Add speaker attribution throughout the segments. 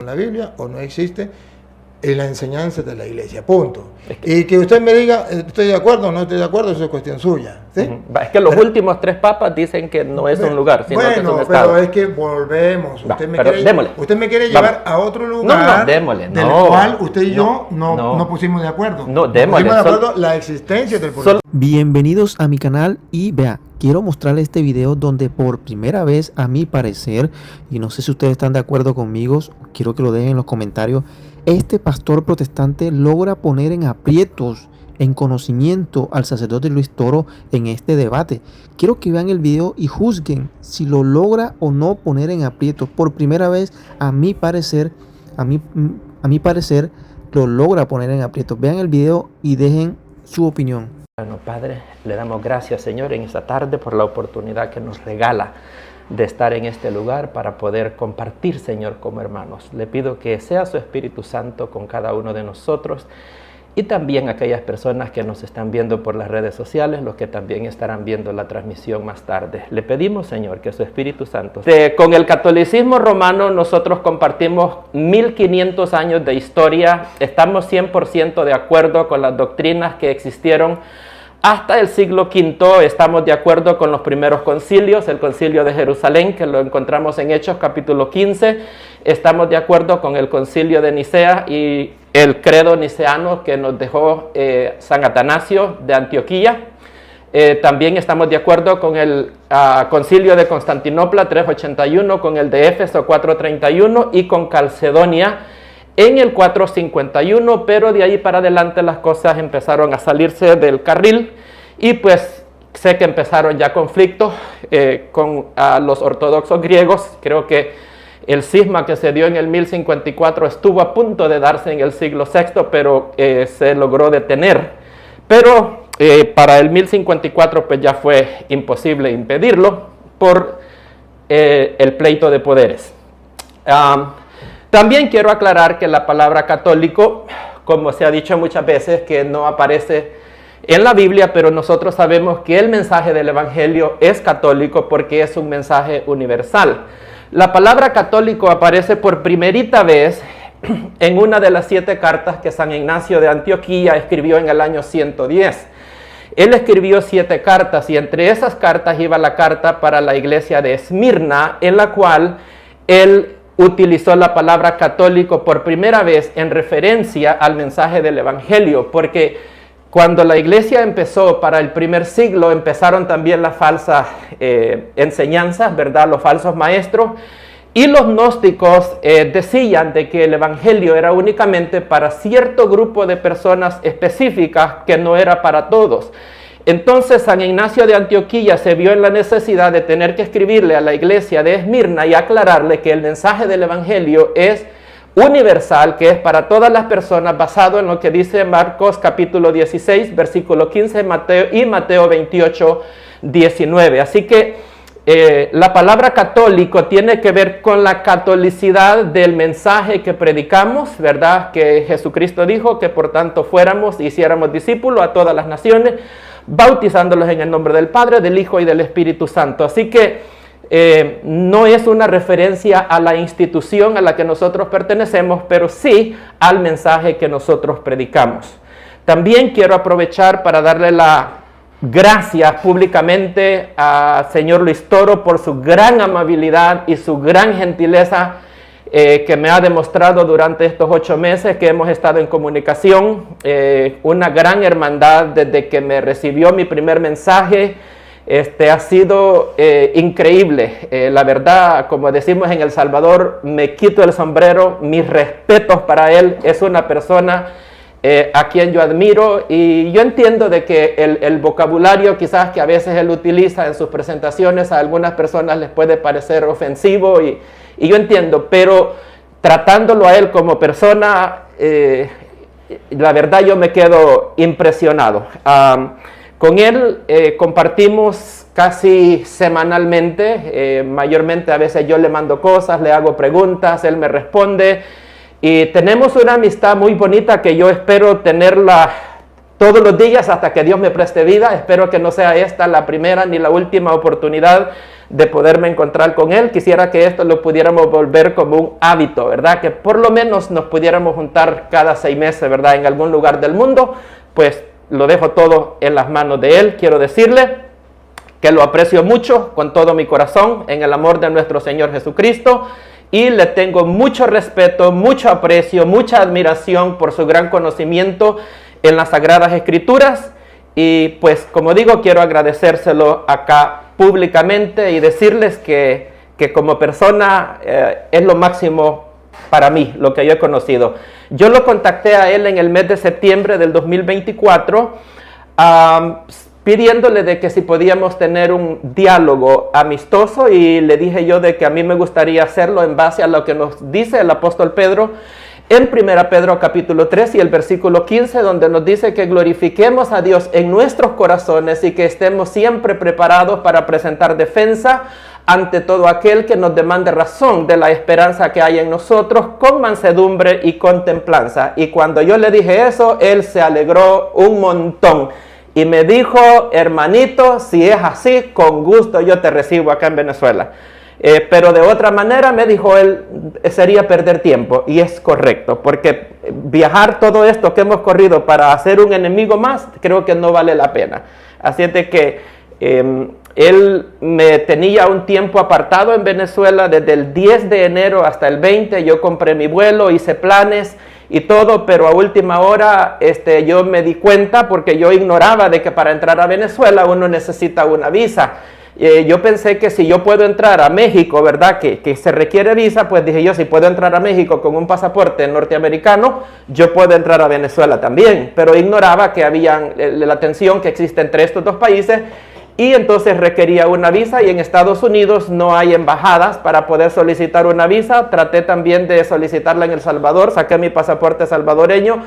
Speaker 1: en la Biblia o no existe en la enseñanza de la iglesia, punto. Y que usted me diga, estoy de acuerdo o no estoy de acuerdo, eso es cuestión suya, ¿sí?
Speaker 2: Es que los últimos 3 papas dicen que no es un lugar, sino que es un estado.
Speaker 1: Pero es que volvemos. Usted me quiere
Speaker 2: Vamos.
Speaker 1: llevar a otro lugar del cual usted y yo no pusimos de acuerdo.
Speaker 2: Démosle.
Speaker 1: Pusimos de acuerdo la existencia del purgatorio.
Speaker 3: Bienvenidos a mi canal y vea, quiero mostrarles este video donde por primera vez, a mi parecer, y no sé si ustedes están de acuerdo conmigo, quiero que lo dejen en los comentarios, este pastor protestante logra poner en aprietos, en conocimiento al sacerdote Luis Toro en este debate. Quiero que vean el video y juzguen si lo logra o no poner en aprietos. Por primera vez, a mi parecer, lo logra poner en aprietos. Vean el video y dejen su opinión.
Speaker 2: Bueno, Padre, le damos gracias, Señor, en esta tarde por la oportunidad que nos regala de estar en este lugar para poder compartir, Señor, como hermanos. Le pido que sea su Espíritu Santo con cada uno de nosotros y también aquellas personas que nos están viendo por las redes sociales, los que también estarán viendo la transmisión más tarde. Le pedimos, Señor, que su Espíritu Santo... Con el catolicismo romano nosotros compartimos 1500 años de historia, estamos 100% de acuerdo con las doctrinas que existieron hasta el siglo V. Estamos de acuerdo con los primeros concilios, el concilio de Jerusalén, que lo encontramos en Hechos capítulo 15. Estamos de acuerdo con el concilio de Nicea y el credo niceano que nos dejó San Atanasio de Antioquía. También estamos de acuerdo con el concilio de Constantinopla 381, con el de Éfeso 431 y con Calcedonia en el 451, pero de ahí para adelante las cosas empezaron a salirse del carril y pues sé que empezaron ya conflictos con los ortodoxos griegos. Creo que el cisma que se dio en el 1054 estuvo a punto de darse en el siglo VI, pero se logró detener. Pero para el 1054 pues ya fue imposible impedirlo por el pleito de poderes. También quiero aclarar que la palabra católico, como se ha dicho muchas veces, que no aparece en la Biblia, pero nosotros sabemos que el mensaje del Evangelio es católico porque es un mensaje universal. La palabra católico aparece por primerita vez en una de las 7 cartas que San Ignacio de Antioquía escribió en el año 110. Él escribió 7 cartas y entre esas cartas iba la carta para la iglesia de Esmirna, en la cual él utilizó la palabra católico por primera vez en referencia al mensaje del Evangelio, porque cuando la iglesia empezó para el primer siglo, empezaron también las falsas enseñanzas, ¿verdad? Los falsos maestros, y los gnósticos decían de que el Evangelio era únicamente para cierto grupo de personas específicas, que no era para todos. Entonces San Ignacio de Antioquía se vio en la necesidad de tener que escribirle a la iglesia de Esmirna y aclararle que el mensaje del Evangelio es universal, que es para todas las personas, basado en lo que dice Marcos capítulo 16, versículo 15, Mateo 28, 19. Así que la palabra católico tiene que ver con la catolicidad del mensaje que predicamos, ¿verdad? Que Jesucristo dijo que por tanto fuéramos y hiciéramos discípulos a todas las naciones, bautizándolos en el nombre del Padre, del Hijo y del Espíritu Santo. Así que no es una referencia a la institución a la que nosotros pertenecemos, pero sí al mensaje que nosotros predicamos. También quiero aprovechar para darle la gracias públicamente al señor Luis Toro por su gran amabilidad y su gran gentileza que me ha demostrado durante estos 8 meses que hemos estado en comunicación, una gran hermandad desde que me recibió mi primer mensaje. Ha sido increíble, la verdad, como decimos en El Salvador, me quito el sombrero, mis respetos para él. Es una persona a quien yo admiro y yo entiendo de que el vocabulario quizás que a veces él utiliza en sus presentaciones a algunas personas les puede parecer ofensivo y yo entiendo, pero tratándolo a él como persona, la verdad yo me quedo impresionado. Con él compartimos casi semanalmente, mayormente a veces yo le mando cosas, le hago preguntas, él me responde y tenemos una amistad muy bonita que yo espero tenerla todos los días hasta que Dios me preste vida. Espero que no sea esta la primera ni la última oportunidad de poderme encontrar con Él. Quisiera que esto lo pudiéramos volver como un hábito, ¿verdad? Que por lo menos nos pudiéramos juntar cada 6 meses, ¿verdad? En algún lugar del mundo. Pues lo dejo todo en las manos de Él. Quiero decirle que lo aprecio mucho con todo mi corazón en el amor de nuestro Señor Jesucristo, y le tengo mucho respeto, mucho aprecio, mucha admiración por su gran conocimiento en las Sagradas Escrituras. Y pues, como digo, quiero agradecérselo acá públicamente y decirles que como persona es lo máximo para mí, lo que yo he conocido. Yo lo contacté a él en el mes de septiembre del 2024, pidiéndole de que si podíamos tener un diálogo amistoso, y le dije yo de que a mí me gustaría hacerlo en base a lo que nos dice el apóstol Pedro en 1 Pedro capítulo 3 y el versículo 15, donde nos dice que glorifiquemos a Dios en nuestros corazones y que estemos siempre preparados para presentar defensa ante todo aquel que nos demande razón de la esperanza que hay en nosotros, con mansedumbre y con templanza. Y cuando yo le dije eso, él se alegró un montón y me dijo: hermanito, si es así, con gusto yo te recibo acá en Venezuela. Pero de otra manera, me dijo él, sería perder tiempo. Y es correcto, porque viajar todo esto que hemos corrido para hacer un enemigo más, creo que no vale la pena. Así es de que él me tenía un tiempo apartado en Venezuela desde el 10 de enero hasta el 20. Yo compré mi vuelo, hice planes y todo, pero a última hora yo me di cuenta, porque yo ignoraba de que para entrar a Venezuela uno necesita una visa. Yo pensé que si yo puedo entrar a México, ¿verdad? Que se requiere visa, pues dije yo, si puedo entrar a México con un pasaporte norteamericano, yo puedo entrar a Venezuela también. Pero ignoraba que había la tensión que existe entre estos dos países, y entonces requería una visa, y en Estados Unidos no hay embajadas para poder solicitar una visa. Traté también de solicitarla en El Salvador, saqué mi pasaporte salvadoreño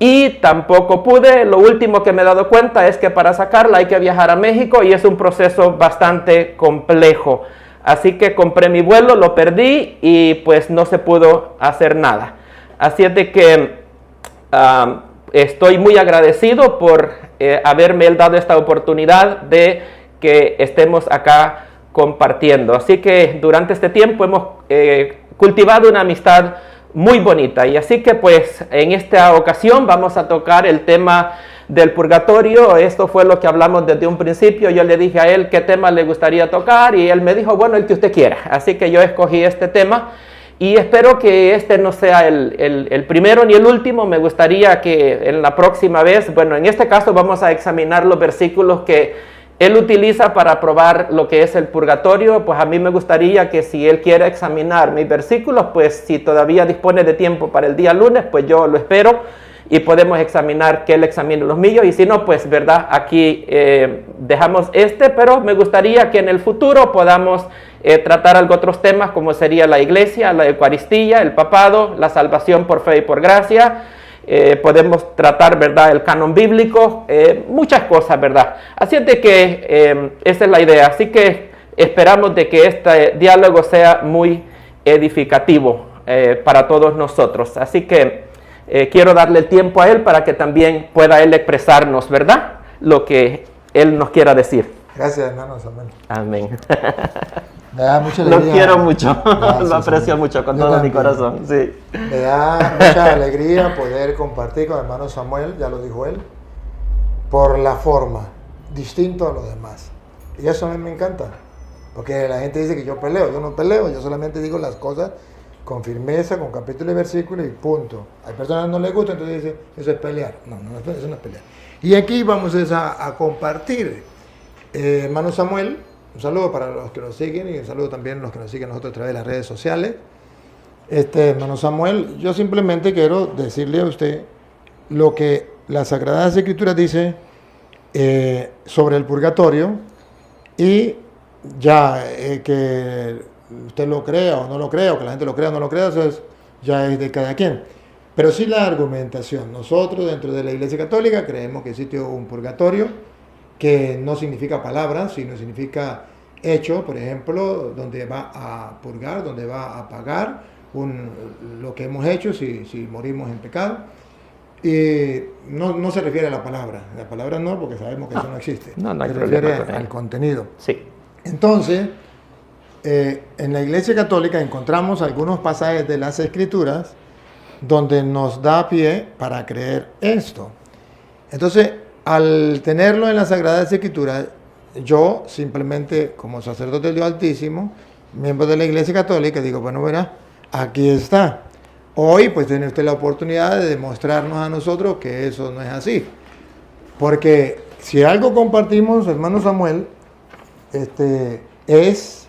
Speaker 2: y tampoco pude. Lo último que me he dado cuenta es que para sacarla hay que viajar a México y es un proceso bastante complejo. Así que compré mi vuelo, lo perdí y pues no se pudo hacer nada. Así es de que estoy muy agradecido por haberme dado esta oportunidad de que estemos acá compartiendo. Así que durante este tiempo hemos cultivado una amistad muy bonita, y así que pues en esta ocasión vamos a tocar el tema del purgatorio. Esto fue lo que hablamos desde un principio. Yo le dije a él qué tema le gustaría tocar y él me dijo, bueno, el que usted quiera. Así que yo escogí este tema y espero que este no sea el primero ni el último. Me gustaría que en la próxima vez, bueno, en este caso vamos a examinar los versículos que él utiliza para probar lo que es el purgatorio. Pues a mí me gustaría que si él quiere examinar mis versículos, pues si todavía dispone de tiempo para el día lunes, pues yo lo espero y podemos examinar, que él examine los míos, y si no, pues verdad, aquí dejamos pero me gustaría que en el futuro podamos tratar algo otros temas, como sería la iglesia, la Eucaristía, el papado, la salvación por fe y por gracia. Podemos tratar, ¿verdad?, el canon bíblico, muchas cosas, ¿verdad? Así es de que esa es la idea. Así que esperamos de que este diálogo sea muy edificativo para todos nosotros. Así que quiero darle el tiempo a él para que también pueda él expresarnos, ¿verdad?, lo que él nos quiera decir.
Speaker 1: Gracias, hermano Samuel.
Speaker 2: Amén.
Speaker 1: Me da mucha alegría.
Speaker 2: Lo quiero mucho, lo aprecio mucho con todo mi corazón. Sí.
Speaker 1: Me da mucha alegría poder compartir con el hermano Samuel, ya lo dijo él, por la forma, distinto a los demás. Y eso a mí me encanta, porque la gente dice que yo peleo. Yo no peleo, yo solamente digo las cosas con firmeza, con capítulo y versículo y punto. Hay personas que no les gusta, entonces dicen, eso es pelear. No, eso no es pelear. Y aquí vamos a compartir. Hermano Samuel, un saludo para los que nos siguen y un saludo también a los que nos siguen nosotros a través de las redes sociales. Hermano Samuel, yo simplemente quiero decirle a usted lo que las Sagradas Escrituras dice sobre el purgatorio, y ya que usted lo crea o no lo crea, o que la gente lo crea o no lo crea, eso ya es de cada quien. Pero sí la argumentación. Nosotros dentro de la Iglesia Católica creemos que existe un purgatorio, que no significa palabras, sino significa hecho, por ejemplo, donde va a purgar, donde va a pagar lo que hemos hecho si morimos en pecado. Y no se refiere a la palabra no, porque sabemos que eso no existe.
Speaker 2: No hay
Speaker 1: se
Speaker 2: problema
Speaker 1: refiere
Speaker 2: con
Speaker 1: al
Speaker 2: ello.
Speaker 1: contenido.
Speaker 2: Sí.
Speaker 1: Entonces, en la Iglesia Católica encontramos algunos pasajes de las Escrituras donde nos da pie para creer esto. Entonces, al tenerlo en las Sagradas Escrituras, yo simplemente, como sacerdote del Dios Altísimo, miembro de la Iglesia Católica, digo, bueno, verá, aquí está. Hoy, pues, tiene usted la oportunidad de demostrarnos a nosotros que eso no es así. Porque si algo compartimos, hermano Samuel, es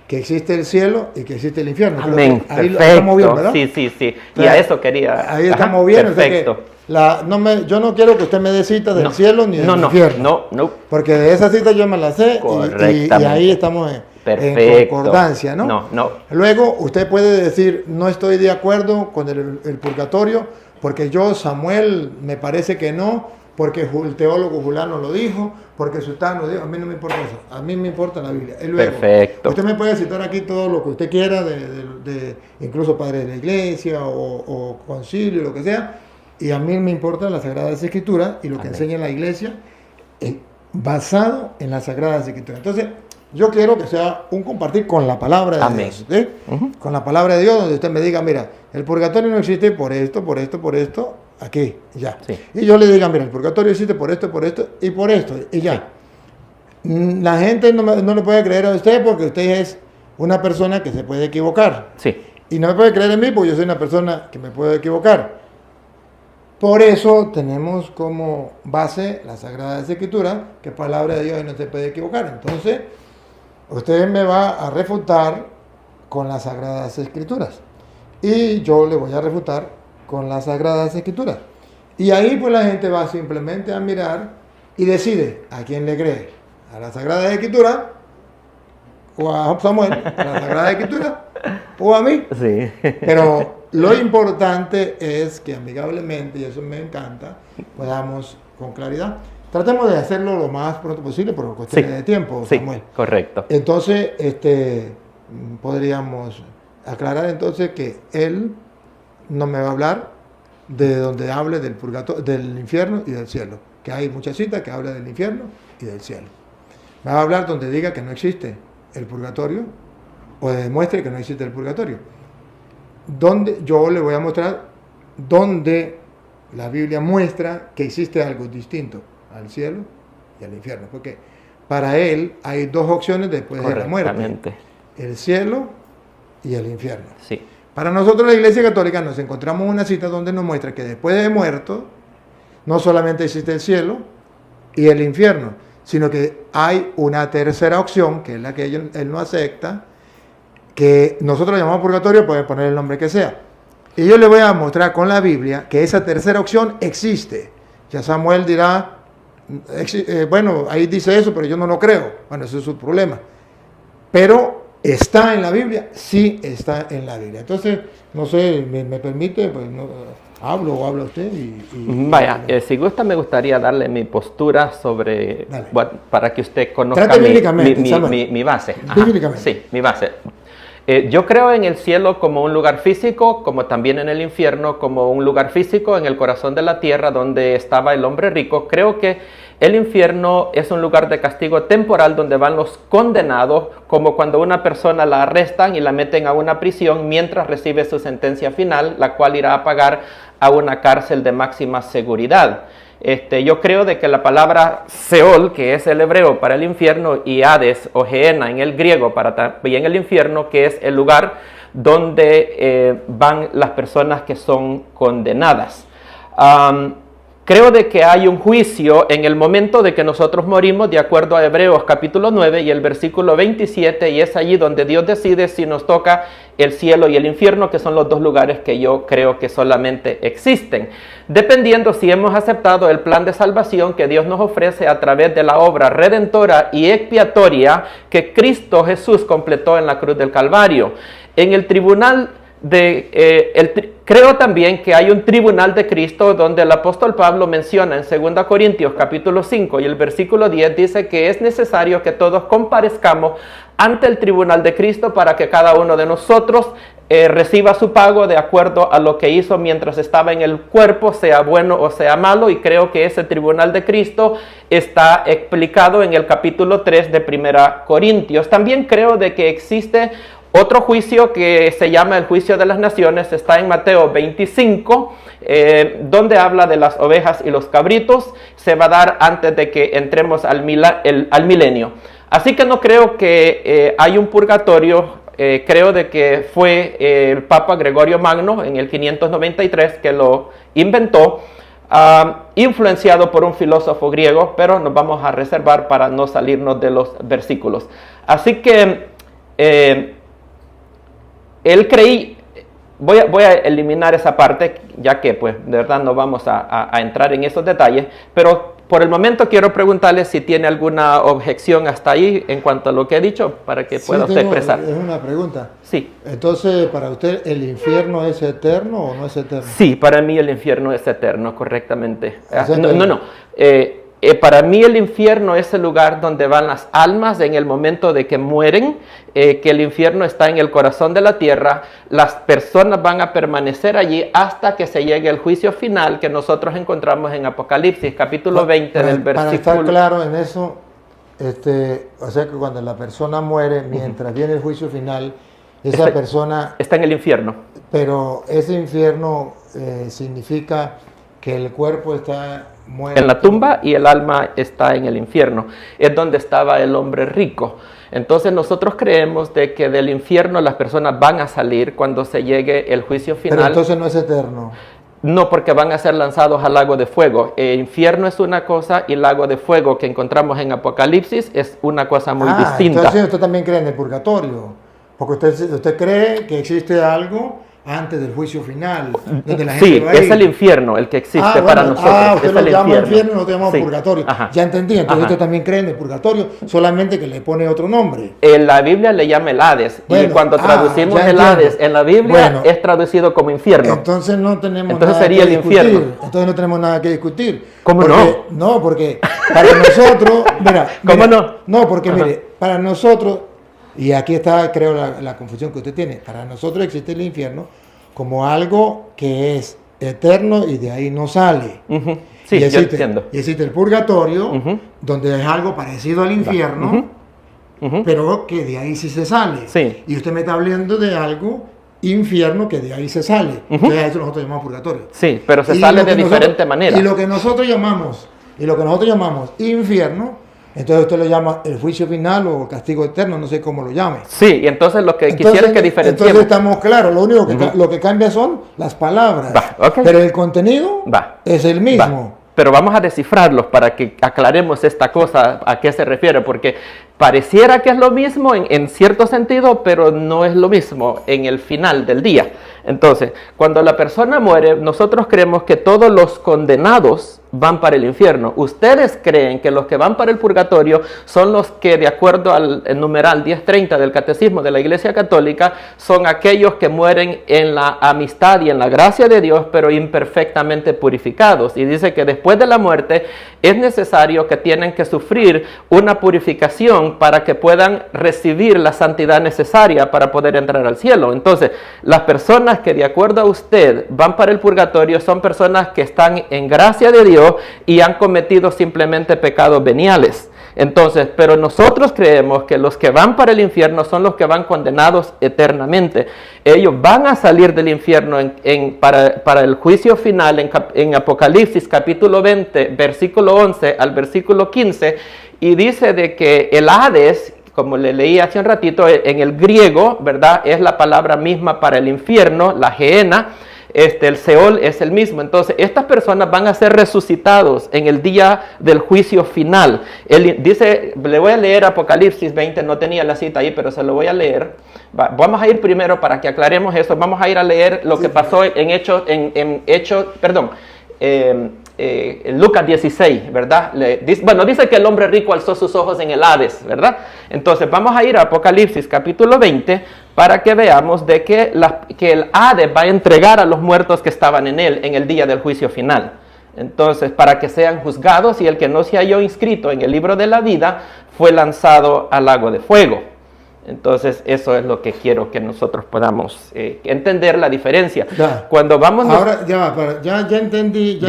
Speaker 1: que existe el cielo y que existe el infierno.
Speaker 2: Amén.
Speaker 1: Ahí
Speaker 2: Perfecto.
Speaker 1: estamos bien, ¿verdad?
Speaker 2: Sí. Y
Speaker 1: O sea,
Speaker 2: a eso quería.
Speaker 1: Ahí estamos bien. O sea que
Speaker 2: Perfecto.
Speaker 1: yo no quiero que usted me dé citas del cielo ni del infierno.
Speaker 2: No.
Speaker 1: Porque de esa cita yo me la sé y
Speaker 2: Correctamente.
Speaker 1: ahí estamos en
Speaker 2: Perfecto.
Speaker 1: concordancia, ¿no?
Speaker 2: No.
Speaker 1: Luego usted puede decir, no estoy de acuerdo con el purgatorio, porque yo, Samuel, me parece que no, porque el teólogo fulano lo dijo, porque sultano lo dijo. A mí no me importa eso, a mí me importa la Biblia. Y luego,
Speaker 2: Perfecto.
Speaker 1: usted me puede citar aquí todo lo que usted quiera, incluso padre de la iglesia o concilio, lo que sea, y a mí me importan las Sagradas Escrituras y lo que
Speaker 2: Amén.
Speaker 1: enseña la iglesia basado en las Sagradas Escrituras. Entonces, yo quiero que sea un compartir con la palabra de
Speaker 2: Amén.
Speaker 1: Dios. ¿Sí? Con la palabra de Dios, donde usted me diga, mira, el purgatorio no existe por esto, aquí, ya.
Speaker 2: Sí.
Speaker 1: Y yo le diga, mira, el purgatorio existe por esto y por esto, y ya. La gente no le puede creer a usted porque usted es una persona que se puede equivocar.
Speaker 2: Sí.
Speaker 1: Y no me puede creer en mí porque yo soy una persona que me puede equivocar. Por eso tenemos como base las Sagradas Escrituras, que palabra de Dios y no se puede equivocar. Entonces, usted me va a refutar con las Sagradas Escrituras. Y yo le voy a refutar con las Sagradas Escrituras. Y ahí pues la gente va simplemente a mirar y decide a quién le cree. A las Sagradas Escrituras, o a Samuel, a las Sagradas Escrituras, o a mí.
Speaker 2: Sí.
Speaker 1: Pero lo importante es que amigablemente, y eso me encanta, podamos con claridad. Tratemos de hacerlo lo más pronto posible por cuestiones de tiempo,
Speaker 2: Sí,
Speaker 1: Samuel.
Speaker 2: correcto.
Speaker 1: Entonces, podríamos aclarar entonces que él no me va a hablar de donde hable del purgatorio, del infierno y del cielo. Que hay muchas citas que hablan del infierno y del cielo. Me va a hablar donde diga que no existe el purgatorio o demuestre que no existe el purgatorio. Donde yo le voy a mostrar donde la Biblia muestra que existe algo distinto al cielo y al infierno, porque para él hay dos opciones después de la muerte:
Speaker 2: Correctamente.
Speaker 1: el cielo y el infierno.
Speaker 2: Sí.
Speaker 1: Para nosotros, la Iglesia Católica, nos encontramos una cita donde nos muestra que después de muerto no solamente existe el cielo y el infierno, sino que hay una tercera opción, que es la que él no acepta, que nosotros llamamos purgatorio, puede poner el nombre que sea. Y yo le voy a mostrar con la Biblia que esa tercera opción existe. Ya Samuel dirá, bueno, ahí dice eso, pero yo no lo creo. Bueno, ese es su problema. Pero está en la Biblia, sí está en la Biblia. Entonces, no sé, me permite, pues hablo o habla usted.
Speaker 2: Vaya, si gusta, me gustaría darle mi postura sobre, bueno, para que usted conozca
Speaker 1: Trate bíblicamente,
Speaker 2: mi base.
Speaker 1: Bíblicamente.
Speaker 2: Sí, mi base. Yo creo en el cielo como un lugar físico, como también en el infierno como un lugar físico en el corazón de la tierra donde estaba el hombre rico. Creo que el infierno es un lugar de castigo temporal donde van los condenados, como cuando una persona la arrestan y la meten a una prisión mientras recibe su sentencia final, la cual irá a pagar a una cárcel de máxima seguridad. Yo creo de que la palabra Seol, que es el hebreo para el infierno, y Hades o Gehenna en el griego para también el infierno, que es el lugar donde van las personas que son condenadas. Creo de que hay un juicio en el momento de que nosotros morimos, de acuerdo a Hebreos capítulo 9 y el versículo 27, y es allí donde Dios decide si nos toca el cielo y el infierno, que son los dos lugares que yo creo que solamente existen, dependiendo si hemos aceptado el plan de salvación que Dios nos ofrece a través de la obra redentora y expiatoria que Cristo Jesús completó en la cruz del Calvario. En el tribunal creo también que hay un tribunal de Cristo donde el apóstol Pablo menciona en 2 Corintios capítulo 5 y el versículo 10 dice que es necesario que todos comparezcamos ante el tribunal de Cristo para que cada uno de nosotros reciba su pago de acuerdo a lo que hizo mientras estaba en el cuerpo, sea bueno o sea malo, y creo que ese tribunal de Cristo está explicado en el capítulo 3 de 1 Corintios. También creo de que existe otro juicio que se llama el juicio de las naciones, está en Mateo 25, donde habla de las ovejas y los cabritos. Se va a dar antes de que entremos al milenio. Así que no creo que hay un purgatorio. Creo de que fue el Papa Gregorio Magno en el 593 que lo inventó, influenciado por un filósofo griego, pero nos vamos a reservar para no salirnos de los versículos. Así que él creí, voy a eliminar esa parte, ya que pues de verdad no vamos a entrar en esos detalles, pero por el momento quiero preguntarle si tiene alguna objeción hasta ahí en cuanto a lo que he dicho, para que pueda usted expresar.
Speaker 1: Es una pregunta.
Speaker 2: Sí.
Speaker 1: Entonces, para usted, ¿el infierno es eterno o no es eterno?
Speaker 2: Sí, para mí el infierno es eterno, correctamente.
Speaker 1: O sea,
Speaker 2: No. Para mí el infierno es el lugar donde van las almas en el momento de que mueren, que el infierno está en el corazón de la tierra. Las personas van a permanecer allí hasta que se llegue el juicio final que nosotros encontramos en Apocalipsis, capítulo 20 del versículo.
Speaker 1: Para estar claro en eso, o sea que cuando la persona muere, mientras viene el juicio final, esa persona
Speaker 2: está en el infierno.
Speaker 1: Pero ese infierno significa que el cuerpo está muerto
Speaker 2: en la tumba y el alma está en el infierno. Es donde estaba el hombre rico. Entonces nosotros creemos de que del infierno las personas van a salir cuando se llegue el juicio final.
Speaker 1: Pero entonces no es eterno.
Speaker 2: No, porque van a ser lanzados al lago de fuego. El infierno es una cosa y el lago de fuego que encontramos en Apocalipsis es una cosa muy distinta.
Speaker 1: Entonces usted también cree en el purgatorio, porque usted cree que existe algo antes del juicio final, donde la gente va a ir.
Speaker 2: Es el infierno el que existe para nosotros.
Speaker 1: Usted lo llama infierno y nosotros llamamos purgatorio.
Speaker 2: Ajá.
Speaker 1: Ya entendí, entonces usted también cree en el purgatorio, solamente que le pone otro nombre.
Speaker 2: En la Biblia le llama el Hades, y cuando traducimos el Hades en la Biblia es traducido como infierno.
Speaker 1: Entonces no tenemos
Speaker 2: entonces
Speaker 1: nada
Speaker 2: sería
Speaker 1: que
Speaker 2: el
Speaker 1: discutir.
Speaker 2: infierno.
Speaker 1: Entonces no tenemos nada que discutir.
Speaker 2: ¿Cómo
Speaker 1: porque, no? Porque para nosotros,
Speaker 2: ¿Cómo no?
Speaker 1: No, porque mire, para nosotros, y aquí está creo la confusión que usted tiene, para nosotros existe el infierno como algo que es eterno y de ahí no sale.
Speaker 2: Sí,
Speaker 1: y existe,
Speaker 2: yo entiendo.
Speaker 1: Y existe el purgatorio, donde es algo parecido al infierno, pero que de ahí sí se sale.
Speaker 2: Sí.
Speaker 1: Y usted me está hablando de algo infierno que de ahí se sale. Entonces a eso nosotros llamamos purgatorio.
Speaker 2: Sí, pero se sale de diferente manera.
Speaker 1: Y lo que nosotros llamamos infierno, entonces usted lo llama el juicio final o el castigo eterno, no sé cómo lo llame.
Speaker 2: Sí, y entonces lo que quisiera es que diferenciemos.
Speaker 1: Entonces estamos claros, lo único que, lo que cambia son las palabras, pero el contenido es el mismo.
Speaker 2: Pero vamos a descifrarlos para que aclaremos esta cosa, a qué se refiere, porque pareciera que es lo mismo en cierto sentido, pero no es lo mismo en el final del día. Entonces, cuando la persona muere, nosotros creemos que todos los condenados van para el infierno. Ustedes creen que los que van para el purgatorio son los que, de acuerdo al numeral 1030 del Catecismo de la Iglesia Católica, son aquellos que mueren en la amistad y en la gracia de Dios, pero imperfectamente purificados. Y dice que después de la muerte es necesario que tienen que sufrir una purificación para que puedan recibir la santidad necesaria para poder entrar al cielo. Entonces, las personas que de acuerdo a usted van para el purgatorio son personas que están en gracia de Dios y han cometido simplemente pecados veniales. Entonces, pero nosotros creemos que los que van para el infierno son los que van condenados eternamente. Ellos van a salir del infierno para el juicio final en Apocalipsis capítulo 20, versículo 11 al versículo 15, y dice de que el Hades, como le leí hace un ratito, en el griego, ¿verdad? Es la palabra misma para el infierno, la Gehenna. El Seol es el mismo. Entonces, estas personas van a ser resucitados en el día del juicio final. Él dice, le voy a leer Apocalipsis 20, no tenía la cita ahí, pero se lo voy a leer. Vamos a ir primero para que aclaremos eso. Vamos a ir a leer lo que pasó en Lucas 16, ¿verdad? Dice que el hombre rico alzó sus ojos en el Hades, ¿verdad? Entonces vamos a ir a Apocalipsis capítulo 20 para que veamos de que el Hades va a entregar a los muertos que estaban en él en el día del juicio final. Entonces, para que sean juzgados, y el que no se halló inscrito en el libro de la vida fue lanzado al lago de fuego. Entonces, eso es lo que quiero que nosotros podamos entender la diferencia.
Speaker 1: Ya.
Speaker 2: Cuando vamos...
Speaker 1: Ahora, ya entendí,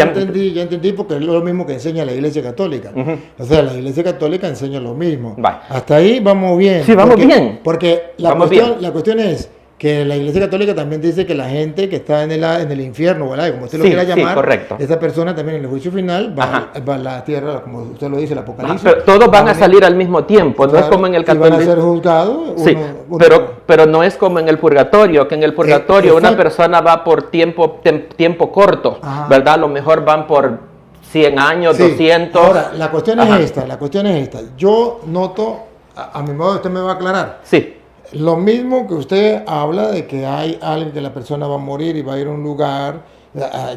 Speaker 1: porque es lo mismo que enseña la Iglesia Católica. O sea, la Iglesia Católica enseña lo mismo.
Speaker 2: Va.
Speaker 1: Hasta ahí vamos bien.
Speaker 2: Sí, vamos bien.
Speaker 1: Porque la cuestión es que la Iglesia Católica también dice que la gente que está en el infierno, ¿verdad? Como usted lo quiera llamar,
Speaker 2: correcto.
Speaker 1: esa persona también en el juicio final va a la tierra, como usted lo dice, el Apocalipsis.
Speaker 2: Pero todos van a salir al mismo tiempo, no es como en el
Speaker 1: catolicismo. Van a ser juzgados.
Speaker 2: Pero no es como en el purgatorio, que en el purgatorio una persona va por tiempo corto, ¿verdad? A lo mejor van por 100 años, 200.
Speaker 1: Ahora, la cuestión es esta. Yo noto, a mi modo usted me va a aclarar.
Speaker 2: Sí.
Speaker 1: Lo mismo que usted habla de que hay alguien que la persona va a morir y va a ir a un lugar,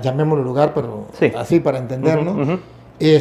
Speaker 1: llamémoslo lugar, pero así para entendernos, y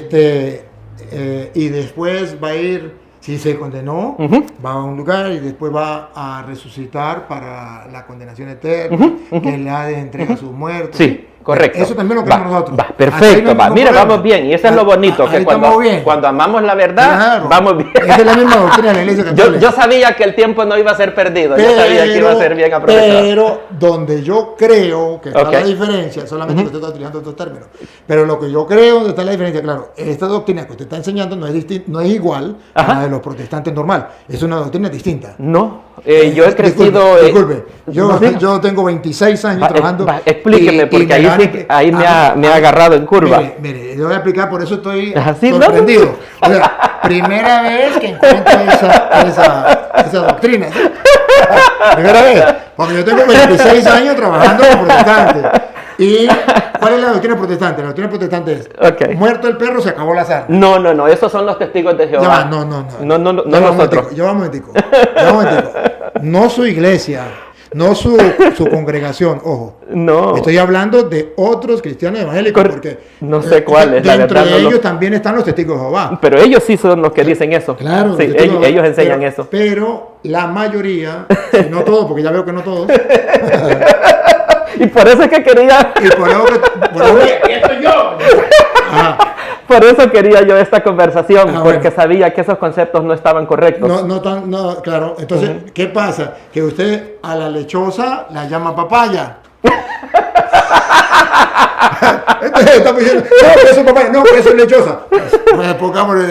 Speaker 1: después va a ir, si se condenó, va a un lugar y después va a resucitar para la condenación eterna, que le ha de entregar su muerte.
Speaker 2: Sí. Correcto.
Speaker 1: Eso también lo creemos nosotros.
Speaker 2: Perfecto, mira, vamos bien. Y eso es lo bonito, que cuando amamos la verdad, vamos bien.
Speaker 1: Esa es la misma doctrina de la Iglesia Católica.
Speaker 2: Yo sabía que el tiempo no iba a ser perdido, yo sabía que iba a ser bien aprovechado.
Speaker 1: Pero donde yo creo que está la diferencia, solamente que usted está utilizando estos términos, pero lo que yo creo donde está la diferencia, claro, esta doctrina que usted está enseñando no es igual a la de los protestantes normal, es una doctrina distinta.
Speaker 2: No, yo he crecido...
Speaker 1: Disculpe, yo tengo 26 años trabajando...
Speaker 2: Explíqueme, porque ahí me ha agarrado en curva.
Speaker 1: Mire, yo voy a explicar, por eso estoy
Speaker 2: ¿Así,
Speaker 1: sorprendido. O sea, primera vez que encuentro esa doctrina. ¿Sí? Primera vez, porque yo tengo 26 años trabajando con protestantes. ¿Y cuál es la doctrina protestante? La doctrina protestante es, muerto el perro, se acabó la sal.
Speaker 2: No, esos son los testigos de Jehová.
Speaker 1: No
Speaker 2: nosotros.
Speaker 1: Yo vamos un momentico. No su iglesia. No su congregación, ojo.
Speaker 2: No.
Speaker 1: Estoy hablando de otros cristianos evangélicos, porque
Speaker 2: no sé cuáles.
Speaker 1: Dentro de ellos también están los testigos de Jehová.
Speaker 2: Pero ellos sí son los que dicen eso.
Speaker 1: Claro.
Speaker 2: Sí, ellos enseñan eso.
Speaker 1: Pero la mayoría, no todos, porque ya veo que no todos.
Speaker 2: Y por eso es que quería...
Speaker 1: Y por eso que estoy yo.
Speaker 2: Por eso quería yo esta conversación, porque sabía que esos conceptos no estaban correctos.
Speaker 1: No, claro. Entonces, ¿qué pasa? Que usted a la lechosa la llama papaya. Entonces está diciendo, no, que eso es papaya, no, que eso es lechosa. Pues pongámosle.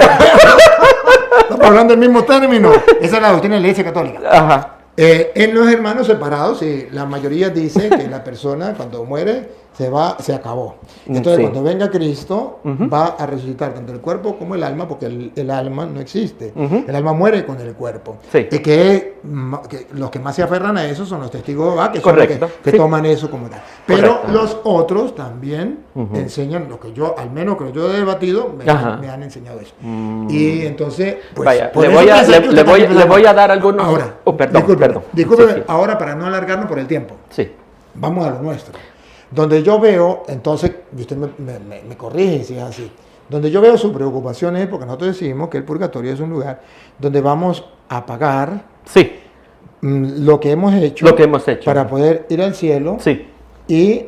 Speaker 1: Estamos hablando del mismo término. Esa es la doctrina de la Iglesia Católica. En los hermanos separados, la mayoría dice que la persona cuando muere se acabó. Entonces cuando venga Cristo va a resucitar tanto el cuerpo como el alma, porque el alma no existe. El alma muere con el cuerpo. Y que los que más se aferran a eso son los testigos de Jehová, que son los que toman eso como tal. Pero los otros también enseñan lo que yo, al menos que yo he debatido, me han enseñado eso. Y entonces, pues,
Speaker 2: vaya, le voy a dar algunos...
Speaker 1: Ahora,
Speaker 2: perdón.
Speaker 1: Discúlpeme, ahora para no alargarnos por el tiempo. Vamos a lo nuestro. Donde yo veo, entonces, y usted me corrige si es así, donde yo veo su preocupación es porque nosotros decimos que el purgatorio es un lugar donde vamos a pagar lo que hemos hecho para poder ir al cielo y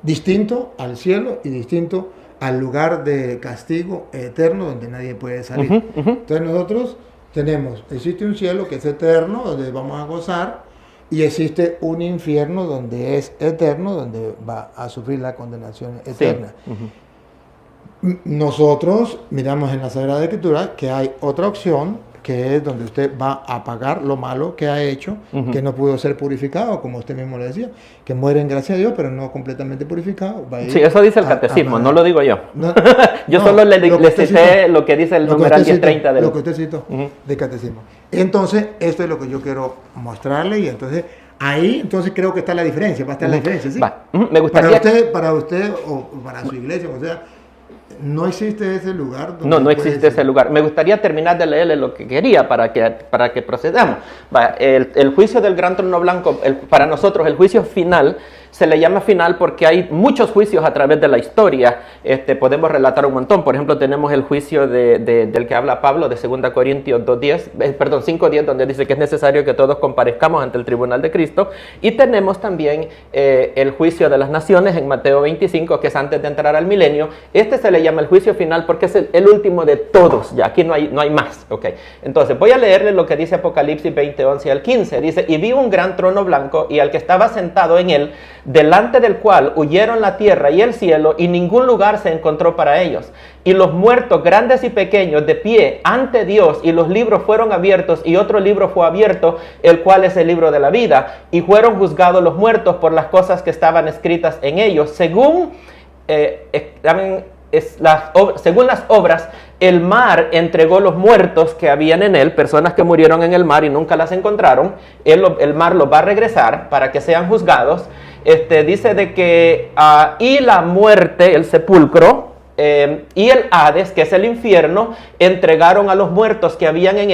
Speaker 1: distinto al cielo y distinto al lugar de castigo eterno donde nadie puede salir. Entonces nosotros existe un cielo que es eterno, donde vamos a gozar, y existe un infierno donde es eterno, donde va a sufrir la condenación eterna. Nosotros miramos en la Sagrada Escritura que hay otra opción, que es donde usted va a pagar lo malo que ha hecho, que no pudo ser purificado, como usted mismo le decía, que muere en gracia a Dios, pero no completamente purificado.
Speaker 2: Sí, eso dice el catecismo, no lo digo yo. Yo solo le cité lo que dice el numeral 1030
Speaker 1: de lo que usted citó del catecismo. Entonces, esto es lo que yo quiero mostrarle, y entonces ahí creo que está la diferencia, va a estar la diferencia, ¿sí?
Speaker 2: Me gustaría...
Speaker 1: Para usted o para su iglesia, o sea, no existe ese lugar.
Speaker 2: No existe ese lugar. Me gustaría terminar de leerle lo que quería para que procedamos. El juicio del gran trono blanco, para nosotros el juicio final, se le llama final porque hay muchos juicios a través de la historia. Podemos relatar un montón. Por ejemplo, tenemos el juicio del que habla Pablo de 2 Corintios 5:10, donde dice que es necesario que todos comparezcamos ante el tribunal de Cristo. Y tenemos también el juicio de las naciones en Mateo 25, que es antes de entrar al milenio. Este se le le llama el juicio final porque es el último de todos, ya aquí no hay más. Okay. Entonces voy a leerle lo que dice Apocalipsis 20, 11 al 15. Dice, y vi un gran trono blanco y al que estaba sentado en él, delante del cual huyeron la tierra y el cielo, y ningún lugar se encontró para ellos. Y los muertos, grandes y pequeños, de pie ante Dios, y los libros fueron abiertos, y otro libro fue abierto, el cual es el libro de la vida. Y fueron juzgados los muertos por las cosas que estaban escritas en ellos. Según las obras, el mar entregó los muertos que habían en él, personas que murieron en el mar y nunca las encontraron. El mar los va a regresar para que sean juzgados. Dice de que y la muerte, el sepulcro, y el Hades, que es el infierno, entregaron a los muertos que habían en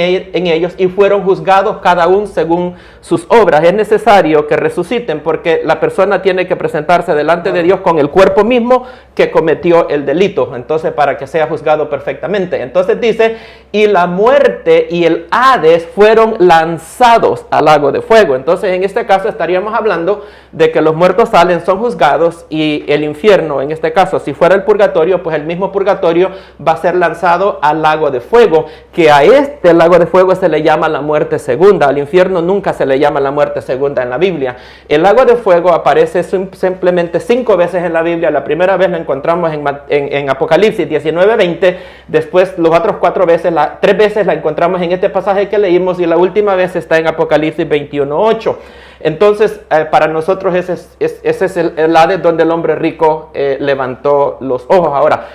Speaker 2: ellos y fueron juzgados cada uno según sus obras. Es necesario que resuciten porque la persona tiene que presentarse delante de Dios con el cuerpo mismo que cometió el delito, entonces para que sea juzgado perfectamente. Entonces dice, y la muerte y el Hades fueron lanzados al lago de fuego. Entonces en este caso estaríamos hablando de que los muertos salen, son juzgados, y el infierno, en este caso si fuera el purgatorio, pues el mismo purgatorio va a ser lanzado al lago de fuego, que a este lago de fuego se le llama la muerte segunda. Al infierno nunca se le llama la muerte segunda en la Biblia. El lago de fuego aparece simplemente 5 veces en la Biblia. La primera vez la encontramos en Apocalipsis 19, 20, después los otros 3 veces la encontramos en este pasaje que leímos, y la última vez está en Apocalipsis 21, 8. Entonces, para nosotros ese es el Hades donde el hombre rico levantó los ojos. Ahora,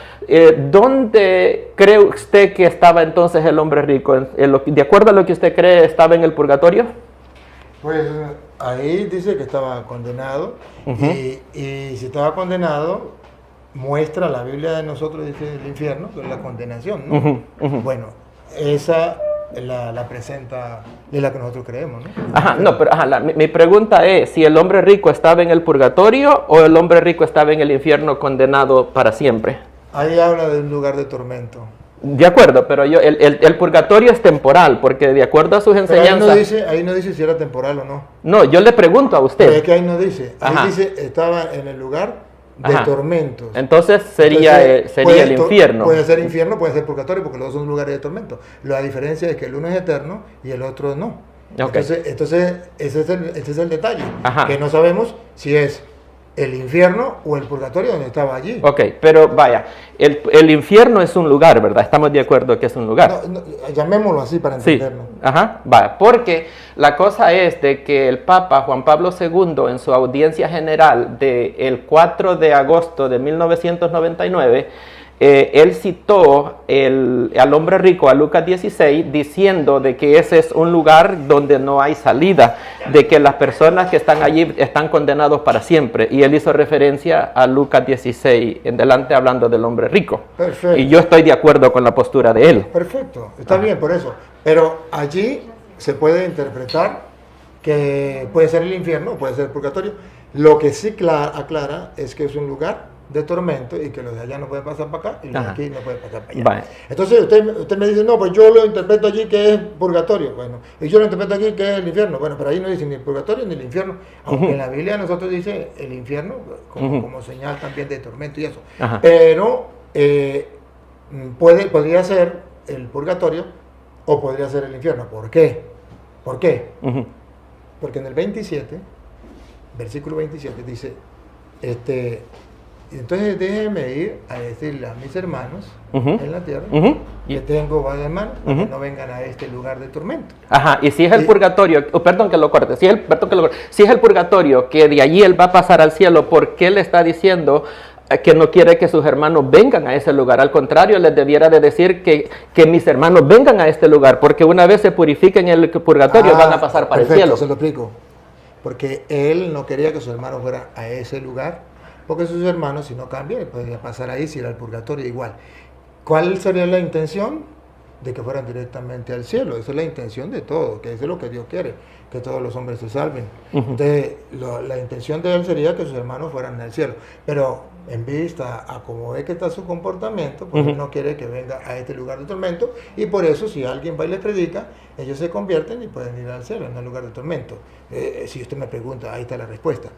Speaker 2: ¿dónde cree usted que estaba entonces el hombre rico? De acuerdo a lo que usted cree, ¿estaba en el purgatorio?
Speaker 1: Pues ahí dice que estaba condenado, y si estaba condenado, muestra la Biblia de nosotros, dice el infierno, que es la condenación, ¿no? Bueno, esa la presenta, es la que nosotros creemos, ¿no?
Speaker 2: Ajá, no, pero mi pregunta es si el hombre rico estaba en el purgatorio o el hombre rico estaba en el infierno condenado para siempre.
Speaker 1: Ahí habla de un lugar de tormento.
Speaker 2: De acuerdo, pero el purgatorio es temporal, porque de acuerdo a sus enseñanzas...
Speaker 1: Ahí no dice si era temporal o no.
Speaker 2: No, yo le pregunto a usted.
Speaker 1: Pero es que ahí no dice. Ahí dice, estaba en el lugar de tormentos.
Speaker 2: Entonces sería el infierno.
Speaker 1: Puede ser infierno, puede ser purgatorio, porque los dos son lugares de tormento. La diferencia es que el uno es eterno y el otro no.
Speaker 2: Okay.
Speaker 1: Entonces ese es el detalle. Que no sabemos si es el infierno o el purgatorio donde estaba allí.
Speaker 2: Ok, pero vaya, el infierno es un lugar, ¿verdad? Estamos de acuerdo que es un lugar.
Speaker 1: No, llamémoslo así para entenderlo.
Speaker 2: Sí. Vaya, porque la cosa es de que el Papa Juan Pablo II, en su audiencia general del 4 de agosto de 1999, él citó al hombre rico, a Lucas 16, diciendo de que ese es un lugar donde no hay salida, de que las personas que están allí están condenados para siempre. Y él hizo referencia a Lucas 16 en delante, hablando del hombre rico.
Speaker 1: Perfecto.
Speaker 2: Y yo estoy de acuerdo con la postura de él.
Speaker 1: Perfecto, está bien por eso. Pero allí se puede interpretar que puede ser el infierno, puede ser el purgatorio. Lo que sí aclara es que es un lugar de tormento y que los de allá no pueden pasar para acá y los de aquí no pueden pasar para allá.
Speaker 2: Vale.
Speaker 1: Entonces usted me dice, no, pues yo lo interpreto allí que es purgatorio. Bueno, y yo lo interpreto aquí que es el infierno. Bueno, pero ahí no dice ni el purgatorio ni el infierno. Aunque en la Biblia nosotros dice el infierno como señal también de tormento y eso. Pero podría ser el purgatorio o podría ser el infierno. ¿Por qué? Porque en el 27, versículo 27 dice, entonces déjenme ir a decirle a mis hermanos en la tierra que tengo varios hermanos que no vengan a este lugar de tormento.
Speaker 2: Y si es el purgatorio, perdón que lo corte, si es el purgatorio que de allí él va a pasar al cielo, ¿por qué le está diciendo que no quiere que sus hermanos vengan a ese lugar? Al contrario, les debiera de decir que mis hermanos vengan a este lugar, porque una vez se purifiquen en el purgatorio van a pasar para el cielo.
Speaker 1: Se lo explico. Porque él no quería que sus hermanos fueran a ese lugar, porque sus hermanos, si no cambian, podrían pasar ahí, si era el purgatorio igual. ¿Cuál sería la intención? De que fueran directamente al cielo. Esa es la intención de todo, que eso es lo que Dios quiere, que todos los hombres se salven. Entonces, la intención de él sería que sus hermanos fueran al cielo. Pero en vista a cómo ve que está su comportamiento, pues él no quiere que venga a este lugar de tormento, y por eso si alguien va y les predica, ellos se convierten y pueden ir al cielo, en el lugar de tormento. Si usted me pregunta, ahí está la respuesta.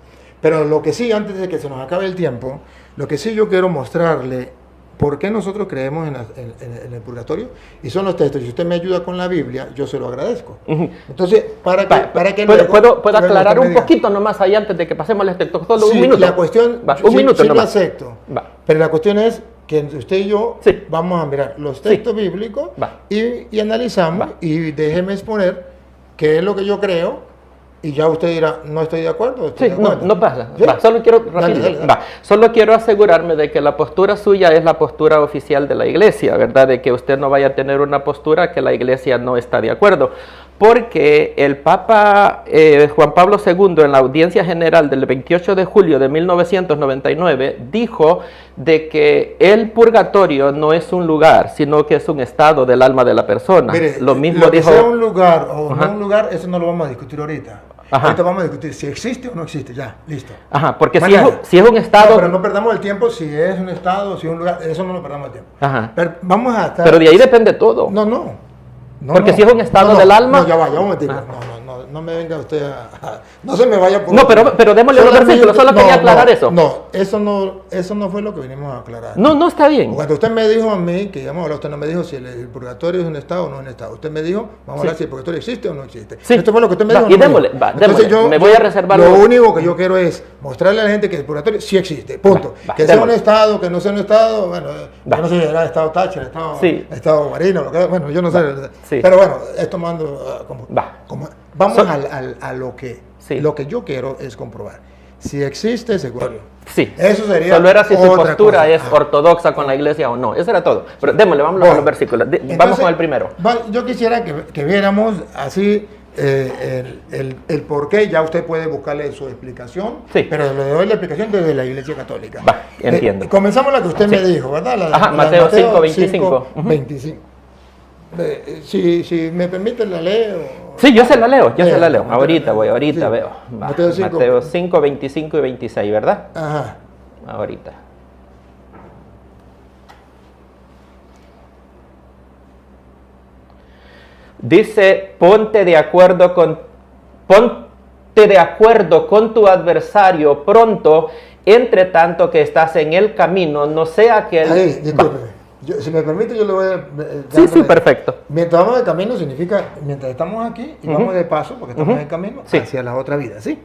Speaker 1: Pero lo que sí, antes de que se nos acabe el tiempo, lo que sí yo quiero mostrarle por qué nosotros creemos en el purgatorio, y son los textos. Si usted me ayuda con la Biblia, yo se lo agradezco. Entonces, para que
Speaker 2: ¿Puedo aclarar un poquito nomás ahí antes de que pasemos al texto? Solo
Speaker 1: sí,
Speaker 2: un minuto.
Speaker 1: La cuestión,
Speaker 2: un minuto
Speaker 1: sí lo
Speaker 2: nomás.
Speaker 1: acepto,
Speaker 2: Va.
Speaker 1: pero la cuestión es que usted y yo
Speaker 2: Sí.
Speaker 1: vamos a mirar los textos bíblicos y analizamos, y déjeme exponer qué es lo que yo creo. Y ya usted dirá, no estoy de acuerdo. Estoy
Speaker 2: Sí,
Speaker 1: de acuerdo.
Speaker 2: no pasa.
Speaker 1: ¿Sí?
Speaker 2: Solo quiero, rapidito, solo quiero asegurarme de que la postura suya es la postura oficial de la iglesia, ¿verdad? De que usted no vaya a tener una postura que la iglesia no está de acuerdo. Porque el Papa Juan Pablo II, en la audiencia general del 28 de julio de 1999, dijo de que el purgatorio no es un lugar, sino que es un estado del alma de la persona.
Speaker 1: Mire,
Speaker 2: lo mismo
Speaker 1: lo que
Speaker 2: dijo...
Speaker 1: sea un lugar o no un lugar, eso no lo vamos a discutir ahorita.
Speaker 2: Ajá.
Speaker 1: Ahorita vamos a discutir si existe o no existe, ya, listo.
Speaker 2: Ajá, porque
Speaker 1: Mañana.
Speaker 2: si es un estado...
Speaker 1: No, pero no perdamos el tiempo si es un estado, si es un lugar, eso no lo perdamos el tiempo.
Speaker 2: Ajá.
Speaker 1: Pero vamos a estar...
Speaker 2: Pero de ahí depende todo.
Speaker 1: No,
Speaker 2: porque si es un estado del alma...
Speaker 1: No, ya vaya, un momentito. No me venga usted no se me vaya por...
Speaker 2: No, pero démosle los versículos, solo quería aclarar eso.
Speaker 1: No, eso no fue lo que vinimos a aclarar.
Speaker 2: No está bien.
Speaker 1: Cuando usted me dijo a mí, que íbamos a hablar, usted no me dijo si el purgatorio es un estado o no es un estado. Usted me dijo, vamos a hablar si el purgatorio existe o no existe.
Speaker 2: Sí.
Speaker 1: Esto fue lo que usted me dijo.
Speaker 2: Y démosle,
Speaker 1: Entonces
Speaker 2: démosle. Me voy a reservar...
Speaker 1: Lo único que yo quiero es mostrarle a la gente que el purgatorio sí existe, punto. Que sea un estado, que no sea un estado, bueno, yo no sé si era estado Thatcher, estado Marino, bueno, yo no sé.
Speaker 2: Sí.
Speaker 1: Pero bueno, es tomando vamos a lo que yo quiero es comprobar. Si existe ese purgatorio.
Speaker 2: Sí.
Speaker 1: Eso sería.
Speaker 2: Solo era si su postura
Speaker 1: cosa.
Speaker 2: es ortodoxa con la iglesia o no. Eso era todo. Pero démosle, vamos a los versículos. Vamos con el primero.
Speaker 1: Yo quisiera que viéramos así el por qué. Ya usted puede buscarle su explicación.
Speaker 2: Sí.
Speaker 1: Pero le doy la explicación desde la Iglesia Católica.
Speaker 2: Entiendo.
Speaker 1: Comenzamos la que usted me dijo, ¿verdad?
Speaker 2: Mateo 5:25.
Speaker 1: 25. Si me permite, la leo.
Speaker 2: Sí, yo se la leo. Ahorita veo.
Speaker 1: Mateo 5.
Speaker 2: Mateo 5, 25 y 26, ¿verdad?
Speaker 1: Ajá.
Speaker 2: Ahorita. Dice, ponte de acuerdo con tu adversario pronto, entre tanto que estás en el camino, no sea que...
Speaker 1: Discúlpeme. Si me permite, yo le voy a...
Speaker 2: Sí, perfecto.
Speaker 1: Mientras vamos de camino significa, mientras estamos aquí y vamos de paso, porque estamos en camino, hacia la otra vida, ¿sí?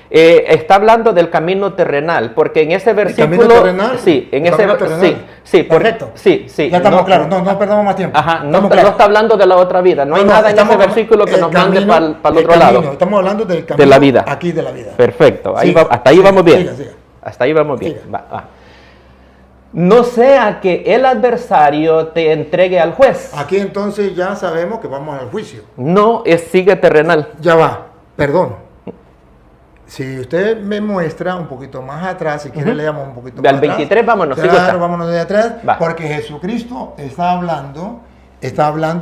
Speaker 2: Está hablando del camino terrenal, porque en ese versículo...
Speaker 1: ¿El camino terrenal?
Speaker 2: Sí, en ese versículo... Sí,
Speaker 1: perfecto.
Speaker 2: Sí.
Speaker 1: Ya estamos claros, no perdamos más tiempo.
Speaker 2: Ajá, no está hablando de la otra vida, no hay nada en ese versículo que nos mande para el otro lado.
Speaker 1: Estamos hablando del camino
Speaker 2: de la vida.
Speaker 1: Aquí de la vida.
Speaker 2: Perfecto, hasta ahí vamos bien.
Speaker 1: Siga.
Speaker 2: Hasta ahí vamos bien. Va. No sea que el adversario te entregue al juez.
Speaker 1: Aquí entonces ya sabemos que vamos al juicio.
Speaker 2: No, sigue terrenal.
Speaker 1: Ya va, perdón. Si usted me muestra un poquito más atrás, si quiere leamos un poquito más
Speaker 2: atrás. Al 23 vámonos.
Speaker 1: Claro, vámonos de atrás, porque Jesucristo está hablando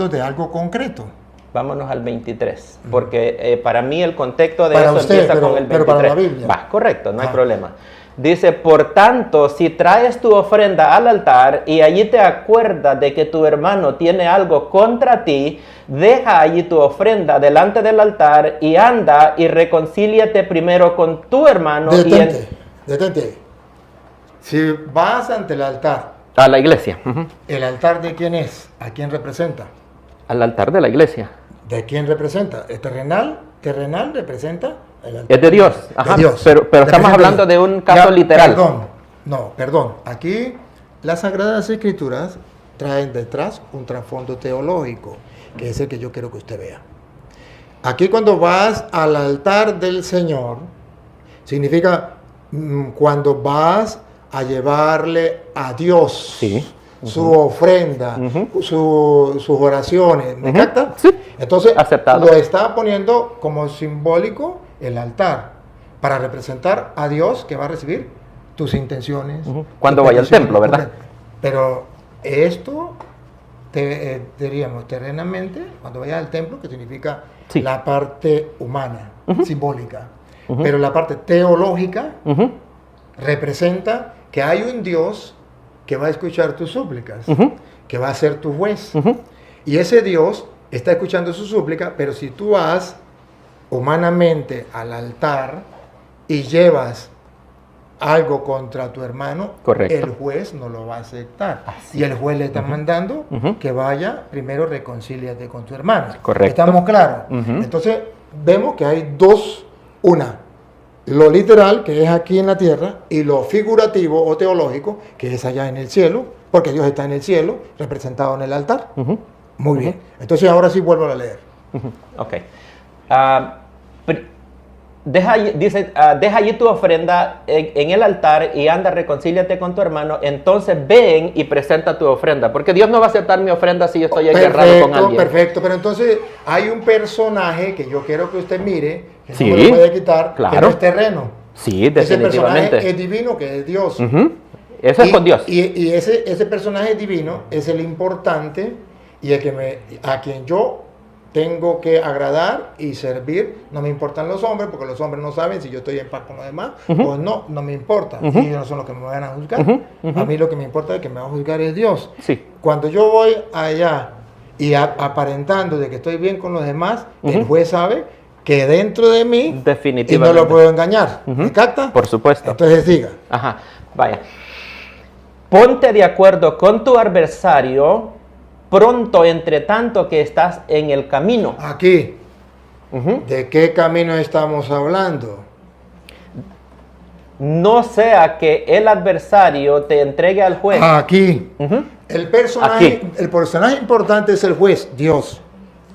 Speaker 1: de algo concreto.
Speaker 2: Vámonos al 23, porque para mí el contexto de
Speaker 1: para
Speaker 2: eso
Speaker 1: usted,
Speaker 2: empieza con el 23.
Speaker 1: Pero para la Biblia.
Speaker 2: Correcto, no hay problema. Dice, por tanto, si traes tu ofrenda al altar y allí te acuerdas de que tu hermano tiene algo contra ti, deja allí tu ofrenda delante del altar y anda y reconcíliate primero con tu hermano.
Speaker 1: Detente. Si vas ante el altar.
Speaker 2: A la iglesia.
Speaker 1: ¿El altar de quién es? ¿A quién representa?
Speaker 2: Al altar de la iglesia.
Speaker 1: ¿De quién representa? ¿El terrenal? ¿Terrenal representa?
Speaker 2: Es de Dios. Ajá.
Speaker 1: De Dios.
Speaker 2: Pero estamos hablando de un caso literal.
Speaker 1: Perdón. Aquí las Sagradas Escrituras traen detrás un trasfondo teológico, que es el que yo quiero que usted vea. Aquí cuando vas al altar del Señor, significa cuando vas a llevarle a Dios su ofrenda, sus oraciones. ¿Me capta?
Speaker 2: Sí.
Speaker 1: Entonces,
Speaker 2: aceptado.
Speaker 1: Lo está poniendo como simbólico el altar, para representar a Dios que va a recibir tus intenciones.
Speaker 2: Cuando vaya al templo, ¿verdad?
Speaker 1: Pero esto, diríamos, terrenamente, cuando vaya al templo, que significa la parte humana, simbólica. Pero la parte teológica representa que hay un Dios que va a escuchar tus súplicas, que va a ser tu juez. Y ese Dios está escuchando su súplica, pero si tú vas humanamente al altar y llevas algo contra tu hermano,
Speaker 2: Correcto.
Speaker 1: el juez no lo va a aceptar.
Speaker 2: Así
Speaker 1: Y el juez le está mandando
Speaker 2: Ujú.
Speaker 1: que vaya, primero reconcíliate con tu hermano.
Speaker 2: Correcto.
Speaker 1: ¿Estamos claros?
Speaker 2: Ujú.
Speaker 1: Entonces, vemos que hay dos, una, lo literal, que es aquí en la tierra, y lo figurativo o teológico, que es allá en el cielo, porque Dios está en el cielo, representado en el altar.
Speaker 2: Ujú.
Speaker 1: Muy bien. Entonces, ahora sí vuelvo a leer.
Speaker 2: Ujú. Ok. Dice, deja allí tu ofrenda en el altar y anda, reconcíliate con tu hermano. Entonces ven y presenta tu ofrenda. Porque Dios no va a aceptar mi ofrenda si yo estoy enguerrado con alguien.
Speaker 1: Perfecto, pero entonces hay un personaje que yo quiero que usted mire, que
Speaker 2: Sí,
Speaker 1: no me lo puede quitar, que
Speaker 2: claro.
Speaker 1: no es terreno.
Speaker 2: Sí,
Speaker 1: Ese
Speaker 2: definitivamente.
Speaker 1: personaje es divino, que es Dios.
Speaker 2: Ujú. Eso es con Dios.
Speaker 1: Y ese personaje divino es el importante y el que a quien yo tengo que agradar y servir. No me importan los hombres, porque los hombres no saben si yo estoy en paz con los demás
Speaker 2: Ujú.
Speaker 1: o no, no me importa.
Speaker 2: Ujú.
Speaker 1: Y ellos no son los que me van a juzgar.
Speaker 2: Ujú, ujú.
Speaker 1: A mí lo que me importa es que me va a juzgar es Dios.
Speaker 2: Sí.
Speaker 1: Cuando yo voy allá y aparentando de que estoy bien con los demás, el
Speaker 2: Ujú.
Speaker 1: juez sabe que dentro de mí y no
Speaker 2: Definitivamente.
Speaker 1: lo puedo engañar.
Speaker 2: Ujú.
Speaker 1: ¿Me capta?
Speaker 2: Por supuesto.
Speaker 1: Entonces diga.
Speaker 2: Ajá, vaya. Ponte de acuerdo con tu adversario pronto, entre tanto que estás en el camino.
Speaker 1: Aquí,
Speaker 2: Ujú.
Speaker 1: ¿de qué camino estamos hablando?
Speaker 2: No sea que el adversario te entregue al juez.
Speaker 1: Aquí.
Speaker 2: Ujú.
Speaker 1: El personaje,
Speaker 2: Aquí.
Speaker 1: el personaje importante es el juez, Dios.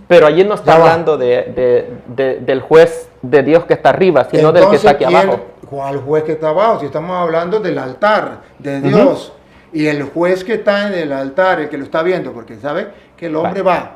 Speaker 2: Pero allí no está
Speaker 1: Ya va.
Speaker 2: hablando del juez de Dios que está arriba, sino del que está aquí
Speaker 1: ¿quién-
Speaker 2: abajo.
Speaker 1: ¿Cuál juez que está abajo? Si estamos hablando del altar de Dios. Y el juez que está en el altar, el que lo está viendo, porque sabe que el hombre va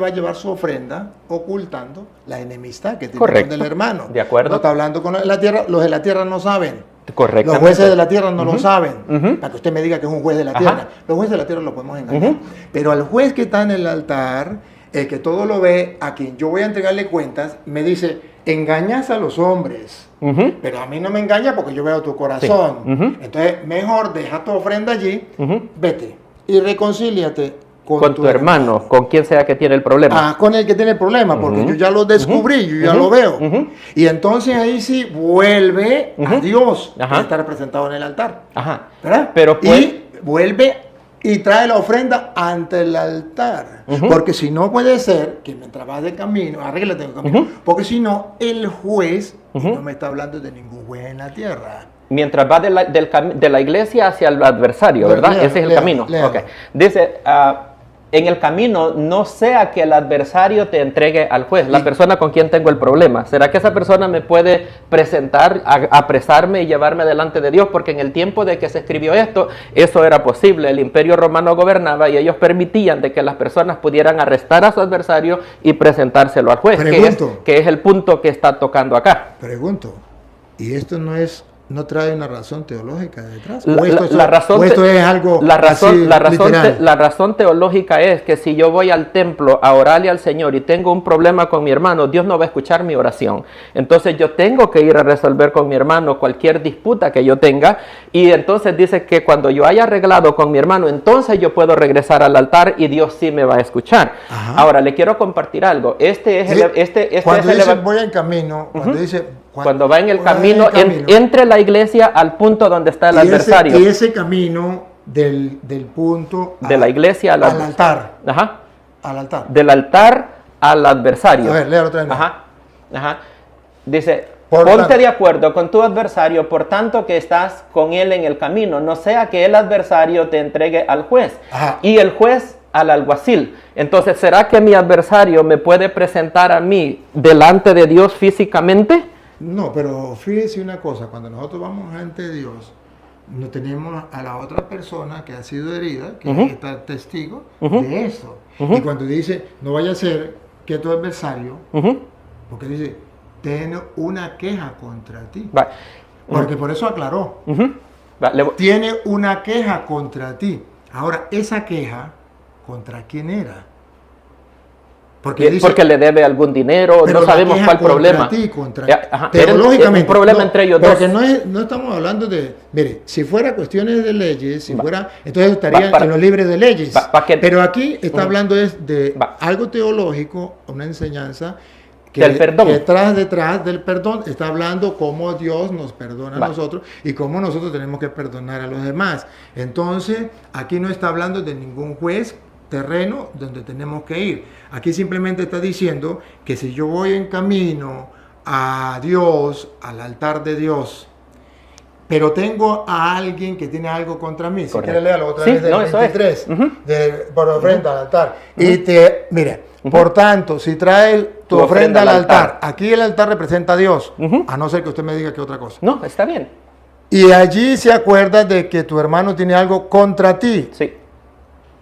Speaker 1: a llevar su ofrenda ocultando la enemistad que tiene
Speaker 2: Correcto.
Speaker 1: con el hermano.
Speaker 2: De acuerdo.
Speaker 1: No está hablando con la tierra, los de la tierra no saben.
Speaker 2: Correctamente.
Speaker 1: Los jueces de la tierra no lo
Speaker 2: Ujú.
Speaker 1: saben,
Speaker 2: Ujú.
Speaker 1: para que usted me diga que es un juez de la
Speaker 2: Ajá.
Speaker 1: tierra. Los jueces de la tierra lo podemos engañar.
Speaker 2: Ujú.
Speaker 1: Pero al juez que está en el altar, el que todo lo ve, a quien yo voy a entregarle cuentas, me dice, engañas a los hombres.
Speaker 2: Ujú.
Speaker 1: Pero a mí no me engaña porque yo veo tu corazón.
Speaker 2: Sí. Ujú.
Speaker 1: Entonces, mejor deja tu ofrenda allí,
Speaker 2: Ujú.
Speaker 1: vete y reconcíliate
Speaker 2: Con tu hermano, con quien sea que tiene el problema.
Speaker 1: Con el que tiene el problema, porque
Speaker 2: Ujú.
Speaker 1: yo ya lo descubrí, yo ya
Speaker 2: Ujú.
Speaker 1: lo veo.
Speaker 2: Ujú.
Speaker 1: Y entonces ahí sí vuelve a
Speaker 2: Ujú.
Speaker 1: Dios,
Speaker 2: Ajá.
Speaker 1: que está representado en el altar.
Speaker 2: Ajá.
Speaker 1: ¿Verdad?
Speaker 2: Pero pues-
Speaker 1: y vuelve y trae la ofrenda ante el altar.
Speaker 2: Ujú.
Speaker 1: Porque si no puede ser que mientras vas de camino, arréglate de camino.
Speaker 2: Ujú.
Speaker 1: Porque si no, el juez, y
Speaker 2: Ujú.
Speaker 1: no me está hablando de ningún juez en la tierra.
Speaker 2: Mientras va de la iglesia hacia el adversario, ¿verdad?
Speaker 1: Léalo,
Speaker 2: Ese es el
Speaker 1: léalo,
Speaker 2: camino.
Speaker 1: léalo.
Speaker 2: Ok. Dice, en el camino no sea que el adversario te entregue al juez, la
Speaker 1: Sí.
Speaker 2: persona con quien tengo el problema. ¿Será que esa persona me puede presentar, apresarme y llevarme delante de Dios? Porque en el tiempo de que se escribió esto, eso era posible. El imperio romano gobernaba y ellos permitían de que las personas pudieran arrestar a su adversario y presentárselo al juez,
Speaker 1: Pregunto.
Speaker 2: que es el punto que está tocando acá.
Speaker 1: Pregunto, ¿y esto no trae una razón teológica detrás?
Speaker 2: La-
Speaker 1: ¿O esto,
Speaker 2: la- la razón
Speaker 1: o esto
Speaker 2: te-
Speaker 1: es algo
Speaker 2: La razón,
Speaker 1: así, literal?
Speaker 2: la razón teológica es que si yo voy al templo a orarle al Señor y tengo un problema con mi hermano, Dios no va a escuchar mi oración. Entonces yo tengo que ir a resolver con mi hermano cualquier disputa que yo tenga, y entonces dice que cuando yo haya arreglado con mi hermano, entonces yo puedo regresar al altar y Dios sí me va a escuchar.
Speaker 1: Ajá.
Speaker 2: Ahora le quiero compartir algo. Este es el,
Speaker 1: Cuando
Speaker 2: es el
Speaker 1: dice
Speaker 2: eva-
Speaker 1: voy en camino, cuando
Speaker 2: Ujú.
Speaker 1: dice...
Speaker 2: cuando va en el
Speaker 1: voy
Speaker 2: camino, entre la iglesia al punto donde está el adversario.
Speaker 1: Y ese camino del punto
Speaker 2: De la iglesia
Speaker 1: al altar.
Speaker 2: Ajá.
Speaker 1: Al altar.
Speaker 2: Del altar al adversario.
Speaker 1: A ver, léalo otra vez.
Speaker 2: Ajá. Ajá. Dice,
Speaker 1: Por
Speaker 2: ponte
Speaker 1: tanto.
Speaker 2: de acuerdo con tu adversario, por tanto que estás con él en el camino, no sea que el adversario te entregue al juez
Speaker 1: Ajá.
Speaker 2: y el juez al alguacil. Entonces, ¿será que mi adversario me puede presentar a mí delante de Dios físicamente?
Speaker 1: No, pero fíjese una cosa, cuando nosotros vamos ante Dios, no tenemos a la otra persona que ha sido herida, que
Speaker 2: Ujú.
Speaker 1: está testigo
Speaker 2: Ujú.
Speaker 1: de eso.
Speaker 2: Ujú.
Speaker 1: Y cuando dice, no vaya a ser que tu adversario,
Speaker 2: Ujú.
Speaker 1: porque dice, tiene una queja contra ti.
Speaker 2: Va.
Speaker 1: Porque por eso aclaró,
Speaker 2: Ujú. Va,
Speaker 1: tiene una queja contra ti. Ahora, esa queja, ¿contra quién era? Porque dice,
Speaker 2: porque le debe algún dinero,
Speaker 1: pero
Speaker 2: no
Speaker 1: la
Speaker 2: sabemos
Speaker 1: queja
Speaker 2: cuál
Speaker 1: contra
Speaker 2: problema.
Speaker 1: ti, contra-
Speaker 2: Ajá,
Speaker 1: teológicamente.
Speaker 2: era un problema
Speaker 1: no,
Speaker 2: entre ellos
Speaker 1: pero
Speaker 2: dos.
Speaker 1: que no estamos hablando de. Mire, si fuera cuestiones de leyes, si
Speaker 2: Va.
Speaker 1: fuera. Entonces estaría
Speaker 2: Para-
Speaker 1: en los libres de leyes.
Speaker 2: Pa que-
Speaker 1: Pero aquí está hablando es de
Speaker 2: Va.
Speaker 1: algo teológico, una enseñanza
Speaker 2: del perdón.
Speaker 1: Que detrás del perdón está hablando cómo Dios nos perdona a nosotros y cómo nosotros tenemos que perdonar a los demás. Entonces, aquí no está hablando de ningún juez terreno donde tenemos que ir. Aquí simplemente está diciendo que si yo voy en camino a Dios, al altar de Dios, pero tengo a alguien que tiene algo contra mí. Si quieres leerlo otra vez del 23, por ofrenda al altar. Y mire, por tanto, si traes tu ofrenda al altar, aquí el altar representa a Dios, a no ser que usted me diga que otra cosa.
Speaker 2: No, está bien.
Speaker 1: Y allí se acuerda de que tu hermano tiene algo contra ti.
Speaker 2: Sí.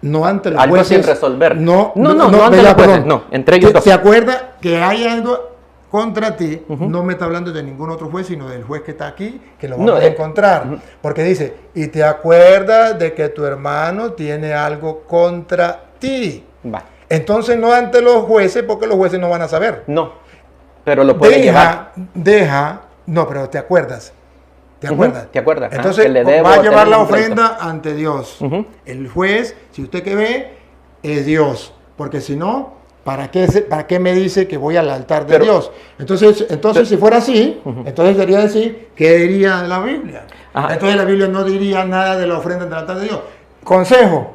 Speaker 1: No ante los
Speaker 2: algo
Speaker 1: jueces.
Speaker 2: Algo sin resolver.
Speaker 1: No
Speaker 2: ante los jueces, no, entre ellos dos.
Speaker 1: ¿Se acuerda que hay algo contra ti? No me está hablando de ningún otro juez, sino del juez que está aquí, que lo vamos a encontrar. Porque dice, y te acuerdas de que tu hermano tiene algo contra ti.
Speaker 2: Va.
Speaker 1: Entonces no ante los jueces, porque los jueces no van a saber.
Speaker 2: No, pero lo pueden llevar.
Speaker 1: No, pero te acuerdas. ¿Te acuerdas?
Speaker 2: ¿Te acuerdas?
Speaker 1: Entonces
Speaker 2: que le debo,
Speaker 1: va a llevar la ofrenda ante Dios. El juez, si usted que ve, es Dios. Porque si no, ¿para qué me dice que voy al altar de Dios? Entonces si fuera así, entonces debería decir, ¿qué diría la Biblia? Entonces la Biblia no diría nada de la ofrenda ante el altar de Dios. Consejo,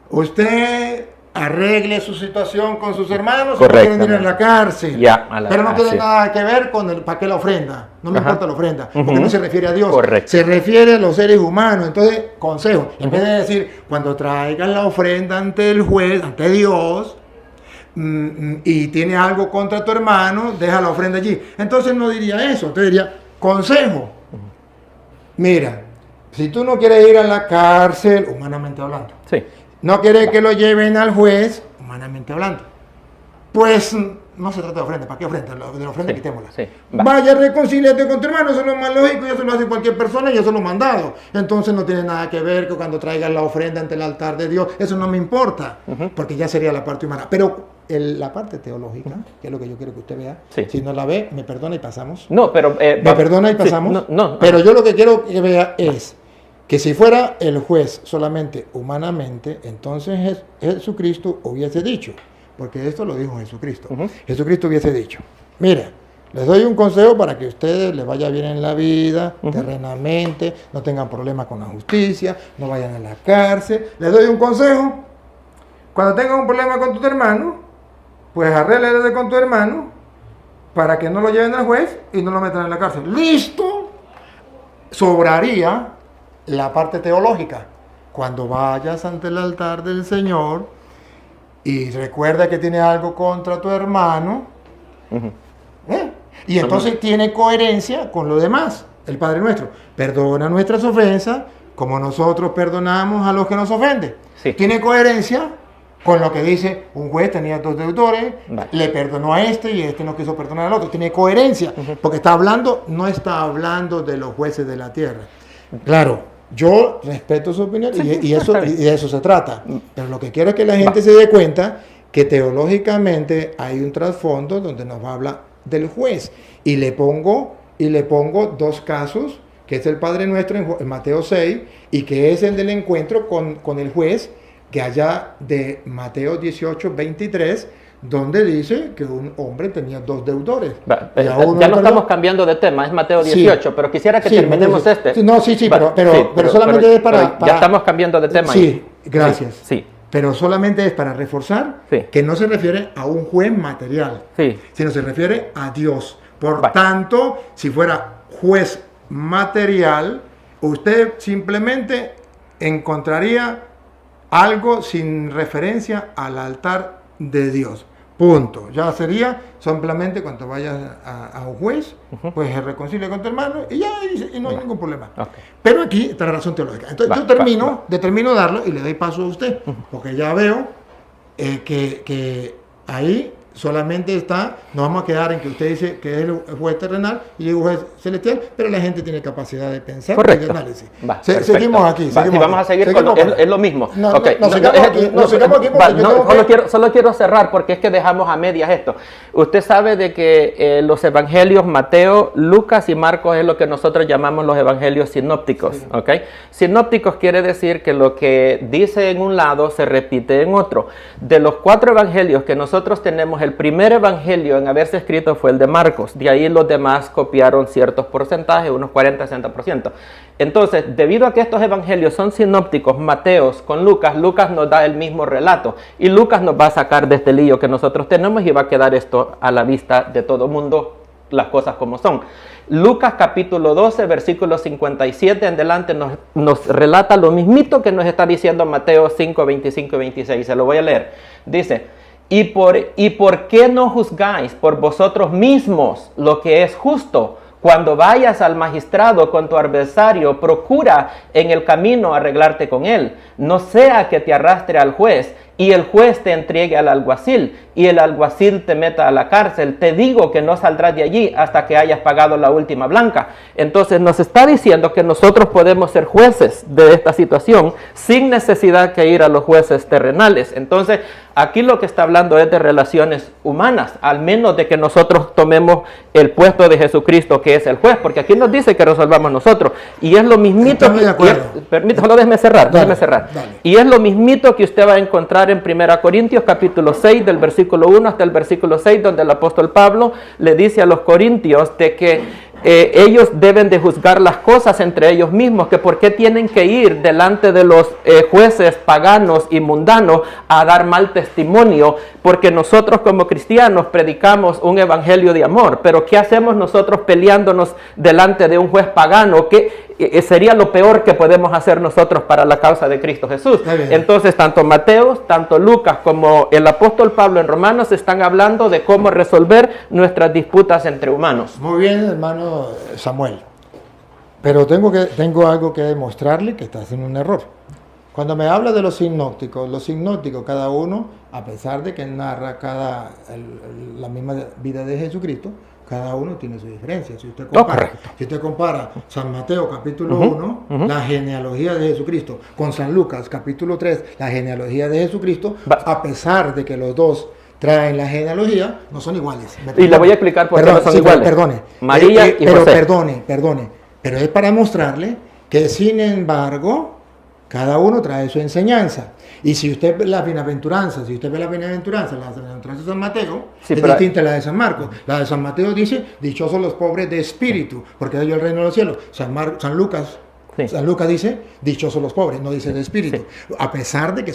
Speaker 1: usted arregle su situación con sus hermanos, no quieren ir a la cárcel, pero no tiene nada que ver con ¿para qué la ofrenda? No me importa la ofrenda, porque no se refiere a Dios, se refiere a los seres humanos. Entonces, consejo, en vez de decir, cuando traigan la ofrenda ante el juez, ante Dios, y tiene algo contra tu hermano, deja la ofrenda allí. Entonces no diría eso, entonces diría, consejo, mira, si tú no quieres ir a la cárcel, humanamente hablando, no quieres que lo lleven al juez, humanamente hablando, pues no se trata de ofrenda. ¿Para qué ofrenda? De la ofrenda quitémosla. Vaya, reconcíliate con tu hermano, eso es lo más lógico, y eso lo hace cualquier persona y eso lo he mandado. Entonces no tiene nada que ver con cuando traigas la ofrenda ante el altar de Dios, eso no me importa, porque ya sería la parte humana. Pero la parte teológica, que es lo que yo quiero que usted vea, si no la ve, me perdona y pasamos.
Speaker 2: No, pero...
Speaker 1: me perdona y pasamos. Pero yo lo que quiero que vea es que si fuera el juez solamente humanamente, entonces Jesucristo hubiese dicho, porque esto lo dijo Jesucristo, Jesucristo hubiese dicho, mira, les doy un consejo para que a ustedes les vaya bien en la vida, terrenamente, no tengan problemas con la justicia, no vayan a la cárcel, les doy un consejo, cuando tengan un problema con tu hermano, pues arréglale con tu hermano, para que no lo lleven al juez y no lo metan en la cárcel. ¡Listo! Sobraría la parte teológica. Cuando vayas ante el altar del Señor y recuerda que tiene algo contra tu hermano, y entonces tiene coherencia con lo demás. El Padre Nuestro, perdona nuestras ofensas como nosotros perdonamos a los que nos ofenden. Tiene coherencia con lo que dice, un juez tenía 2 deudores, le perdonó a este y este no quiso perdonar al otro. Tiene coherencia, porque no está hablando de los jueces de la tierra. Claro, yo respeto su opinión y de eso se trata. Pero lo que quiero es que la gente se dé cuenta que teológicamente hay un trasfondo donde nos habla del juez. Y le pongo 2 casos, que es el Padre Nuestro en Mateo 6 y que es el del encuentro con el juez, que allá de Mateo 18, 23, donde dice que un hombre tenía 2 deudores.
Speaker 2: Ya no estamos cambiando de tema, es Mateo 18, pero quisiera que terminemos
Speaker 1: pero solamente es para...
Speaker 2: Ya estamos cambiando de tema.
Speaker 1: Gracias. Pero solamente es para reforzar que no se refiere a un juez material, sino se refiere a Dios. Por tanto, si fuera juez material, usted simplemente encontraría algo sin referencia al altar de Dios. Punto. Ya sería simplemente cuando vayas a un juez, pues se reconcilia con tu hermano y ya y no hay ningún problema. Pero aquí está la razón teológica. Entonces yo determino darlo y le doy paso a usted, porque ya veo que ahí solamente está, nos vamos a quedar en que usted dice que es el juez terrenal y el juez celestial, pero la gente tiene capacidad de pensar y de análisis. Seguimos aquí.
Speaker 2: Vamos a seguir con es lo mismo. Solo quiero cerrar porque es que dejamos a medias esto. Usted sabe de que los evangelios Mateo, Lucas y Marcos es lo que nosotros llamamos los evangelios sinópticos. Sinópticos quiere decir que lo que dice en un lado se repite en otro. De los 4 evangelios que nosotros tenemos, el primer evangelio en haberse escrito fue el de Marcos. De ahí los demás copiaron ciertos porcentajes, unos 40-60%. Entonces, debido a que estos evangelios son sinópticos, Mateos con Lucas, Lucas nos da el mismo relato. Y Lucas nos va a sacar de este lío que nosotros tenemos y va a quedar esto a la vista de todo mundo, las cosas como son. Lucas capítulo 12, versículo 57 en adelante nos relata lo mismito que nos está diciendo Mateo 5, 25 y 26. Se lo voy a leer. Dice: ¿Y por qué no juzgáis por vosotros mismos lo que es justo? Cuando vayas al magistrado con tu adversario, procura en el camino arreglarte con él. No sea que te arrastre al juez y el juez te entregue al alguacil y el alguacil te meta a la cárcel. Te digo que no saldrás de allí hasta que hayas pagado la última blanca. Entonces nos está diciendo que nosotros podemos ser jueces de esta situación sin necesidad que ir a los jueces terrenales. Entonces aquí lo que está hablando es de relaciones humanas, al menos de que nosotros tomemos el puesto de Jesucristo, que es el juez, porque aquí nos dice que resolvamos nosotros. Y es lo mismito, permítame, déjeme cerrar.
Speaker 1: Dale.
Speaker 2: Y es lo mismito que usted va a encontrar en 1 Corintios capítulo 6, del versículo 1 hasta el versículo 6, donde el apóstol Pablo le dice a los corintios de que ellos deben de juzgar las cosas entre ellos mismos, que por qué tienen que ir delante de los jueces paganos y mundanos a dar mal testimonio, porque nosotros como cristianos predicamos un evangelio de amor. Pero ¿qué hacemos nosotros peleándonos delante de un juez pagano? Que sería lo peor que podemos hacer nosotros para la causa de Cristo Jesús. Entonces tanto Mateo, tanto Lucas como el apóstol Pablo en Romanos están hablando de cómo resolver nuestras disputas entre humanos.
Speaker 1: Muy bien, hermano Samuel, pero tengo algo que demostrarle que está haciendo un error. Cuando me habla de los sinópticos, cada uno, a pesar de que narra la misma vida de Jesucristo, cada uno tiene su diferencia. Si usted compara San Mateo capítulo 1, la genealogía de Jesucristo, con San Lucas capítulo 3, la genealogía de Jesucristo, a pesar de que los dos traen la genealogía, no son iguales.
Speaker 2: Y le voy a explicar por qué no son iguales.
Speaker 1: Perdone.
Speaker 2: María y José.
Speaker 1: Perdone. Pero es para mostrarle que, sin embargo, cada uno trae su enseñanza. Y si usted ve la bienaventuranza, la bienaventuranza de San Mateo, es distinta a la de San Marcos. La de San Mateo dice: dichosos los pobres de espíritu, porque de ellos el reino de los cielos. San Lucas dice: dichosos los pobres, no dice de espíritu. Sí. A pesar de que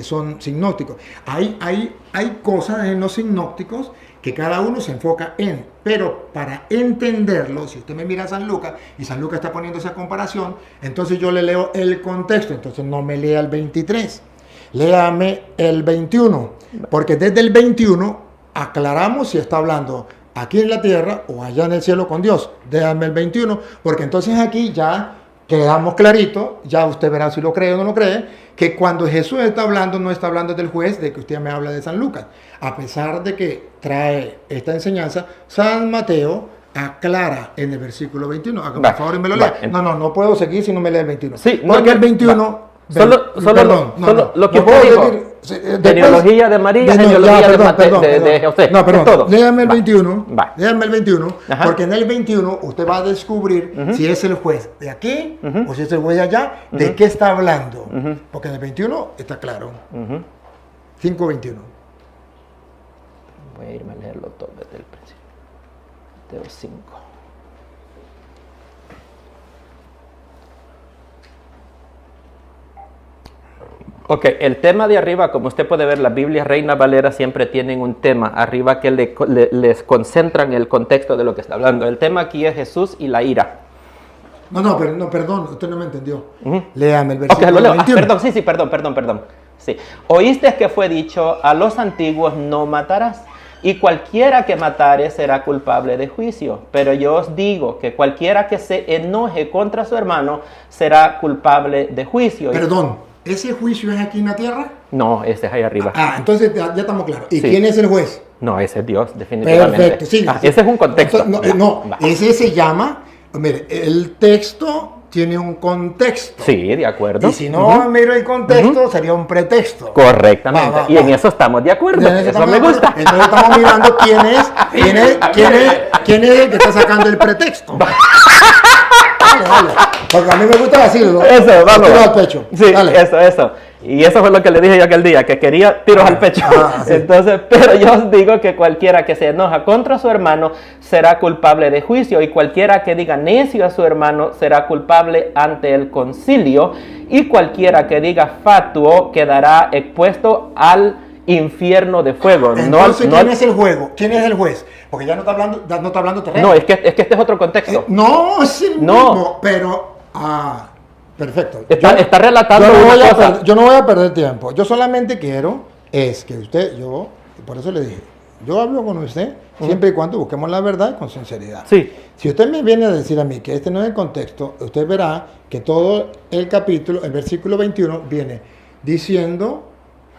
Speaker 1: son sinópticos. Hay cosas en los sinópticos que cada uno se enfoca en, pero para entenderlo, si usted me mira a San Lucas, y San Lucas está poniendo esa comparación, entonces yo le leo el contexto. Entonces no me lea el 23, léame el 21, porque desde el 21 aclaramos si está hablando aquí en la tierra o allá en el cielo con Dios. Déjame el 21, porque entonces aquí ya quedamos clarito, ya usted verá si lo cree o no lo cree, que cuando Jesús está hablando, no está hablando del juez, de que usted me habla de San Lucas. A pesar de que trae esta enseñanza, San Mateo aclara en el versículo 21. Por favor, me lo lea. No puedo seguir si no me lee el 21.
Speaker 2: Sí,
Speaker 1: porque el 21...
Speaker 2: Lo que usted dijo, genealogía de María, genealogía de José.
Speaker 1: No, perdón, léame el 21, porque en el 21 usted va a descubrir si es el juez de aquí o si es el juez de allá, de qué está hablando. Porque en el 21 está claro. 5:21.
Speaker 2: Voy a irme a leerlo todo desde el principio. Mateo 5. Ok, el tema de arriba, como usted puede ver, las Biblias Reina Valera siempre tienen un tema arriba que les concentran el contexto de lo que está hablando. El tema aquí es Jesús y la ira.
Speaker 1: Perdón, usted no me entendió. Léame el versículo
Speaker 2: 21. Perdón. Sí. Oíste que fue dicho: a los antiguos no matarás, y cualquiera que matare será culpable de juicio. Pero yo os digo que cualquiera que se enoje contra su hermano será culpable de juicio.
Speaker 1: Perdón. ¿Ese juicio es aquí en la tierra?
Speaker 2: No, ese es ahí arriba.
Speaker 1: Entonces ya estamos claros. ¿Y quién es el juez?
Speaker 2: No, ese es Dios, definitivamente.
Speaker 1: Perfecto, sí.
Speaker 2: Ese es un contexto.
Speaker 1: Ese se llama... Mire, el texto tiene un contexto.
Speaker 2: Sí, de acuerdo.
Speaker 1: Y si no miro el contexto, sería un pretexto.
Speaker 2: Correctamente. Y en eso estamos de acuerdo. Eso me gusta.
Speaker 1: Entonces estamos mirando quién es el que está sacando el pretexto. Dale. Porque a mí me gusta decirlo.
Speaker 2: Eso, vamos.
Speaker 1: Al pecho.
Speaker 2: Sí,
Speaker 1: dale.
Speaker 2: eso. Y eso fue lo que le dije yo aquel día, que quería tiros al pecho.
Speaker 1: Sí.
Speaker 2: Entonces, pero yo os digo que cualquiera que se enoja contra su hermano será culpable de juicio, y cualquiera que diga necio a su hermano será culpable ante el concilio, y cualquiera que diga fatuo quedará expuesto al infierno de fuego.
Speaker 1: Entonces, ¿quién es el juego? ¿Quién es el juez? Porque ya no está hablando terreno.
Speaker 2: No, es que este es otro contexto.
Speaker 1: No, es el mismo, pero... perfecto.
Speaker 2: Está relatando
Speaker 1: yo
Speaker 2: una cosa.
Speaker 1: yo no voy a perder tiempo. Yo solamente quiero es que usted, por eso le dije, yo hablo con usted siempre y cuando busquemos la verdad con sinceridad.
Speaker 2: Sí.
Speaker 1: Si usted me viene a decir a mí que este no es el contexto, usted verá que todo el capítulo, el versículo 21, viene diciendo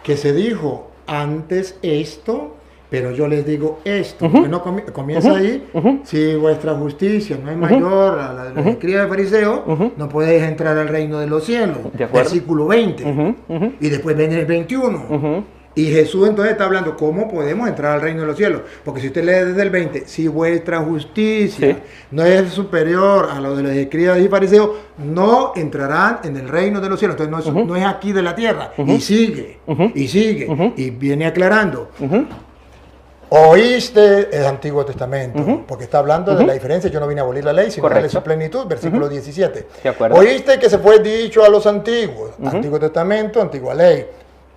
Speaker 1: que se dijo antes esto, pero yo les digo esto. Porque no comienza ahí, si vuestra justicia no es mayor a la de los escribas de fariseos, no podéis entrar al reino de los cielos. Versículo 20. Y después viene el 21. Y Jesús entonces está hablando cómo podemos entrar al reino de los cielos. Porque si usted lee desde el 20, si vuestra justicia no es superior a lo de los escribas y fariseos, no entrarán en el reino de los cielos. Entonces no es aquí de la tierra. Y sigue, y sigue, y viene aclarando. Oíste el Antiguo Testamento, porque está hablando de la diferencia. Yo no vine a abolir la ley, sino a darle su plenitud, versículo 17.
Speaker 2: De acuerdo.
Speaker 1: Oíste que se fue dicho a los antiguos, Antiguo Testamento, antigua ley,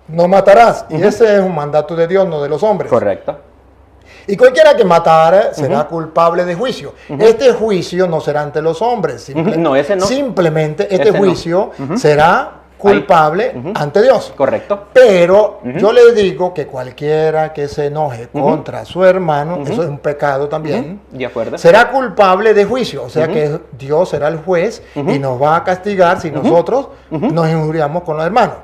Speaker 1: no matarás. Y ese es un mandato de Dios, no de los hombres.
Speaker 2: Correcto.
Speaker 1: Y cualquiera que matara será culpable de juicio. Este juicio no será ante los hombres.
Speaker 2: No, ese no.
Speaker 1: Simplemente este
Speaker 2: Ese
Speaker 1: juicio será culpable ante Dios.
Speaker 2: Correcto.
Speaker 1: Pero yo le digo que cualquiera que se enoje contra su hermano, eso es un pecado también,
Speaker 2: De acuerdo.
Speaker 1: será culpable de juicio. O sea que Dios será el juez y nos va a castigar si nosotros nos injuriamos con los hermanos.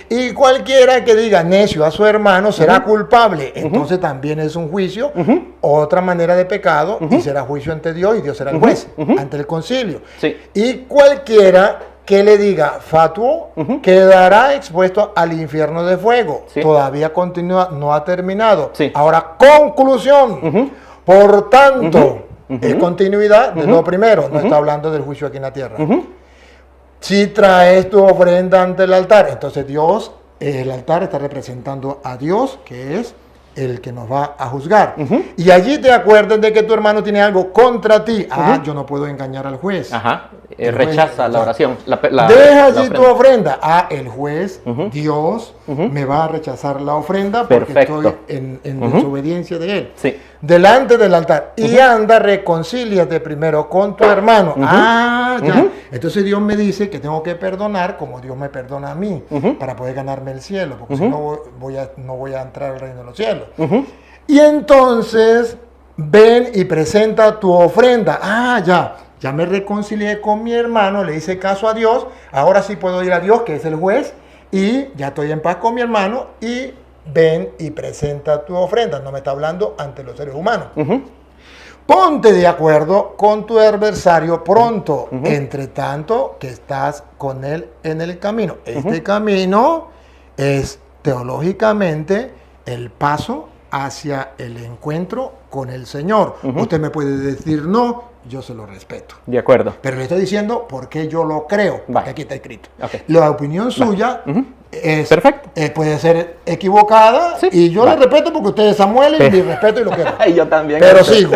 Speaker 1: Y cualquiera que diga necio a su hermano será culpable. Entonces también es un juicio, otra manera de pecado, y será juicio ante Dios, y Dios será el juez ante el concilio.
Speaker 2: Sí.
Speaker 1: Y cualquiera que le diga fatuo quedará expuesto al infierno de fuego.
Speaker 2: Sí.
Speaker 1: Todavía continúa, no ha terminado.
Speaker 2: Sí.
Speaker 1: Ahora, conclusión. Por tanto, es continuidad de lo primero. No está hablando del juicio aquí en la tierra. Si traes tu ofrenda ante el altar, entonces Dios, el altar está representando a Dios, que es el que nos va a juzgar. Y allí te acuerdas de que tu hermano tiene algo contra ti. Yo no puedo engañar al juez.
Speaker 2: Ajá. Rechaza la oración.
Speaker 1: Deja allí tu ofrenda. El juez, Dios, me va a rechazar la ofrenda porque estoy en desobediencia de él.
Speaker 2: Sí.
Speaker 1: Delante del altar. Y anda, reconcíliate primero con tu hermano. Ya. Entonces Dios me dice que tengo que perdonar como Dios me perdona a mí para poder ganarme el cielo, porque si no voy a entrar al reino de los cielos. Y entonces ven y presenta tu ofrenda. Ya me reconcilié con mi hermano, le hice caso a Dios, ahora sí puedo ir a Dios, que es el juez, y ya estoy en paz con mi hermano, y ven y presenta tu ofrenda. No me está hablando ante los seres humanos. Ponte de acuerdo con tu adversario pronto, entre tanto que estás con él en el camino. Este camino es teológicamente el paso hacia el encuentro con el Señor. Usted me puede decir no, yo se lo respeto.
Speaker 2: De acuerdo.
Speaker 1: Pero le estoy diciendo porque yo lo creo, porque aquí está escrito. La opinión suya es
Speaker 2: perfecto.
Speaker 1: Puede ser equivocada, y yo le respeto porque usted es Samuel y le respeto y lo quiero.
Speaker 2: Y yo también.
Speaker 1: Pero sigo.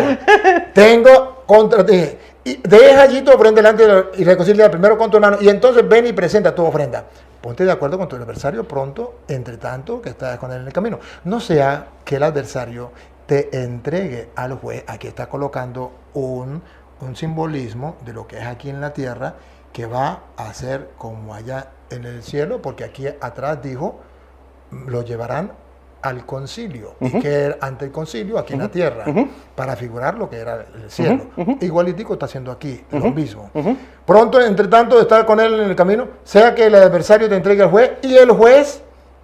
Speaker 1: Tengo contra ti. Y deja allí tu ofrenda delante y reconcilia primero con tu hermano, y entonces ven y presenta tu ofrenda. Ponte de acuerdo con tu adversario pronto, entre tanto que estás con él en el camino. No sea que el adversario te entregue al juez. Aquí está colocando un simbolismo de lo que es aquí en la tierra, que va a ser como allá en el cielo, porque aquí atrás dijo, lo llevarán al concilio, y que ante el concilio aquí en la tierra, para figurar lo que era el cielo. Igualitico está haciendo aquí, lo mismo. Pronto, entre tanto, de estar con él en el camino, sea que el adversario te entregue al juez, y el juez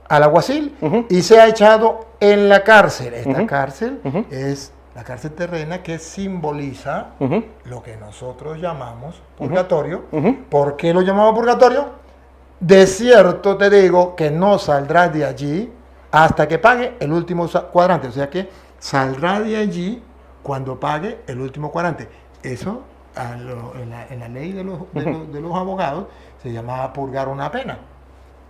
Speaker 1: al alguacil, y sea echado en la cárcel. Esta cárcel es la cárcel terrena, que simboliza lo que nosotros llamamos purgatorio. ¿Por qué lo llamamos purgatorio? De cierto te digo que no saldrás de allí hasta que pague el último cuadrante. O sea que saldrá de allí cuando pague el último cuadrante. Eso en la ley de los abogados se llamaba purgar una pena.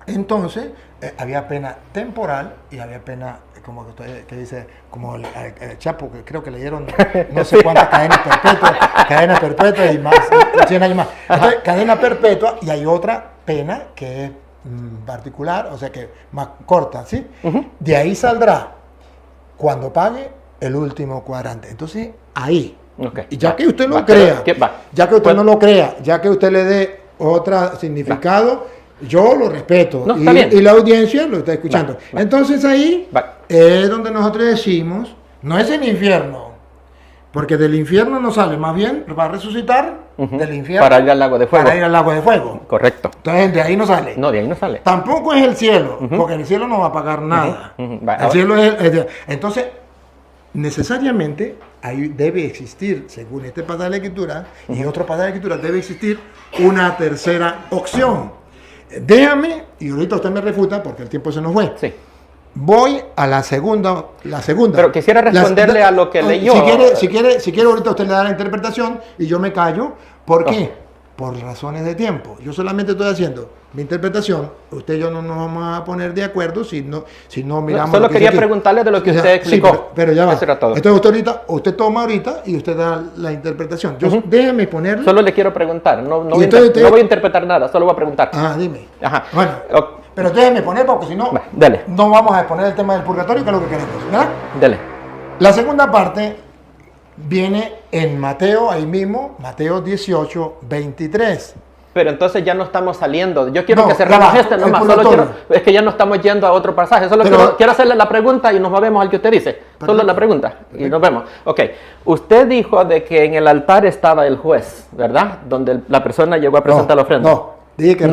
Speaker 1: Entonces, había pena temporal y había pena, como que dice, como el Chapo, que creo que le dieron no sé cuántas cadenas perpetuas y más, 100 años más. Entonces, cadena perpetua y hay otra pena que es particular, o sea que más corta, ¿sí? De ahí saldrá cuando pague el último cuadrante. Entonces, ahí.
Speaker 2: Okay.
Speaker 1: Y ya que usted no crea, ya que usted no lo crea, ya que usted le dé otro significado, yo lo respeto.
Speaker 2: No,
Speaker 1: y la audiencia lo está escuchando. Entonces ahí es donde nosotros decimos, no es el infierno, porque del infierno no sale, más bien va a resucitar del infierno.
Speaker 2: Para ir al lago de fuego.
Speaker 1: Para ir al lago de fuego.
Speaker 2: Correcto.
Speaker 1: Entonces de ahí no sale.
Speaker 2: No, de ahí no sale.
Speaker 1: Tampoco es el cielo, porque en el cielo no va a pagar nada. El cielo entonces, necesariamente ahí debe existir, según este pasaje de la Escritura y otro pasaje de la Escritura, debe existir una tercera opción. Déjame, y ahorita usted me refuta porque el tiempo se nos fue.
Speaker 2: Sí.
Speaker 1: Voy a la segunda.
Speaker 2: Pero quisiera responderle a lo que leyó.
Speaker 1: Si quiere, ahorita usted le da la interpretación y yo me callo. ¿Por qué? Por razones de tiempo. Yo solamente estoy haciendo mi interpretación. Usted y yo no nos vamos a poner de acuerdo si no miramos.
Speaker 2: Solo quería preguntarle de lo que usted explicó.
Speaker 1: Sí, pero ya va.
Speaker 2: Eso era todo.
Speaker 1: Entonces usted toma ahorita y usted da la interpretación. Déjeme ponerle.
Speaker 2: Solo le quiero preguntar. No voy a interpretar nada, solo voy a preguntar.
Speaker 1: Dime.
Speaker 2: Ajá.
Speaker 1: Bueno, pero déjeme poner porque si no,
Speaker 2: dale.
Speaker 1: No vamos a exponer el tema del purgatorio, que es lo que queremos, ¿verdad?
Speaker 2: Dale.
Speaker 1: La segunda parte viene en Mateo, ahí mismo, Mateo 18, 23.
Speaker 2: Pero entonces ya no estamos saliendo. Yo quiero que cerremos nomás. Es que ya no estamos yendo a otro pasaje. Solo quiero hacerle la pregunta y nos movemos al que usted dice. Solo la pregunta y nos vemos. Ok. Usted dijo de que en el altar estaba el juez, ¿verdad? Donde la persona llegó a presentar la ofrenda. ¿No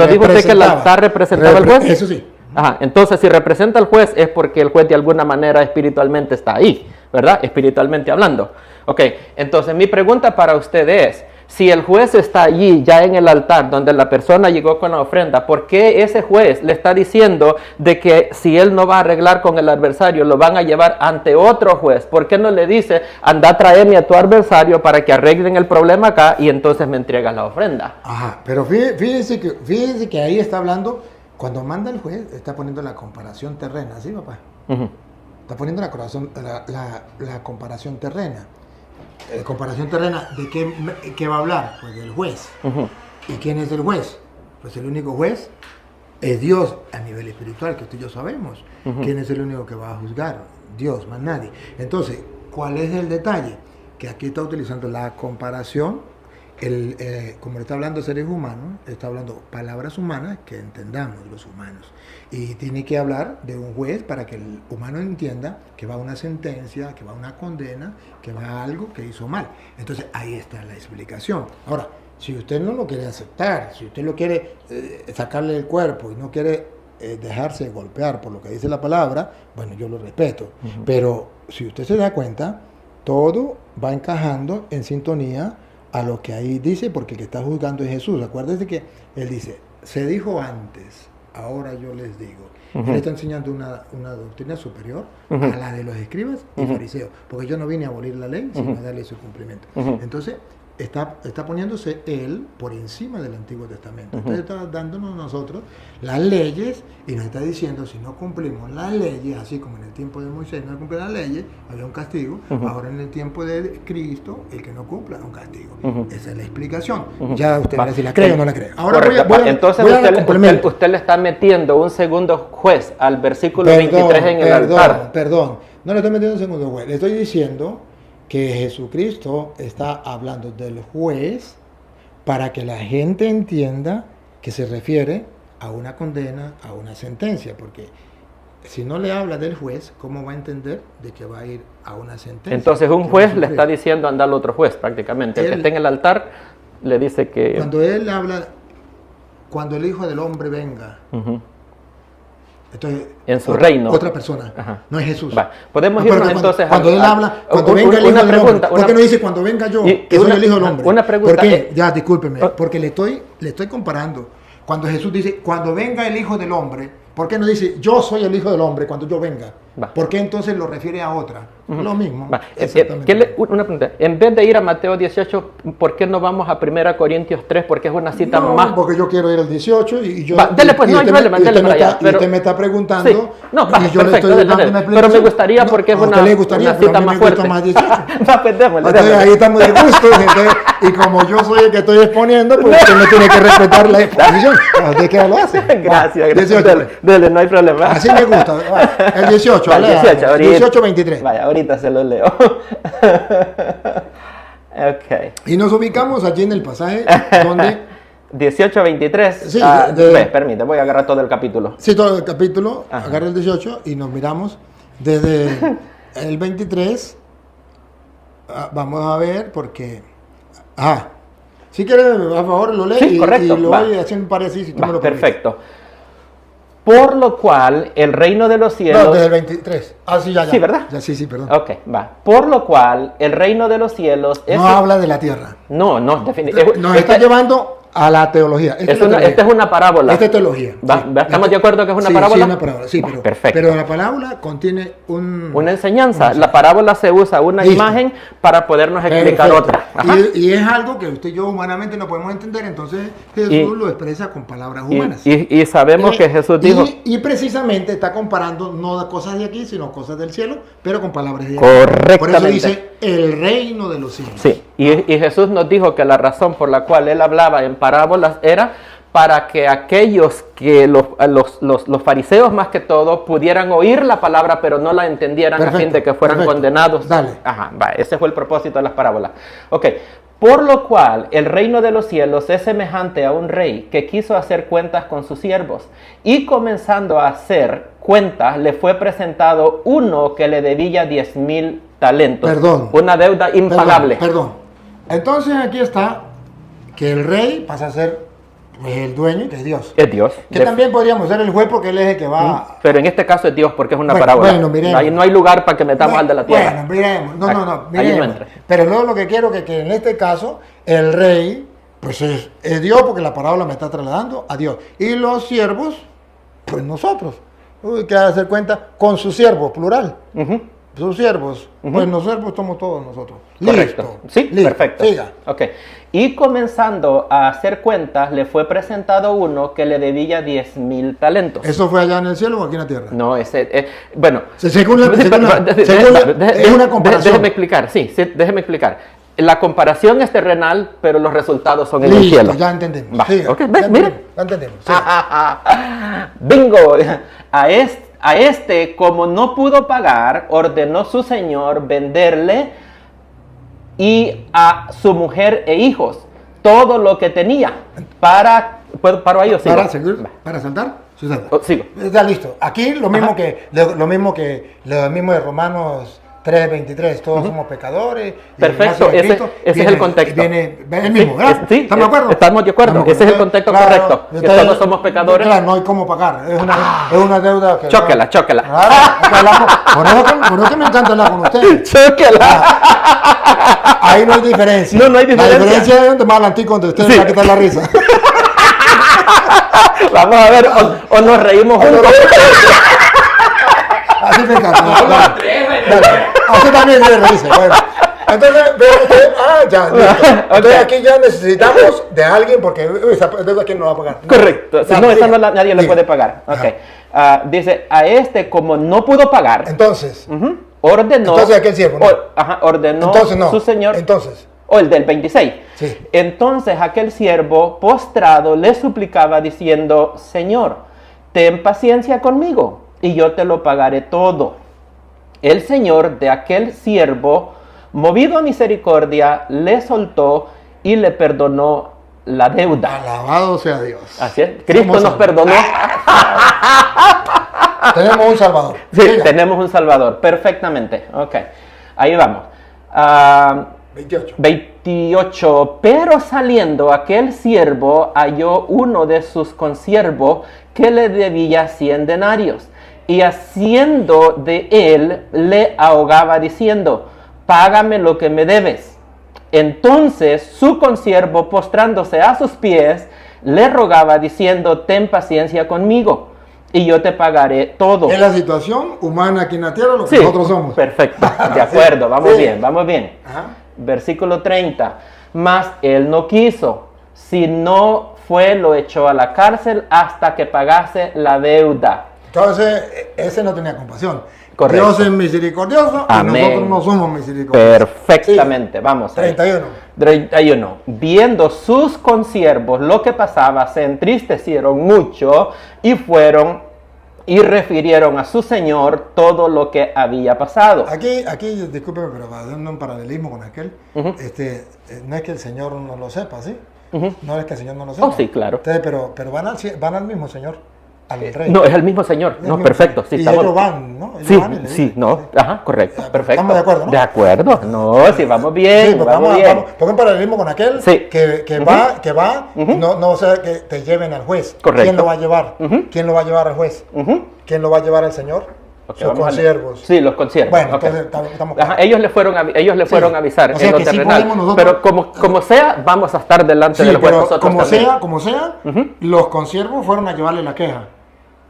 Speaker 2: dijo usted que el altar representaba al juez?
Speaker 1: Eso sí.
Speaker 2: Ajá. Entonces, si representa al juez es porque el juez de alguna manera espiritualmente está ahí, ¿verdad? Espiritualmente hablando. Ok. Entonces, mi pregunta para usted es, si el juez está allí, ya en el altar, donde la persona llegó con la ofrenda, ¿por qué ese juez le está diciendo de que si él no va a arreglar con el adversario, lo van a llevar ante otro juez? ¿Por qué no le dice, anda a traerme a tu adversario para que arreglen el problema acá y entonces me entregas la ofrenda?
Speaker 1: Ajá, pero fíjense que ahí está hablando, cuando manda el juez, está poniendo la comparación terrena, ¿sí, papá? Está poniendo la comparación terrena. Comparación terrena, ¿de qué va a hablar? Pues del juez. ¿Y quién es el juez? Pues el único juez es Dios a nivel espiritual, que usted y yo sabemos. ¿Quién es el único que va a juzgar? Dios, más nadie. Entonces, ¿cuál es el detalle? Que aquí está utilizando la comparación, como le está hablando de seres humanos, está hablando palabras humanas que entendamos los humanos. Y tiene que hablar de un juez para que el humano entienda que va a una sentencia, que va a una condena, que va a algo que hizo mal. Entonces ahí está la explicación. Ahora, si usted no lo quiere aceptar, si usted lo quiere sacarle el cuerpo y no quiere dejarse golpear por lo que dice la palabra, bueno, yo lo respeto. Pero si usted se da cuenta, todo va encajando en sintonía a lo que ahí dice, porque el que está juzgando es Jesús. Acuérdense que él dice, se dijo antes, ahora yo les digo. Él está enseñando una doctrina superior a la de los escribas y fariseos, porque yo no vine a abolir la ley, sino a darle su cumplimiento. Entonces, está poniéndose él por encima del Antiguo Testamento. Entonces está dándonos a nosotros las leyes y nos está diciendo, si no cumplimos las leyes, así como en el tiempo de Moisés no cumple las leyes, había un castigo, ahora en el tiempo de Cristo, el que no cumpla, un castigo. Esa es la explicación. Ya usted va a decir, ¿la cree o no la cree? Ahora
Speaker 2: entonces usted le está metiendo un segundo juez al versículo 23 en el altar.
Speaker 1: Perdón, no le estoy metiendo un segundo juez, le estoy diciendo que Jesucristo está hablando del juez para que la gente entienda que se refiere a una condena, a una sentencia, porque si no le habla del juez, ¿cómo va a entender de que va a ir a una sentencia?
Speaker 2: Entonces un juez le está diciendo anda al otro juez prácticamente. El que está en el altar le dice que...
Speaker 1: Cuando él habla, cuando el Hijo del Hombre venga, entonces,
Speaker 2: en su reino.
Speaker 1: Otra persona, no es Jesús.
Speaker 2: Podemos irnos entonces
Speaker 1: cuando él habla, cuando venga el Hijo del Hombre, ¿por qué no dice cuando venga yo, que soy el Hijo del Hombre?
Speaker 2: Una pregunta.
Speaker 1: ¿Por qué? Ya, discúlpeme, porque le estoy comparando. Cuando Jesús dice, cuando venga el Hijo del Hombre, ¿por qué no dice, yo soy el Hijo del Hombre cuando yo venga? ¿Por qué entonces lo refiere a otra? Lo mismo.
Speaker 2: Va,
Speaker 1: Exactamente.
Speaker 2: una pregunta. En vez de ir a Mateo 18, ¿por qué no vamos a 1 Corintios 3? Porque es una cita
Speaker 1: No,
Speaker 2: más.
Speaker 1: porque yo quiero ir al 18 y yo...
Speaker 2: Va, dele pues, no hay problema, dele para allá.
Speaker 1: Y usted me está preguntando
Speaker 2: Sí. No, va,
Speaker 1: y yo le
Speaker 2: perfecto,
Speaker 1: estoy
Speaker 2: dele,
Speaker 1: dando
Speaker 2: dele.
Speaker 1: una
Speaker 2: Pero me
Speaker 1: explicación.
Speaker 2: gustaría porque es
Speaker 1: a usted
Speaker 2: una,
Speaker 1: le gustaría,
Speaker 2: una
Speaker 1: pero
Speaker 2: cita
Speaker 1: a mí
Speaker 2: más
Speaker 1: me gusta
Speaker 2: fuerte.
Speaker 1: más 18.
Speaker 2: Va, pues démosle,
Speaker 1: Entonces
Speaker 2: démosle.
Speaker 1: ahí estamos de gusto. Entonces, y como yo soy el que estoy exponiendo, pues usted me tiene que respetar la exposición. ¿De qué lo hace?
Speaker 2: Gracias, gracias.
Speaker 1: 18,
Speaker 2: Dele,
Speaker 1: pues.
Speaker 2: dele, no hay problema.
Speaker 1: Así me gusta. Va, el 18,
Speaker 2: Va,
Speaker 1: lea.
Speaker 2: 18, ahorita.
Speaker 1: 18, 23.
Speaker 2: Vaya, ahorita se lo leo. Ok.
Speaker 1: Y nos ubicamos allí en el pasaje donde,
Speaker 2: 18 a 23.
Speaker 1: Sí,
Speaker 2: Permite, voy a agarrar todo el capítulo.
Speaker 1: sí, todo el capítulo,
Speaker 2: Ajá.
Speaker 1: agarra el 18 y nos miramos desde el 23. Vamos a ver porque... Ajá. Si quieres, a favor, lo lee
Speaker 2: Sí, correcto,
Speaker 1: y lo
Speaker 2: va.
Speaker 1: voy haciendo un paréntesis si tú
Speaker 2: Va,
Speaker 1: me lo permites.
Speaker 2: perfecto. Por lo cual el reino de los
Speaker 1: No,
Speaker 2: cielos...
Speaker 1: desde el 23. Ah, sí, ya.
Speaker 2: Sí, ¿verdad?
Speaker 1: Ya, sí, perdón.
Speaker 2: Ok, va. Por lo cual el reino de los cielos es...
Speaker 1: No habla de la tierra.
Speaker 2: No, definitivamente.
Speaker 1: Nos está llevando a la teología. Esta
Speaker 2: Esta es una parábola.
Speaker 1: Esta es teología.
Speaker 2: Va,
Speaker 1: Sí.
Speaker 2: ¿estamos de acuerdo que es una
Speaker 1: Sí,
Speaker 2: parábola?
Speaker 1: Sí, una parábola, sí,
Speaker 2: Va,
Speaker 1: pero,
Speaker 2: perfecto.
Speaker 1: pero la parábola contiene
Speaker 2: Una enseñanza.
Speaker 1: Una
Speaker 2: La parábola se usa una
Speaker 1: Listo.
Speaker 2: imagen para podernos explicar
Speaker 1: Perfecto.
Speaker 2: otra. Ajá.
Speaker 1: Y es algo que usted y yo humanamente no podemos entender, entonces Jesús
Speaker 2: Y-
Speaker 1: lo expresa con palabras humanas.
Speaker 2: Y sabemos que Jesús dijo...
Speaker 1: Y precisamente está comparando no de cosas de aquí, sino cosas del cielo, pero con palabras de aquí.
Speaker 2: Correctamente.
Speaker 1: Por eso dice el reino de los cielos.
Speaker 2: Sí, y Jesús nos dijo que la razón por la cual él hablaba en parábolas era para que aquellos que los fariseos más que todo pudieran oír la palabra pero no la entendieran a fin
Speaker 1: Perfecto,
Speaker 2: de que fueran
Speaker 1: perfecto.
Speaker 2: condenados.
Speaker 1: Dale.
Speaker 2: Ajá, va, ese fue el propósito de las parábolas. Ok, por lo cual el reino de los cielos es semejante a un rey que quiso hacer cuentas con sus siervos y comenzando a hacer cuentas le fue presentado uno que le debía 10,000 talentos.
Speaker 1: Perdón.
Speaker 2: Una deuda impagable.
Speaker 1: Perdón. Entonces aquí está que el rey pasa a ser pues, el dueño, que es Dios.
Speaker 2: Es Dios.
Speaker 1: Que también podríamos ser el juez porque él es el que va...
Speaker 2: Pero en este caso es Dios porque es una
Speaker 1: Bueno,
Speaker 2: parábola.
Speaker 1: bueno, miremos.
Speaker 2: Ahí no hay lugar para que metamos al de la tierra.
Speaker 1: Bueno, miremos. No,
Speaker 2: Ahí no
Speaker 1: miremos.
Speaker 2: entra.
Speaker 1: Pero luego lo que quiero que en este caso el rey pues es Dios porque la parábola me está trasladando a Dios. Y los siervos, pues nosotros. Uy, que hacer cuenta con sus siervos, plural.
Speaker 2: Ujú,
Speaker 1: Sus siervos. Pues los siervos somos todos nosotros.
Speaker 2: correcto.
Speaker 1: Listo.
Speaker 2: Sí,
Speaker 1: Listo.
Speaker 2: perfecto.
Speaker 1: Siga.
Speaker 2: Ok. Y comenzando a hacer cuentas, le fue presentado uno que le debía 10,000 talentos.
Speaker 1: ¿Eso fue allá en el cielo o aquí en la tierra?
Speaker 2: No, bueno.
Speaker 1: Según la- es una comparación.
Speaker 2: Déjeme explicar, sí, déjeme explicar. La comparación es terrenal, pero los resultados son en el
Speaker 1: Listo,
Speaker 2: cielo.
Speaker 1: ya entendemos.
Speaker 2: Va,
Speaker 1: Siga.
Speaker 2: ok,
Speaker 1: Ya
Speaker 2: mire.
Speaker 1: entendemos, ya entendemos. Siga.
Speaker 2: Bingo. A este, como no pudo pagar, ordenó su señor venderle y a su mujer e hijos todo lo que tenía para... ¿Paro ahí o sigo?
Speaker 1: Para seguir, para saltar, suceda.
Speaker 2: Sigo.
Speaker 1: Está listo. Aquí lo mismo
Speaker 2: Ajá.
Speaker 1: lo mismo de Romanos 3:23, todos somos pecadores. y
Speaker 2: Perfecto,
Speaker 1: gracias a Cristo,
Speaker 2: ese es el contexto.
Speaker 1: Viene el mismo,
Speaker 2: Sí,
Speaker 1: ¿verdad?
Speaker 2: sí,
Speaker 1: ¿Estamos de acuerdo?
Speaker 2: estamos de acuerdo. Ese es el contexto correcto, que
Speaker 1: ustedes-
Speaker 2: todos somos pecadores.
Speaker 1: Claro, no hay cómo pagar. Es una deuda que...
Speaker 2: Chóquela.
Speaker 1: Claro, es que hablamos- por eso que me encanta hablar con ustedes.
Speaker 2: Chóquela.
Speaker 1: Ahí no hay diferencia.
Speaker 2: No hay diferencia.
Speaker 1: La diferencia es donde más adelantico donde ustedes
Speaker 2: Sí.
Speaker 1: van a quitar la risa.
Speaker 2: Vamos a ver, o nos reímos juntos.
Speaker 1: Así me encanta. Dale. Así también se reíse. Bueno. Entonces, ya, listo. Entonces aquí ya necesitamos de alguien porque esa deuda quién no va a pagar.
Speaker 2: Correcto. Si
Speaker 1: Ya,
Speaker 2: no, esa
Speaker 1: diga,
Speaker 2: no nadie le
Speaker 1: diga.
Speaker 2: puede pagar.
Speaker 1: Ajá.
Speaker 2: Ok. Dice, a este como no pudo pagar,
Speaker 1: Entonces,
Speaker 2: ordenó...
Speaker 1: Entonces aquel siervo, ¿no?
Speaker 2: ordenó
Speaker 1: entonces no.
Speaker 2: su señor...
Speaker 1: Entonces,
Speaker 2: O el del 26.
Speaker 1: Sí.
Speaker 2: Entonces aquel siervo postrado le suplicaba diciendo, Señor, ten paciencia conmigo y yo te lo pagaré todo. El señor de aquel siervo, movido a misericordia, le soltó y le perdonó la deuda.
Speaker 1: alabado sea Dios.
Speaker 2: Así es. Cristo
Speaker 1: Somos
Speaker 2: nos
Speaker 1: salvos.
Speaker 2: perdonó.
Speaker 1: Tenemos un Salvador.
Speaker 2: Sí,
Speaker 1: Siga.
Speaker 2: tenemos un Salvador. Perfectamente. Ok. Ahí vamos.
Speaker 1: 28.
Speaker 2: 28. Pero saliendo aquel siervo halló uno de sus consiervos que le debía 100 denarios y haciendo de él le ahogaba diciendo, págame lo que me debes. Entonces su consiervo postrándose a sus pies le rogaba diciendo, ten paciencia conmigo y yo te pagaré todo.
Speaker 1: Es la situación humana aquí en la tierra, lo que
Speaker 2: Sí,
Speaker 1: nosotros somos.
Speaker 2: perfecto, de acuerdo, vamos
Speaker 1: Sí.
Speaker 2: bien, vamos bien.
Speaker 1: Ajá.
Speaker 2: Versículo 30, mas él no quiso, sino fue, lo echó a la cárcel hasta que pagase la deuda.
Speaker 1: Entonces, ese no tenía compasión.
Speaker 2: Correcto.
Speaker 1: Dios es misericordioso
Speaker 2: Amén.
Speaker 1: y nosotros no somos misericordiosos.
Speaker 2: Perfectamente, vamos a ver.
Speaker 1: 31.
Speaker 2: 31. Viendo sus consiervos lo que pasaba, se entristecieron mucho y fueron y refirieron a su señor todo lo que había pasado.
Speaker 1: Aquí, discúlpeme, pero haciendo un paralelismo con aquel, no es que el Señor no lo sepa, ¿sí? No es que el Señor no lo sepa.
Speaker 2: Oh, sí, claro.
Speaker 1: Entonces, pero van al mismo Señor, al rey.
Speaker 2: No, es el mismo señor. No,
Speaker 1: mismo
Speaker 2: perfecto. Sí,
Speaker 1: y
Speaker 2: estamos-
Speaker 1: ellos van, ¿no? Ellos
Speaker 2: Sí,
Speaker 1: van y le
Speaker 2: sí,
Speaker 1: dicen,
Speaker 2: no. Ajá, correcto. Perfecto.
Speaker 1: Estamos de acuerdo, ¿no?
Speaker 2: De acuerdo. No, sí, vamos bien.
Speaker 1: Sí, porque
Speaker 2: vamos bien.
Speaker 1: porque en paralelismo con aquel
Speaker 2: Sí.
Speaker 1: que va, no sea que te lleven al juez.
Speaker 2: Correcto.
Speaker 1: ¿Quién lo va a llevar? ¿Quién lo va a llevar al juez?
Speaker 2: Ujú.
Speaker 1: ¿Quién lo va a llevar al Señor?
Speaker 2: Ok,
Speaker 1: Sus
Speaker 2: vamos a leer.
Speaker 1: consiervos.
Speaker 2: Sí, los consiervos.
Speaker 1: Bueno,
Speaker 2: ok.
Speaker 1: entonces estamos
Speaker 2: Ajá, ellos le fueron a avisar
Speaker 1: O sea
Speaker 2: en lo
Speaker 1: que sí
Speaker 2: terrenal.
Speaker 1: podemos nosotros-
Speaker 2: Pero como sea, vamos a estar delante
Speaker 1: Sí,
Speaker 2: del juez
Speaker 1: pero
Speaker 2: nosotros
Speaker 1: como
Speaker 2: también.
Speaker 1: sea, los consiervos fueron a llevarle la queja.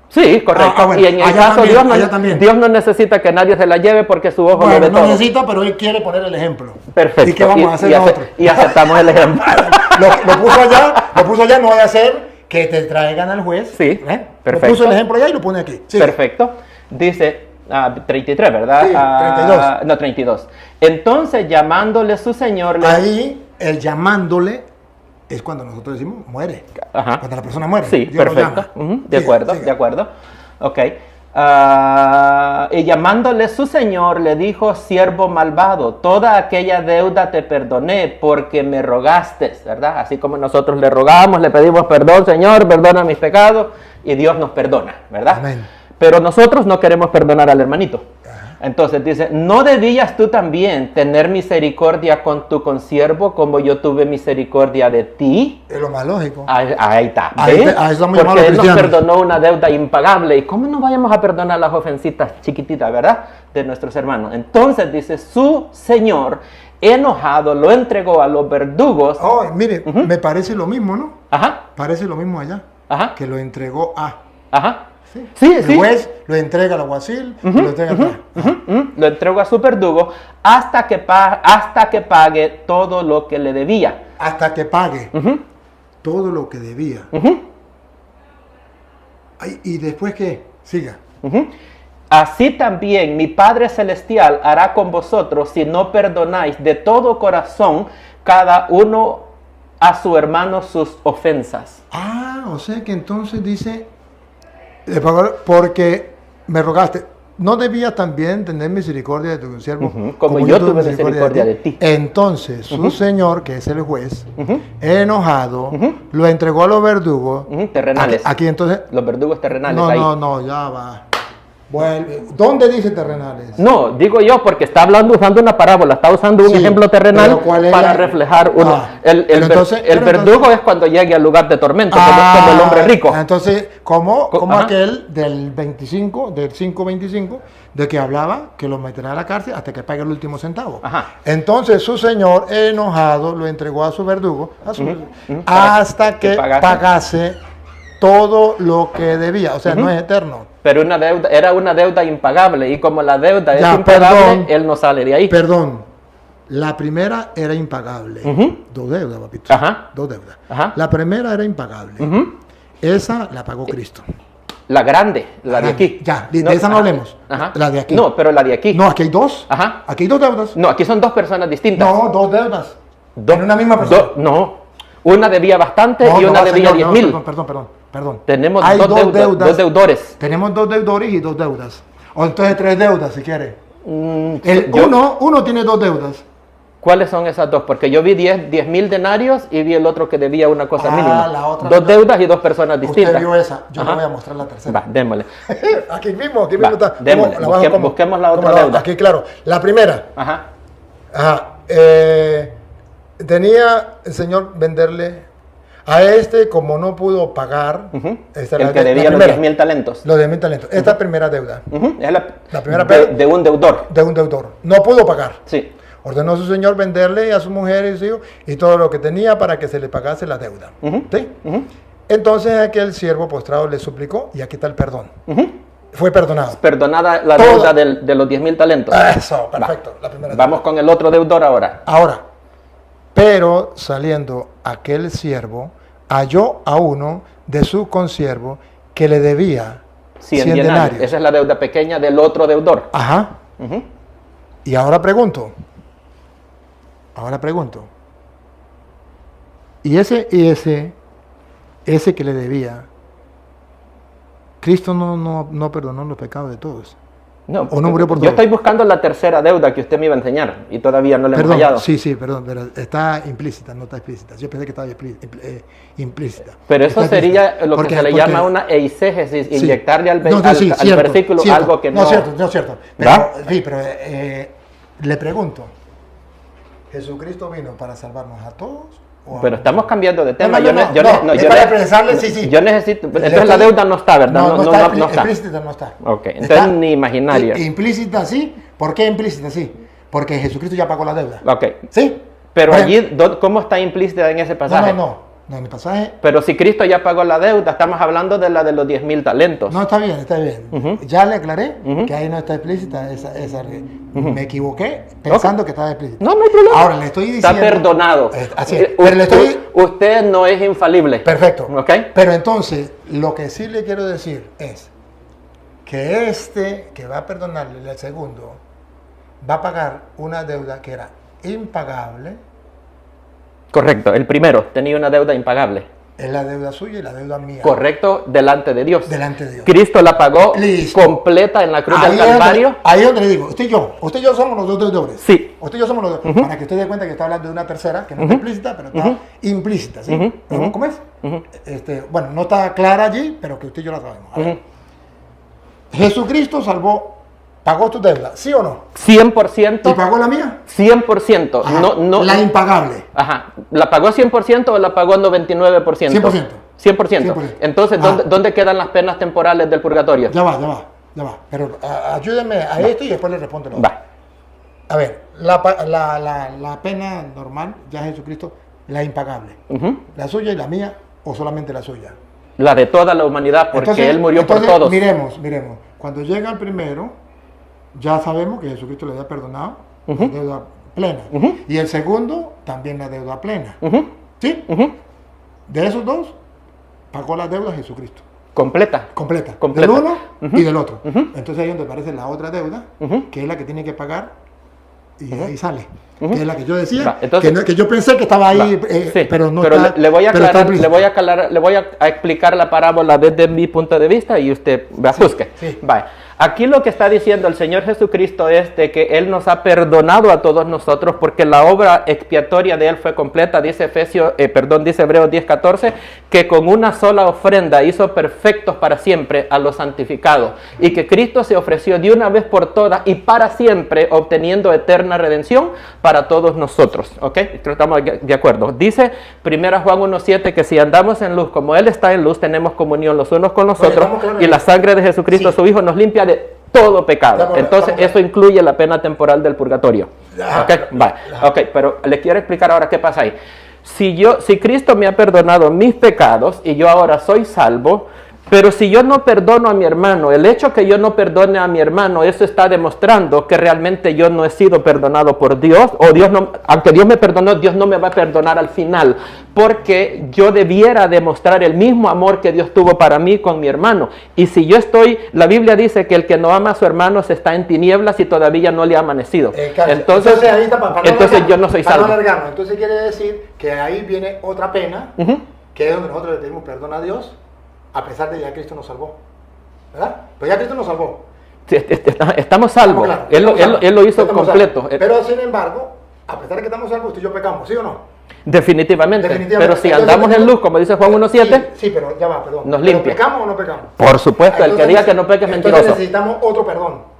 Speaker 2: Sí, correcto.
Speaker 1: Bueno,
Speaker 2: y en el
Speaker 1: allá
Speaker 2: caso
Speaker 1: también, allá
Speaker 2: Dios
Speaker 1: también.
Speaker 2: Dios no necesita que nadie se la lleve porque su ojo lo
Speaker 1: Bueno,
Speaker 2: ve
Speaker 1: no
Speaker 2: todo.
Speaker 1: necesita, pero él quiere poner el ejemplo.
Speaker 2: Perfecto.
Speaker 1: ¿Y qué vamos a hacer nosotros?
Speaker 2: Y aceptamos el ejemplo.
Speaker 1: Lo puso allá, no vaya a ser que te traigan al juez.
Speaker 2: Sí,
Speaker 1: ¿eh?
Speaker 2: perfecto.
Speaker 1: Lo puso el ejemplo allá y lo pone aquí. Sí.
Speaker 2: Perfecto. Dice 33, ¿verdad?
Speaker 1: Sí, 32.
Speaker 2: No, 32. Entonces, llamándole su señor, le...
Speaker 1: Ahí, el llamándole es cuando nosotros decimos muere.
Speaker 2: Ajá.
Speaker 1: Cuando la persona muere.
Speaker 2: Sí,
Speaker 1: Dios lo
Speaker 2: perfecto.
Speaker 1: llama.
Speaker 2: Ujú, de
Speaker 1: Siga,
Speaker 2: acuerdo,
Speaker 1: siga.
Speaker 2: de acuerdo. Ok. Y llamándole su señor, le dijo: siervo malvado, toda aquella deuda te perdoné porque me rogaste, ¿verdad? Así como nosotros le rogamos, le pedimos perdón, Señor, perdona mis pecados, y Dios nos perdona, ¿verdad?
Speaker 1: Amén.
Speaker 2: Pero nosotros no queremos perdonar al hermanito. Entonces dice: ¿no debías tú también tener misericordia con tu consiervo como yo tuve misericordia de ti?
Speaker 1: Es lo más lógico.
Speaker 2: Ahí está.
Speaker 1: Ahí
Speaker 2: ¿ves?
Speaker 1: estamos
Speaker 2: Porque
Speaker 1: llamados
Speaker 2: Él nos
Speaker 1: cristianos.
Speaker 2: perdonó una deuda impagable. ¿Y cómo no vayamos a perdonar las ofensitas chiquititas, verdad? De nuestros hermanos. Entonces dice: su señor, enojado, lo entregó a los verdugos.
Speaker 1: Oh, mire, me parece lo mismo, ¿no?
Speaker 2: Ajá,
Speaker 1: Parece lo mismo allá.
Speaker 2: ajá,
Speaker 1: Que lo entregó a.
Speaker 2: ajá.
Speaker 1: Sí.
Speaker 2: Sí,
Speaker 1: El
Speaker 2: sí.
Speaker 1: juez lo entrega al alguacil, lo entrega atrás.
Speaker 2: Lo entregó a su verdugo hasta que pague todo lo que le debía.
Speaker 1: Hasta que pague todo lo que debía. Ay, ¿y después qué? Siga.
Speaker 2: Así también mi Padre Celestial hará con vosotros si no perdonáis de todo corazón cada uno a su hermano sus ofensas.
Speaker 1: Ah, o sea que entonces dice, porque me rogaste, ¿no debías también tener misericordia de tu siervo?
Speaker 2: Como yo tuve misericordia de ti.
Speaker 1: Entonces su señor, que es el juez, enojado, lo entregó a los verdugos.
Speaker 2: Terrenales.
Speaker 1: Aquí entonces,
Speaker 2: Los verdugos terrenales
Speaker 1: no,
Speaker 2: ahí.
Speaker 1: no, ya va. Vuelve. ¿Dónde dice terrenales?
Speaker 2: No, digo yo porque está usando una parábola, está usando un
Speaker 1: Sí,
Speaker 2: ejemplo terrenal
Speaker 1: pero ¿cuál es
Speaker 2: para
Speaker 1: la-
Speaker 2: reflejar uno.
Speaker 1: Ah,
Speaker 2: El
Speaker 1: pero entonces-
Speaker 2: el
Speaker 1: pero
Speaker 2: verdugo
Speaker 1: entonces-
Speaker 2: es cuando llegue al lugar de tormento, como el hombre rico.
Speaker 1: Entonces, como
Speaker 2: Ajá.
Speaker 1: aquel del 25, del 5.25, de que hablaba que lo meterá a la cárcel hasta que pague el último centavo.
Speaker 2: Ajá.
Speaker 1: Entonces su señor, enojado, lo entregó a su verdugo, hasta que pagase todo lo que debía. O sea, no es eterno.
Speaker 2: Pero era una deuda impagable y como la deuda
Speaker 1: Ya,
Speaker 2: es impagable,
Speaker 1: perdón.
Speaker 2: él no sale de ahí.
Speaker 1: Perdón, la primera era impagable. Dos deudas, papito.
Speaker 2: Ajá.
Speaker 1: Dos deudas.
Speaker 2: Ajá.
Speaker 1: La primera era impagable. Esa la pagó Cristo.
Speaker 2: La grande, la de aquí.
Speaker 1: Ya, de esa no hablemos.
Speaker 2: Ajá.
Speaker 1: La de aquí.
Speaker 2: No, pero la de aquí.
Speaker 1: No, aquí hay dos.
Speaker 2: Ajá.
Speaker 1: Aquí hay dos deudas.
Speaker 2: No, aquí son dos personas distintas.
Speaker 1: No, dos deudas.
Speaker 2: Dos-
Speaker 1: en una misma persona.
Speaker 2: No. Una debía bastante
Speaker 1: No,
Speaker 2: y una
Speaker 1: no,
Speaker 2: debía
Speaker 1: señor,
Speaker 2: 10,000.
Speaker 1: Perdón.
Speaker 2: Tenemos
Speaker 1: Hay
Speaker 2: dos dos deudores.
Speaker 1: Tenemos dos deudores y dos deudas. O entonces tres deudas, si quiere.
Speaker 2: Yo-
Speaker 1: Uno tiene dos deudas.
Speaker 2: ¿Cuáles son esas dos? Porque yo vi 10,000 denarios y vi el otro que debía una cosa
Speaker 1: Ah,
Speaker 2: mínima.
Speaker 1: la otra
Speaker 2: Dos
Speaker 1: no.
Speaker 2: deudas y dos personas distintas.
Speaker 1: Usted vio esa. Yo
Speaker 2: Ajá.
Speaker 1: le voy a mostrar la tercera.
Speaker 2: Va, démosle.
Speaker 1: Aquí mismo
Speaker 2: Va,
Speaker 1: está.
Speaker 2: démosle.
Speaker 1: ¿Cómo? ¿La bajo cómo?
Speaker 2: Busquemos la otra
Speaker 1: ¿Cómo
Speaker 2: deuda.
Speaker 1: Aquí, claro. La primera.
Speaker 2: Ajá.
Speaker 1: Ajá. Tenía el señor venderle a este, como no pudo pagar. Esta
Speaker 2: El
Speaker 1: la
Speaker 2: que
Speaker 1: de- la
Speaker 2: debía los
Speaker 1: primera.
Speaker 2: 10,000 talentos.
Speaker 1: Los 10,000 talentos. Esta primera deuda
Speaker 2: Es
Speaker 1: La primera
Speaker 2: de un deudor.
Speaker 1: de un deudor. No pudo pagar.
Speaker 2: Sí.
Speaker 1: Ordenó a su señor venderle a su mujer y su hijo y todo lo que tenía para que se le pagase la deuda. ¿Sí? Entonces aquel siervo postrado le suplicó y aquí está el perdón. Fue perdonado.
Speaker 2: Perdonada la
Speaker 1: Toda-
Speaker 2: deuda de los 10,000 talentos.
Speaker 1: Eso, perfecto. La primera
Speaker 2: Vamos con el otro deudor ahora.
Speaker 1: Ahora, pero saliendo aquel siervo, halló a uno de sus consiervos que le debía
Speaker 2: 100 denarios. Esa es la deuda pequeña del otro deudor.
Speaker 1: Ajá.
Speaker 2: Ujú.
Speaker 1: Y ahora pregunto. Y ese que le debía, Cristo no perdonó los pecados de todos.
Speaker 2: No,
Speaker 1: ¿O no murió por
Speaker 2: yo
Speaker 1: todos?
Speaker 2: estoy buscando la tercera deuda que usted me iba a enseñar y todavía no le hemos hallado.
Speaker 1: Sí, perdón, pero está implícita, no está explícita. Yo pensé que estaba implícita.
Speaker 2: Pero eso
Speaker 1: Está
Speaker 2: sería
Speaker 1: explícita.
Speaker 2: lo que
Speaker 1: Porque-
Speaker 2: se le
Speaker 1: porque-
Speaker 2: llama una eisegesis,
Speaker 1: sí.
Speaker 2: inyectarle al,
Speaker 1: No, sí,
Speaker 2: al
Speaker 1: cierto,
Speaker 2: versículo
Speaker 1: cierto.
Speaker 2: algo que no...
Speaker 1: No, cierto.
Speaker 2: ¿Va?
Speaker 1: Pero le pregunto, ¿Jesús vino para salvarnos a todos? ¿O a
Speaker 2: Pero estamos cambiando de tema.
Speaker 1: es para expresarle, sí.
Speaker 2: Yo necesito...
Speaker 1: Le
Speaker 2: Entonces la
Speaker 1: estoy-
Speaker 2: deuda no está, ¿verdad?
Speaker 1: No está.
Speaker 2: No está.
Speaker 1: Explícita no está.
Speaker 2: Ok, entonces
Speaker 1: Está
Speaker 2: ni imaginaria.
Speaker 1: Implícita sí. ¿Por qué implícita sí? Porque Jesucristo ya pagó la deuda.
Speaker 2: Ok.
Speaker 1: ¿Sí?
Speaker 2: Pero
Speaker 1: Por
Speaker 2: allí, ¿cómo está implícita en ese pasaje?
Speaker 1: No, en el pasaje.
Speaker 2: Pero si Cristo ya pagó la deuda, estamos hablando de la de los 10,000 talentos.
Speaker 1: No, está bien.
Speaker 2: Ujú.
Speaker 1: Ya le aclaré
Speaker 2: Ujú.
Speaker 1: que ahí no está explícita esa. Me equivoqué pensando que estaba explícita.
Speaker 2: No hay problema.
Speaker 1: Ahora le estoy diciendo.
Speaker 2: Está perdonado.
Speaker 1: Así es. Pero le estoy.
Speaker 2: Usted no es infalible.
Speaker 1: Perfecto.
Speaker 2: ¿Ok?
Speaker 1: Pero entonces, lo que sí le quiero decir es que que va a perdonarle el segundo, va a pagar una deuda que era impagable.
Speaker 2: Correcto. El primero tenía una deuda impagable.
Speaker 1: Es la deuda suya y la deuda mía.
Speaker 2: Correcto, delante de Dios.
Speaker 1: Delante de Dios.
Speaker 2: Cristo la pagó
Speaker 1: Listo.
Speaker 2: completa en la cruz del Calvario.
Speaker 1: Ahí es donde le digo, usted y yo somos los dos deudores.
Speaker 2: Sí.
Speaker 1: Usted y yo somos los dos. Para que usted dé cuenta que está hablando de una tercera, que no está explícita, pero está implícita, ¿sí? ¿Cómo es? Bueno, no está clara allí, pero que usted y yo la sabemos. A ver. Jesucristo pagó tu deuda, ¿sí o no?
Speaker 2: 100%.
Speaker 1: ¿Y pagó la mía?
Speaker 2: 100%.
Speaker 1: Ajá,
Speaker 2: No,
Speaker 1: la impagable.
Speaker 2: Ajá. ¿La pagó 100% o la pagó 99%?
Speaker 1: 100%.
Speaker 2: 100%. Entonces, ¿dónde quedan las penas temporales del purgatorio?
Speaker 1: Ya va. Pero ayúdeme a esto y después le respondo lo otro.
Speaker 2: Va.
Speaker 1: A ver, la pena normal, ya Jesucristo, la impagable.
Speaker 2: Ujú.
Speaker 1: ¿La suya y la mía o solamente la suya?
Speaker 2: La de toda la humanidad, porque
Speaker 1: Entonces-
Speaker 2: Él murió por
Speaker 1: entonces,
Speaker 2: todos.
Speaker 1: Miremos. Cuando llega el primero, ya sabemos que Jesucristo le había perdonado la deuda plena. Y el segundo, también la deuda plena.
Speaker 2: Ujú,
Speaker 1: ¿Sí?
Speaker 2: ujú.
Speaker 1: De esos dos, pagó la deuda Jesucristo.
Speaker 2: Completa.
Speaker 1: Completa.
Speaker 2: Completa.
Speaker 1: Del uno
Speaker 2: Ujú.
Speaker 1: y del otro.
Speaker 2: Ujú.
Speaker 1: Entonces ahí es donde aparece la otra deuda,
Speaker 2: Ujú.
Speaker 1: que es la que tiene que pagar y ahí sale. Que es la que yo decía,
Speaker 2: Va, entonces-
Speaker 1: que yo pensé que estaba ahí,
Speaker 2: Va, sí,
Speaker 1: pero no
Speaker 2: pero
Speaker 1: está.
Speaker 2: le voy a
Speaker 1: pero está
Speaker 2: aclarar,
Speaker 1: implícita.
Speaker 2: le voy a explicar la parábola desde mi punto de vista y usted juzgue.
Speaker 1: sí.
Speaker 2: Vaya. Aquí lo que está diciendo el Señor Jesucristo es de que Él nos ha perdonado a todos nosotros porque la obra expiatoria de Él fue completa. Dice dice Hebreos 10:14, que con una sola ofrenda hizo perfectos para siempre a los santificados y que Cristo se ofreció de una vez por todas y para siempre, obteniendo eterna redención para todos nosotros. ¿Ok? Estamos de acuerdo. Dice 1 Juan 1:7 que si andamos en luz como Él está en luz, tenemos comunión los unos con los
Speaker 1: Oye,
Speaker 2: otros
Speaker 1: estamos claros
Speaker 2: y
Speaker 1: en
Speaker 2: la
Speaker 1: eso.
Speaker 2: sangre de Jesucristo,
Speaker 1: Sí.
Speaker 2: su Hijo, nos limpia de todo pecado.
Speaker 1: Estamos-
Speaker 2: Entonces,
Speaker 1: estamos-
Speaker 2: eso incluye la pena temporal del purgatorio.
Speaker 1: Ah,
Speaker 2: ¿Ok? Va. Ok, pero les quiero explicar ahora qué pasa ahí. Si Cristo me ha perdonado mis pecados y yo ahora soy salvo, pero si yo no perdono a mi hermano, el hecho que yo no perdone a mi hermano, eso está demostrando que realmente yo no he sido perdonado por Dios, o Dios no, aunque Dios me perdonó, Dios no me va a perdonar al final, porque yo debiera demostrar el mismo amor que Dios tuvo para mí con mi hermano. Y si yo la Biblia dice que el que no ama a su hermano se está en tinieblas y todavía no le ha amanecido. Entonces
Speaker 1: ahí está, para no
Speaker 2: entonces
Speaker 1: alargarnos,
Speaker 2: yo no soy
Speaker 1: para
Speaker 2: salvo.
Speaker 1: no alargarnos. Entonces quiere decir que ahí viene otra pena, que es donde nosotros le pedimos perdón a Dios, a pesar de que ya Cristo nos salvó. ¿Verdad? Pero ya Cristo nos salvó.
Speaker 2: Sí, estamos salvos.
Speaker 1: Claro,
Speaker 2: Él lo hizo
Speaker 1: estamos
Speaker 2: completo.
Speaker 1: salvos. Pero sin embargo, a pesar de que estamos salvos, usted y yo pecamos, ¿sí o no?
Speaker 2: Definitivamente.
Speaker 1: Definitivamente.
Speaker 2: Pero si
Speaker 1: Entonces,
Speaker 2: andamos en luz, como dice Juan 1.7,
Speaker 1: Sí, pero ya va, perdón.
Speaker 2: nos
Speaker 1: ¿Pero
Speaker 2: limpia.
Speaker 1: ¿Pecamos o no pecamos?
Speaker 2: por supuesto, el que
Speaker 1: Entonces,
Speaker 2: diga que no peque es
Speaker 1: entonces
Speaker 2: mentiroso.
Speaker 1: necesitamos otro perdón.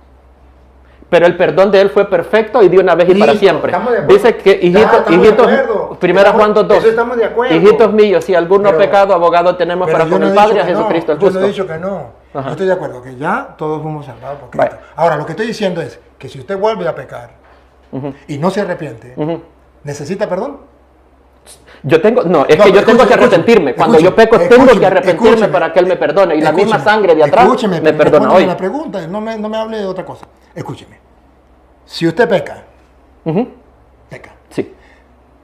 Speaker 2: Pero el perdón de Él fue perfecto y de una vez y para
Speaker 1: Listo,
Speaker 2: siempre.
Speaker 1: estamos de acuerdo.
Speaker 2: Dice que,
Speaker 1: Ya, estamos de
Speaker 2: hijitos,
Speaker 1: acuerdo.
Speaker 2: 1 Juan 2.2,
Speaker 1: Eso estamos de acuerdo.
Speaker 2: hijitos míos, si alguno ha
Speaker 1: Pero-
Speaker 2: pecado, abogado tenemos
Speaker 1: Pero
Speaker 2: para
Speaker 1: yo
Speaker 2: con
Speaker 1: no
Speaker 2: el
Speaker 1: he
Speaker 2: Padre,
Speaker 1: dicho
Speaker 2: a
Speaker 1: que no,
Speaker 2: Jesucristo el
Speaker 1: Yo
Speaker 2: justo.
Speaker 1: no he dicho que no.
Speaker 2: Ajá.
Speaker 1: Yo estoy de acuerdo que ya todos fuimos salvados por Cristo.
Speaker 2: Vale.
Speaker 1: Ahora, lo que estoy diciendo es que si usted vuelve a pecar y no se arrepiente,
Speaker 2: Ujú.
Speaker 1: ¿necesita perdón?
Speaker 2: Yo tengo, no, es
Speaker 1: No,
Speaker 2: que yo
Speaker 1: escuche,
Speaker 2: tengo que
Speaker 1: escuche,
Speaker 2: arrepentirme. Cuando
Speaker 1: escuche,
Speaker 2: yo peco, tengo
Speaker 1: escúcheme,
Speaker 2: que arrepentirme
Speaker 1: escúcheme,
Speaker 2: para que Él me perdone. Y la misma
Speaker 1: escúcheme,
Speaker 2: sangre de atrás
Speaker 1: escúcheme,
Speaker 2: me perdona
Speaker 1: respóndame
Speaker 2: hoy.
Speaker 1: la pregunta, no me hable de otra cosa. Escúcheme. Si usted peca,
Speaker 2: Ujú.
Speaker 1: peca.
Speaker 2: Sí.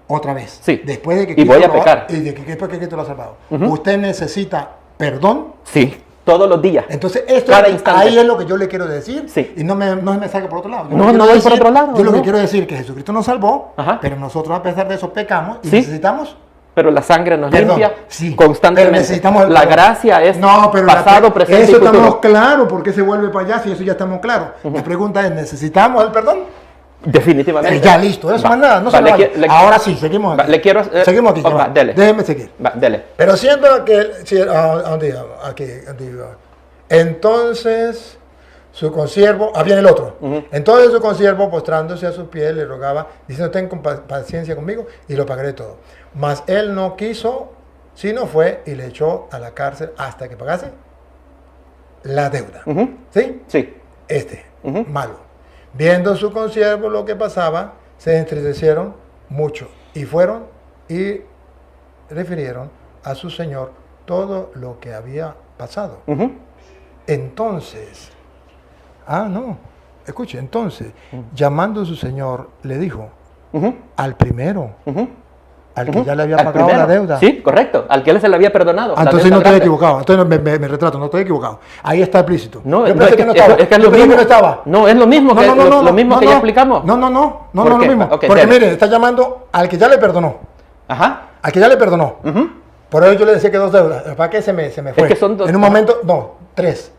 Speaker 1: Otra vez.
Speaker 2: Sí.
Speaker 1: Después de que
Speaker 2: Y voy a
Speaker 1: Cristo lo ha-
Speaker 2: pecar.
Speaker 1: Y de que después que Cristo lo ha salvado. Usted necesita perdón.
Speaker 2: Sí, todos los días.
Speaker 1: Entonces, esto
Speaker 2: Cada
Speaker 1: es-
Speaker 2: instante.
Speaker 1: ahí es lo que yo le quiero decir.
Speaker 2: Sí.
Speaker 1: Y no me saque por otro lado. Yo
Speaker 2: No,
Speaker 1: le quiero
Speaker 2: no voy
Speaker 1: decir-
Speaker 2: por otro lado,
Speaker 1: Yo lo que
Speaker 2: no.
Speaker 1: quiero decir es que Jesucristo nos salvó,
Speaker 2: Ajá.
Speaker 1: pero nosotros a pesar de eso pecamos y
Speaker 2: Sí.
Speaker 1: necesitamos
Speaker 2: Pero la sangre nos
Speaker 1: perdón.
Speaker 2: limpia
Speaker 1: Sí,
Speaker 2: constantemente.
Speaker 1: pero necesitamos el
Speaker 2: La
Speaker 1: perdón.
Speaker 2: gracia es
Speaker 1: No, pero
Speaker 2: pasado, presente
Speaker 1: eso
Speaker 2: y futuro.
Speaker 1: estamos claros, porque se vuelve para allá, si eso ya estamos claros. La pregunta es, ¿necesitamos el perdón?
Speaker 2: Definitivamente.
Speaker 1: Ya, listo, eso
Speaker 2: Va.
Speaker 1: más nada, no
Speaker 2: Va,
Speaker 1: se
Speaker 2: le
Speaker 1: lo
Speaker 2: qui- le-
Speaker 1: Ahora sí, seguimos
Speaker 2: Va,
Speaker 1: aquí.
Speaker 2: le quiero,
Speaker 1: seguimos aquí,
Speaker 2: va,
Speaker 1: ya va.
Speaker 2: dele.
Speaker 1: Déjeme seguir.
Speaker 2: Va, dele.
Speaker 1: Pero siendo que, si, ¿a dónde iba? Aquí iba. Entonces su consiervo, viene el otro. Entonces su consiervo, postrándose a sus pies, le rogaba, diciendo, ten paciencia conmigo y lo pagaré todo. Mas él no quiso, sino fue y le echó a la cárcel hasta que pagase la deuda.
Speaker 2: Ujú.
Speaker 1: ¿Sí?
Speaker 2: Sí.
Speaker 1: Malo. Viendo su consiervo lo que pasaba, se entristecieron mucho y fueron y refirieron a su señor todo lo que había pasado.
Speaker 2: Ujú.
Speaker 1: Entonces, escuche, entonces, llamando a su señor, le dijo
Speaker 2: Ujú.
Speaker 1: al primero,
Speaker 2: Ujú.
Speaker 1: al que ya le había
Speaker 2: Al
Speaker 1: pagado
Speaker 2: primero.
Speaker 1: la deuda.
Speaker 2: Sí, correcto. Al que él se le había perdonado. La
Speaker 1: Entonces
Speaker 2: deuda
Speaker 1: no estoy
Speaker 2: grande.
Speaker 1: equivocado, entonces me retrato, no estoy equivocado. Ahí está explícito.
Speaker 2: No,
Speaker 1: Yo
Speaker 2: no,
Speaker 1: pensé
Speaker 2: es
Speaker 1: que no
Speaker 2: que-
Speaker 1: estaba.
Speaker 2: es que es
Speaker 1: Yo
Speaker 2: lo
Speaker 1: pensé que
Speaker 2: mismo.
Speaker 1: no estaba.
Speaker 2: No, es lo mismo que, lo mismo que ya explicamos.
Speaker 1: No,
Speaker 2: ¿Por
Speaker 1: lo
Speaker 2: qué?
Speaker 1: mismo.
Speaker 2: Ok,
Speaker 1: Porque
Speaker 2: dele.
Speaker 1: mire, está llamando al que ya le perdonó.
Speaker 2: Ajá.
Speaker 1: Al que ya le perdonó.
Speaker 2: Ujú.
Speaker 1: Por eso yo le decía que dos deudas. ¿Para qué se me fue?
Speaker 2: que son dos.
Speaker 1: En un momento, no, tres.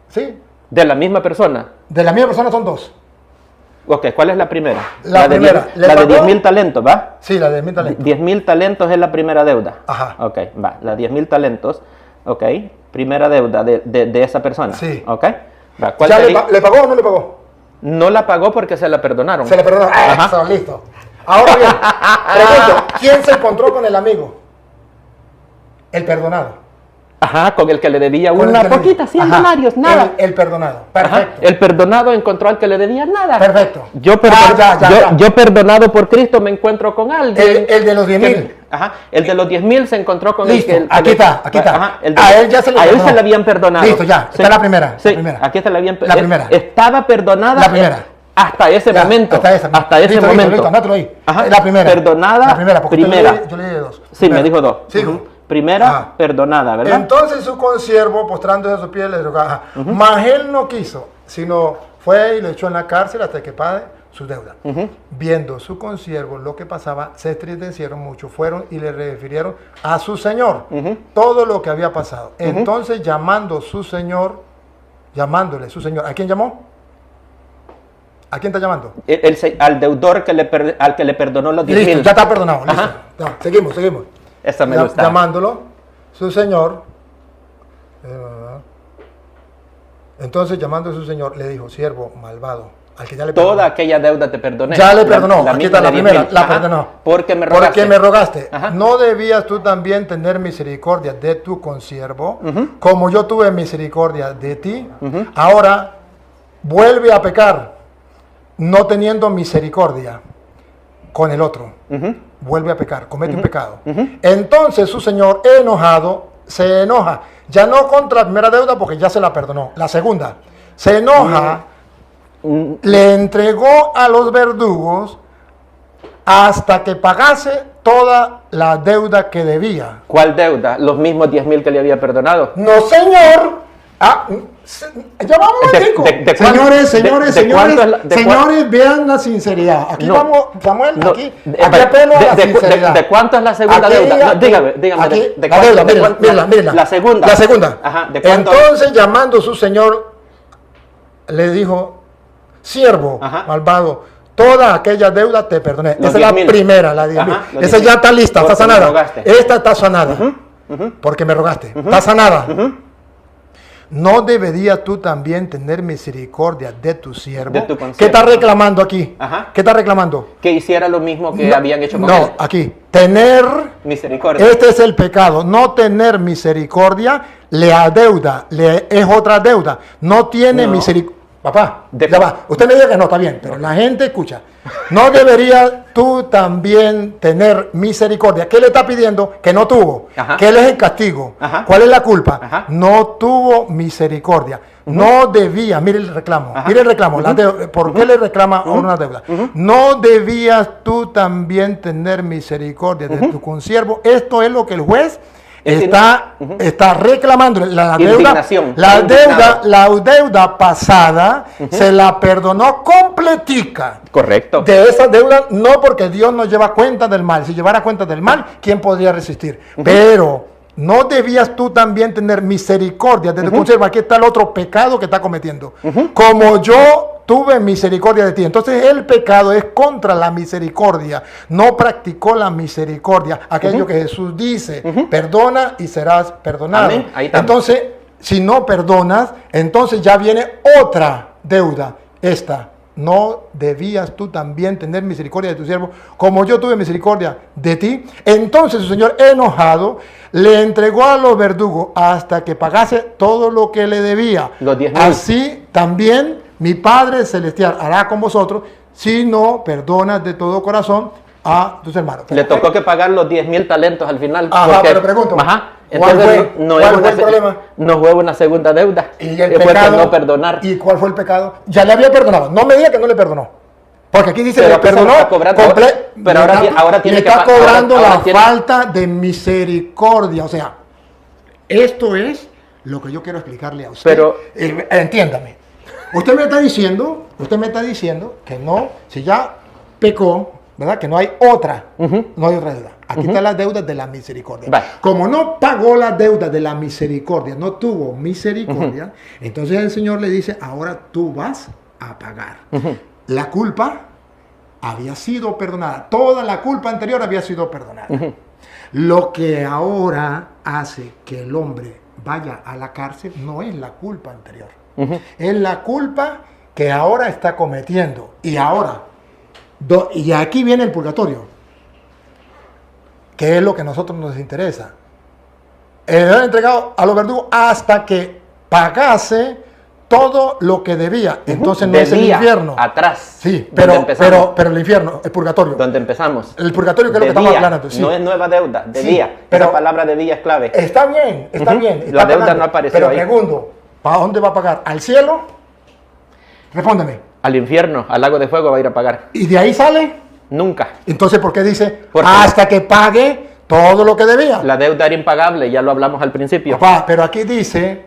Speaker 1: ¿Sí?
Speaker 2: De la misma persona.
Speaker 1: De la misma persona son dos.
Speaker 2: Ok, ¿cuál es la primera?
Speaker 1: La
Speaker 2: de
Speaker 1: primera.
Speaker 2: 10
Speaker 1: ¿Le
Speaker 2: la de
Speaker 1: pagó?
Speaker 2: 10.000 talentos, ¿va?
Speaker 1: Sí, la de mi talento.
Speaker 2: 10.000 talentos es la primera deuda.
Speaker 1: Ajá.
Speaker 2: Ok, va. La 10.000 talentos, ok. Primera deuda de esa persona.
Speaker 1: Sí.
Speaker 2: Ok. Va. ¿Cuál
Speaker 1: ¿Ya
Speaker 2: sería?
Speaker 1: le pagó o no le pagó?
Speaker 2: No la pagó porque se la perdonaron.
Speaker 1: Se le perdonó.
Speaker 2: Ajá.
Speaker 1: Eso, listo. Ahora bien, pregunto, ¿quién se encontró con el amigo? El perdonado.
Speaker 2: Ajá, con el que le debía
Speaker 1: Con el
Speaker 2: una
Speaker 1: que le-
Speaker 2: poquita, 100
Speaker 1: Ajá,
Speaker 2: denarios, nada.
Speaker 1: El perdonado.
Speaker 2: Ajá,
Speaker 1: Perfecto.
Speaker 2: el perdonado encontró al que le debía nada.
Speaker 1: Perfecto.
Speaker 2: Yo,
Speaker 1: Ya.
Speaker 2: yo perdonado por Cristo me encuentro con alguien.
Speaker 1: El de los 10,000.
Speaker 2: Ajá, el de los 10.000 se encontró con
Speaker 1: Listo,
Speaker 2: el que...
Speaker 1: aquí está.
Speaker 2: Ajá,
Speaker 1: A él ya se le
Speaker 2: a él
Speaker 1: perdonó.
Speaker 2: se le habían perdonado.
Speaker 1: Listo, ya, está la primera,
Speaker 2: Sí,
Speaker 1: la primera.
Speaker 2: aquí está la habían
Speaker 1: La primera.
Speaker 2: Estaba perdonada.
Speaker 1: La primera.
Speaker 2: Hasta ese
Speaker 1: Ya,
Speaker 2: momento.
Speaker 1: Hasta ese
Speaker 2: Listo,
Speaker 1: momento. Anótalo ahí.
Speaker 2: Ajá,
Speaker 1: La primera.
Speaker 2: Perdonada.
Speaker 1: La primera, porque
Speaker 2: primera.
Speaker 1: yo le dije dos.
Speaker 2: Sí,
Speaker 1: Primera.
Speaker 2: me dijo dos.
Speaker 1: Sigo.
Speaker 2: Ujú. Primera,
Speaker 1: Ajá.
Speaker 2: perdonada, ¿verdad?
Speaker 1: Entonces su consiervo, postrándose a sus pies, le rogaba. Mas él no quiso, sino fue y lo echó en la cárcel hasta que pague su deuda. Viendo su consiervo lo que pasaba, se entristecieron mucho, fueron y le refirieron a su señor todo lo que había pasado. Entonces llamándole su señor, ¿a quién llamó? ¿A quién está llamando?
Speaker 2: Al deudor al que le perdonó los 10.000.
Speaker 1: Listo, ya está perdonado. Listo.
Speaker 2: Ajá.
Speaker 1: Ya, seguimos.
Speaker 2: Esa me gusta.
Speaker 1: Llamándolo, su señor. Entonces, llamando a su señor, le dijo, siervo malvado, al que ya le perdonó.
Speaker 2: Toda aquella deuda te perdoné.
Speaker 1: Ya le perdonó. Aquí
Speaker 2: misma
Speaker 1: está la
Speaker 2: de
Speaker 1: primera,
Speaker 2: 10.000.
Speaker 1: la
Speaker 2: Ajá.
Speaker 1: perdonó.
Speaker 2: Porque me rogaste.
Speaker 1: Porque me rogaste.
Speaker 2: Ajá.
Speaker 1: ¿No debías tú también tener misericordia de tu consiervo, como yo tuve misericordia de ti? Ahora, vuelve a pecar, no teniendo misericordia con el otro. Vuelve a pecar, comete un pecado. Entonces su señor, enojado, se enoja. Ya no contra la primera deuda, porque ya se la perdonó. La segunda, se enoja, le entregó a los verdugos hasta que pagase toda la deuda que debía.
Speaker 2: ¿Cuál deuda? Los mismos 10.000 que le había perdonado.
Speaker 1: No, señor. Ya vamos, chico. Señores, vean la sinceridad. Aquí
Speaker 2: No.
Speaker 1: vamos, Samuel,
Speaker 2: No,
Speaker 1: aquí
Speaker 2: de-
Speaker 1: apelo a la sinceridad.
Speaker 2: ¿De cuánto es la segunda
Speaker 1: Aquí,
Speaker 2: deuda? No, dígame.
Speaker 1: aquí,
Speaker 2: ¿De
Speaker 1: la
Speaker 2: cuánto?
Speaker 1: deuda,
Speaker 2: ¿De
Speaker 1: mírala,
Speaker 2: cuánto?
Speaker 1: mírala.
Speaker 2: La segunda.
Speaker 1: La segunda.
Speaker 2: Ajá, ¿de cuánto?
Speaker 1: Entonces, llamando su señor, le dijo, siervo
Speaker 2: Ajá.
Speaker 1: malvado, toda aquella deuda te perdoné.
Speaker 2: Los
Speaker 1: Esa es la
Speaker 2: 10,000.
Speaker 1: primera, la 10,000.
Speaker 2: Ajá, los
Speaker 1: Esa
Speaker 2: 10,000.
Speaker 1: ya está lista, está
Speaker 2: Porque me
Speaker 1: sanada.
Speaker 2: rogaste.
Speaker 1: Esta está sanada. Porque me rogaste. Está sanada. ¿No deberías tú también tener misericordia de tu siervo?
Speaker 2: De tu consiervo.
Speaker 1: ¿Qué está reclamando aquí?
Speaker 2: Ajá.
Speaker 1: ¿Qué está reclamando?
Speaker 2: Que hiciera lo mismo que habían hecho con
Speaker 1: No,
Speaker 2: él.
Speaker 1: aquí. Tener,
Speaker 2: Misericordia.
Speaker 1: este es el pecado. No tener misericordia le adeuda, es otra deuda. No tiene
Speaker 2: No.
Speaker 1: misericordia. Papá,
Speaker 2: De-
Speaker 1: ya va. Usted me dice que no, está bien, pero la gente escucha. ¿No deberías tú también tener misericordia? ¿Qué le está pidiendo? Que no tuvo.
Speaker 2: Ajá.
Speaker 1: ¿Qué es el castigo?
Speaker 2: Ajá.
Speaker 1: ¿Cuál es la culpa?
Speaker 2: Ajá.
Speaker 1: No tuvo misericordia. No debía, mire el reclamo,
Speaker 2: Ajá.
Speaker 1: mire el reclamo, ¿por qué le reclama a una deuda? No debías tú también tener misericordia de tu consiervo. Esto es lo que el juez está reclamando. La deuda,
Speaker 2: Indignación.
Speaker 1: la
Speaker 2: Indignado.
Speaker 1: deuda pasada se la perdonó completica.
Speaker 2: Correcto.
Speaker 1: De esa deuda, no porque Dios no lleva cuenta del mal. Si llevara cuenta del mal, ¿quién podría resistir? Pero no debías tú también tener misericordia de tu consiervo. Aquí está el otro pecado que está cometiendo. Como yo tuve misericordia de ti. Entonces el pecado es contra la misericordia. No practicó la misericordia. Aquello que Jesús dice, perdona y serás perdonado.
Speaker 2: Amén. Ahí estamos.
Speaker 1: Entonces, si no perdonas, entonces ya viene otra deuda. Esta. ¿No debías tú también tener misericordia de tu siervo, como yo tuve misericordia de ti? Entonces su señor, enojado, le entregó a los verdugos hasta que pagase todo lo que le debía.
Speaker 2: Los 10,000.
Speaker 1: Así también mi Padre Celestial hará con vosotros, si no perdonas de todo corazón a tus hermanos.
Speaker 2: Le tocó que pagar los 10,000 talentos al final.
Speaker 1: Ajá, pero pregunto,
Speaker 2: Ajá.
Speaker 1: ¿cuál
Speaker 2: Entonces,
Speaker 1: fue-
Speaker 2: no
Speaker 1: cuál
Speaker 2: es
Speaker 1: fue
Speaker 2: una
Speaker 1: el problema?
Speaker 2: No fue una segunda deuda.
Speaker 1: Y el
Speaker 2: fue por
Speaker 1: pecado,
Speaker 2: no perdonar.
Speaker 1: ¿Y cuál fue el pecado? Ya le había perdonado. No me diga que no le perdonó. Porque aquí dice
Speaker 2: Pero
Speaker 1: le
Speaker 2: aquí se lo
Speaker 1: perdonó.
Speaker 2: está cobrando. Pero ahora tiene
Speaker 1: le
Speaker 2: que
Speaker 1: está
Speaker 2: pa- ahora-
Speaker 1: cobrando
Speaker 2: ahora
Speaker 1: la
Speaker 2: tiene-
Speaker 1: falta de misericordia. O sea, esto es lo que yo quiero explicarle a usted.
Speaker 2: Pero-
Speaker 1: Entiéndame. Usted me está diciendo que no, si ya pecó, ¿verdad? Que no hay otra, no hay otra deuda. Aquí está la deuda de la misericordia.
Speaker 2: Vale.
Speaker 1: Como no pagó la deuda de la misericordia, no tuvo misericordia, entonces el Señor le dice, ahora tú vas a pagar. La culpa había sido perdonada. Toda la culpa anterior había sido perdonada. Lo que ahora hace que el hombre vaya a la cárcel no es la culpa anterior. Es la culpa que ahora está cometiendo. Y ahora, y aquí viene el purgatorio, que es lo que a nosotros nos interesa. Él era entregado a los verdugos hasta que pagase todo lo que debía. Entonces no es el
Speaker 2: Debía,
Speaker 1: infierno.
Speaker 2: atrás.
Speaker 1: Sí,
Speaker 2: donde empezamos.
Speaker 1: pero el infierno, el purgatorio.
Speaker 2: Donde empezamos.
Speaker 1: El purgatorio que es lo que
Speaker 2: Debía,
Speaker 1: estamos hablando. Sí.
Speaker 2: No es nueva deuda, debía.
Speaker 1: Sí, pero-
Speaker 2: Esa palabra debía es clave.
Speaker 1: Está bien, está bien. está
Speaker 2: La deuda
Speaker 1: pagando.
Speaker 2: no apareció
Speaker 1: Pero
Speaker 2: ahí.
Speaker 1: pregunto, ¿para dónde va a pagar? ¿Al cielo? Respóndeme.
Speaker 2: Al infierno, al lago de fuego va a ir a pagar.
Speaker 1: ¿Y de ahí sale?
Speaker 2: Nunca.
Speaker 1: Entonces, ¿por qué dice
Speaker 2: Porque-
Speaker 1: hasta que pague todo lo que debía?
Speaker 2: La deuda era impagable, ya lo hablamos al principio.
Speaker 1: Papá, pero aquí dice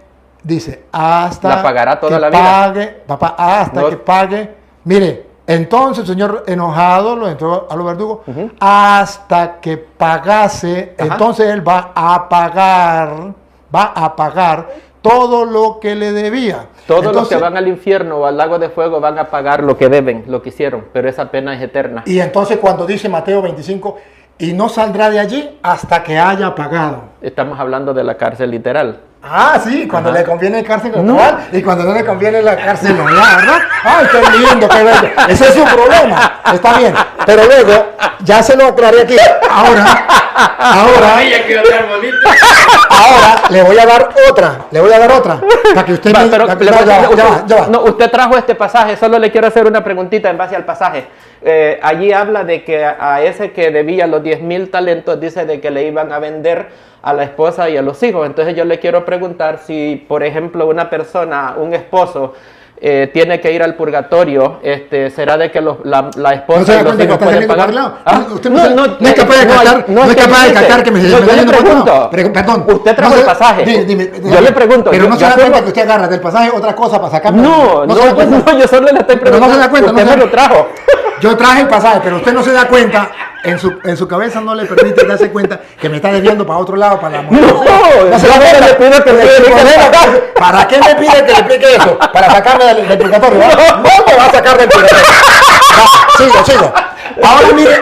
Speaker 1: hasta
Speaker 2: La pagará toda
Speaker 1: que
Speaker 2: la vida.
Speaker 1: pague, papá, hasta
Speaker 2: No.
Speaker 1: que pague. Mire, entonces el Señor enojado lo entró a los verdugos hasta que pagase.
Speaker 2: Ajá.
Speaker 1: Entonces él va a pagar todo lo que le debía.
Speaker 2: Todos los
Speaker 1: Entonces,
Speaker 2: que van al infierno o al lago de fuego van a pagar lo que deben, lo que hicieron, pero esa pena es eterna.
Speaker 1: Y entonces cuando dice Mateo 25, y no saldrá de allí hasta que haya pagado.
Speaker 2: Estamos hablando de la cárcel literal.
Speaker 1: Ah, sí, cuando
Speaker 2: Ajá.
Speaker 1: le conviene cárcel
Speaker 2: No.
Speaker 1: local y cuando no le conviene la cárcel local, ¿verdad? Ay, qué lindo, qué bello. Ese es su problema. Está bien. Pero luego, ya se lo aclaré aquí. Ahora, le voy a dar otra. Para que usted
Speaker 2: Va,
Speaker 1: me...
Speaker 2: pero-
Speaker 1: para que-
Speaker 2: le-
Speaker 1: ya va.
Speaker 2: No, usted trajo este pasaje, solo le quiero hacer una preguntita en base al pasaje. Allí habla de que a ese que debía los 10,000 talentos, dice de que le iban a vender a la esposa y a los hijos. Entonces yo le quiero preguntar si, por ejemplo, una persona, un esposo, tiene que ir al purgatorio, ¿será de que la esposa
Speaker 1: ¿No se da
Speaker 2: y los
Speaker 1: cuenta que
Speaker 2: hijos
Speaker 1: está
Speaker 2: pueden
Speaker 1: saliendo
Speaker 2: pagar?
Speaker 1: por el lado?
Speaker 2: ¿Ah?
Speaker 1: Usted no es capaz de captar, no es capaz de captar que me
Speaker 2: yo
Speaker 1: está
Speaker 2: le
Speaker 1: yendo por el lado.
Speaker 2: pregunto.
Speaker 1: Perdón.
Speaker 2: Usted trajo
Speaker 1: No se-
Speaker 2: el pasaje.
Speaker 1: Dime,
Speaker 2: Yo le pregunto.
Speaker 1: Pero no se da
Speaker 2: solo-
Speaker 1: cuenta que usted agarra del pasaje otra cosa para sacarme.
Speaker 2: No,
Speaker 1: se da cuenta.
Speaker 2: yo solo le estoy
Speaker 1: Pero
Speaker 2: preguntando.
Speaker 1: no se da cuenta.
Speaker 2: Usted
Speaker 1: no se
Speaker 2: me
Speaker 1: da-
Speaker 2: lo trajo.
Speaker 1: Yo traje el pasaje, pero usted no se da cuenta, en su cabeza no le permite darse cuenta que me está desviando para otro lado, para la mujer.
Speaker 2: No,
Speaker 1: se da
Speaker 2: solamente
Speaker 1: cuenta.
Speaker 2: le pido que me explique.
Speaker 1: ¿Para qué me pide que le explique eso? Para sacarme del purgatorio. ¿Verdad? No me va a sacar del purgatorio. Va, sigo.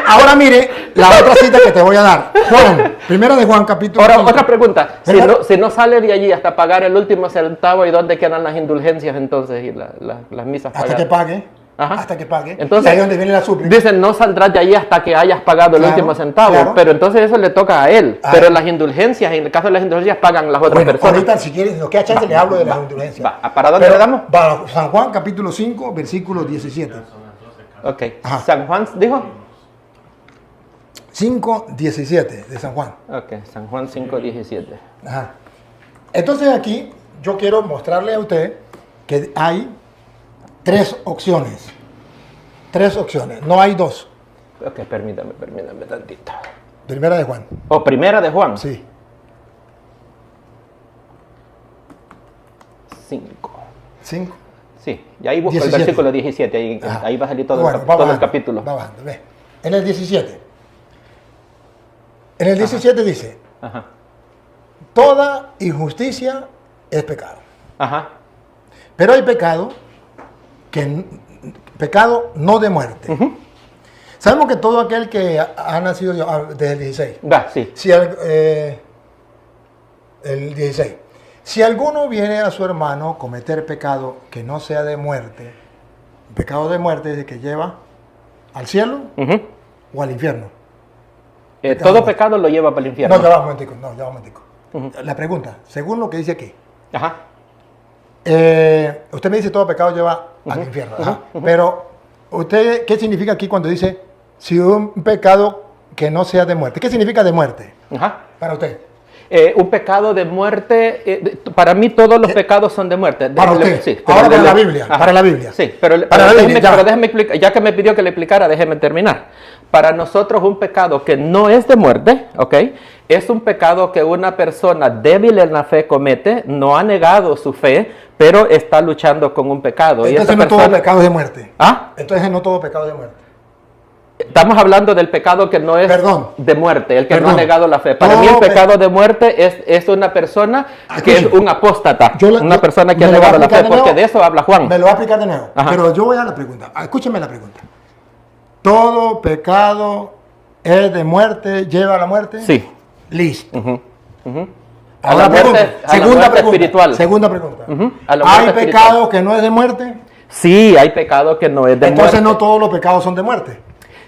Speaker 1: Ahora mire la otra cita que te voy a dar. Juan, primera de Juan, capítulo
Speaker 2: Ahora,
Speaker 1: 5.
Speaker 2: otra pregunta.
Speaker 1: ¿Verdad?
Speaker 2: Si no sale de allí hasta pagar el último centavo, ¿y dónde quedan las indulgencias entonces y las misas
Speaker 1: Hasta que
Speaker 2: pagadas?
Speaker 1: pague.
Speaker 2: Ajá.
Speaker 1: hasta que pague.
Speaker 2: Entonces,
Speaker 1: y ahí es donde viene la súplica.
Speaker 2: Dicen, no saldrás de allí hasta que hayas pagado el
Speaker 1: Claro,
Speaker 2: último centavo.
Speaker 1: claro.
Speaker 2: Pero entonces eso le toca a él.
Speaker 1: A
Speaker 2: pero
Speaker 1: él.
Speaker 2: las indulgencias, en el caso de las indulgencias, pagan las otras
Speaker 1: Bueno,
Speaker 2: personas.
Speaker 1: ahorita si quieres, nos queda chance, le hablo de las indulgencias.
Speaker 2: ¿Para dónde le damos?
Speaker 1: Para San Juan capítulo 5, versículo 17.
Speaker 2: Ok.
Speaker 1: Ajá.
Speaker 2: ¿San Juan dijo?
Speaker 1: 5, 17 de San Juan.
Speaker 2: Ok, San Juan 5:17.
Speaker 1: Ajá. Entonces aquí yo quiero mostrarle a usted que hay tres opciones. Tres opciones, no hay dos.
Speaker 2: Ok, permítame tantito.
Speaker 1: Primera de Juan.
Speaker 2: O primera de Juan.
Speaker 1: Sí.
Speaker 2: 5.
Speaker 1: 5.
Speaker 2: Sí, y ahí busco
Speaker 1: 17.
Speaker 2: el versículo 17. Ahí va a salir todo,
Speaker 1: Bueno,
Speaker 2: todo
Speaker 1: va
Speaker 2: el
Speaker 1: bajando,
Speaker 2: capítulo.
Speaker 1: va bajando, ve. En el 17. En el 17 dice,
Speaker 2: Ajá.
Speaker 1: toda injusticia es pecado.
Speaker 2: Ajá.
Speaker 1: Pero hay pecado pecado no de muerte. Sabemos que todo aquel que ha nacido desde el 16.
Speaker 2: Va, sí.
Speaker 1: Si el 16. Si alguno viene a su hermano cometer pecado que no sea de muerte, pecado de muerte es el que lleva al cielo
Speaker 2: Ujú.
Speaker 1: o al infierno.
Speaker 2: Todo pecado lo lleva para el infierno.
Speaker 1: No, ya va un momentico, no, ya va un momentico.
Speaker 2: Ujú.
Speaker 1: La pregunta, según lo que dice aquí,
Speaker 2: Ajá.
Speaker 1: usted me dice todo pecado lleva al infierno, ajá.
Speaker 2: ujú.
Speaker 1: Pero usted, ¿qué significa aquí cuando dice si un pecado que no sea de muerte? ¿Qué significa de muerte
Speaker 2: Ajá.
Speaker 1: para usted?
Speaker 2: Un pecado de muerte, para mí todos los pecados son de muerte.
Speaker 1: Para usted.
Speaker 2: Sí,
Speaker 1: Ahora para
Speaker 2: le-
Speaker 1: la Biblia,
Speaker 2: Ajá.
Speaker 1: para la Biblia.
Speaker 2: Sí, pero,
Speaker 1: Para la Biblia, ya.
Speaker 2: pero déjeme explicar, ya que me pidió que le explicara, déjeme terminar. Para nosotros un pecado que no es de muerte, ¿ok? Es un pecado que una persona débil en la fe comete, no ha negado su fe, pero está luchando con un pecado.
Speaker 1: Entonces
Speaker 2: esa
Speaker 1: no todo
Speaker 2: persona-
Speaker 1: pecado es de muerte.
Speaker 2: ¿Ah?
Speaker 1: Entonces no todo pecado es de muerte.
Speaker 2: Estamos hablando del pecado que no es
Speaker 1: Perdón.
Speaker 2: de muerte, el que no
Speaker 1: Perdón.
Speaker 2: ha negado la fe. Para
Speaker 1: Todo
Speaker 2: mí el
Speaker 1: pe-
Speaker 2: pecado de muerte es una persona que es
Speaker 1: Escuche.
Speaker 2: un apóstata,
Speaker 1: Yo
Speaker 2: una persona que ha
Speaker 1: me lo voy a
Speaker 2: negado la fe,
Speaker 1: explicar de
Speaker 2: porque
Speaker 1: nuevo.
Speaker 2: de eso habla Juan.
Speaker 1: Me lo va a explicar de nuevo.
Speaker 2: Ajá.
Speaker 1: Pero yo voy a la pregunta. Escúcheme la pregunta. ¿Todo pecado es de muerte, lleva a la muerte?
Speaker 2: Sí.
Speaker 1: Listo.
Speaker 2: Ujú, ujú. A
Speaker 1: Ahora
Speaker 2: la muerte-
Speaker 1: pregunta.
Speaker 2: a la
Speaker 1: Segunda
Speaker 2: muerte
Speaker 1: pregunta.
Speaker 2: espiritual.
Speaker 1: Segunda pregunta.
Speaker 2: Ujú, a la
Speaker 1: ¿Hay
Speaker 2: muerte
Speaker 1: pecado
Speaker 2: espiritual.
Speaker 1: que no es de muerte?
Speaker 2: Sí, hay pecado que no es de
Speaker 1: Entonces
Speaker 2: muerte.
Speaker 1: no todos los pecados son de muerte.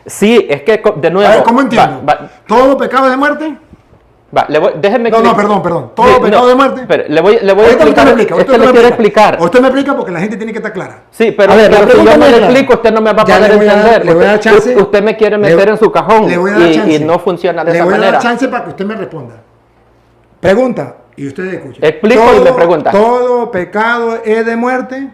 Speaker 2: Sí, es que de nuevo.
Speaker 1: A ver, ¿cómo entiendo?
Speaker 2: Va,
Speaker 1: ¿Todo pecado es de muerte?
Speaker 2: déjeme
Speaker 1: No, no,
Speaker 2: explicar.
Speaker 1: perdón. ¿Todo
Speaker 2: Sí,
Speaker 1: pecado
Speaker 2: no,
Speaker 1: de muerte?
Speaker 2: Pero le voy a
Speaker 1: Ahorita usted
Speaker 2: explicar.
Speaker 1: me explica.
Speaker 2: Es que le quiero explicar.
Speaker 1: Usted me explica porque la gente tiene que estar clara.
Speaker 2: Sí, pero,
Speaker 1: A ver, la
Speaker 2: pero si
Speaker 1: pregunta
Speaker 2: yo no
Speaker 1: no
Speaker 2: le
Speaker 1: es clara.
Speaker 2: explico, usted no me va a
Speaker 1: Ya
Speaker 2: poder
Speaker 1: le voy a dar-
Speaker 2: entender.
Speaker 1: le voy a dar chance.
Speaker 2: Usted me quiere meter en su cajón
Speaker 1: Le voy a dar chance.
Speaker 2: y no funciona de
Speaker 1: Le
Speaker 2: esa
Speaker 1: voy a
Speaker 2: manera.
Speaker 1: dar chance para que usted me responda. Pregunta y usted escucha.
Speaker 2: Explico y me pregunta.
Speaker 1: ¿Todo pecado es de muerte?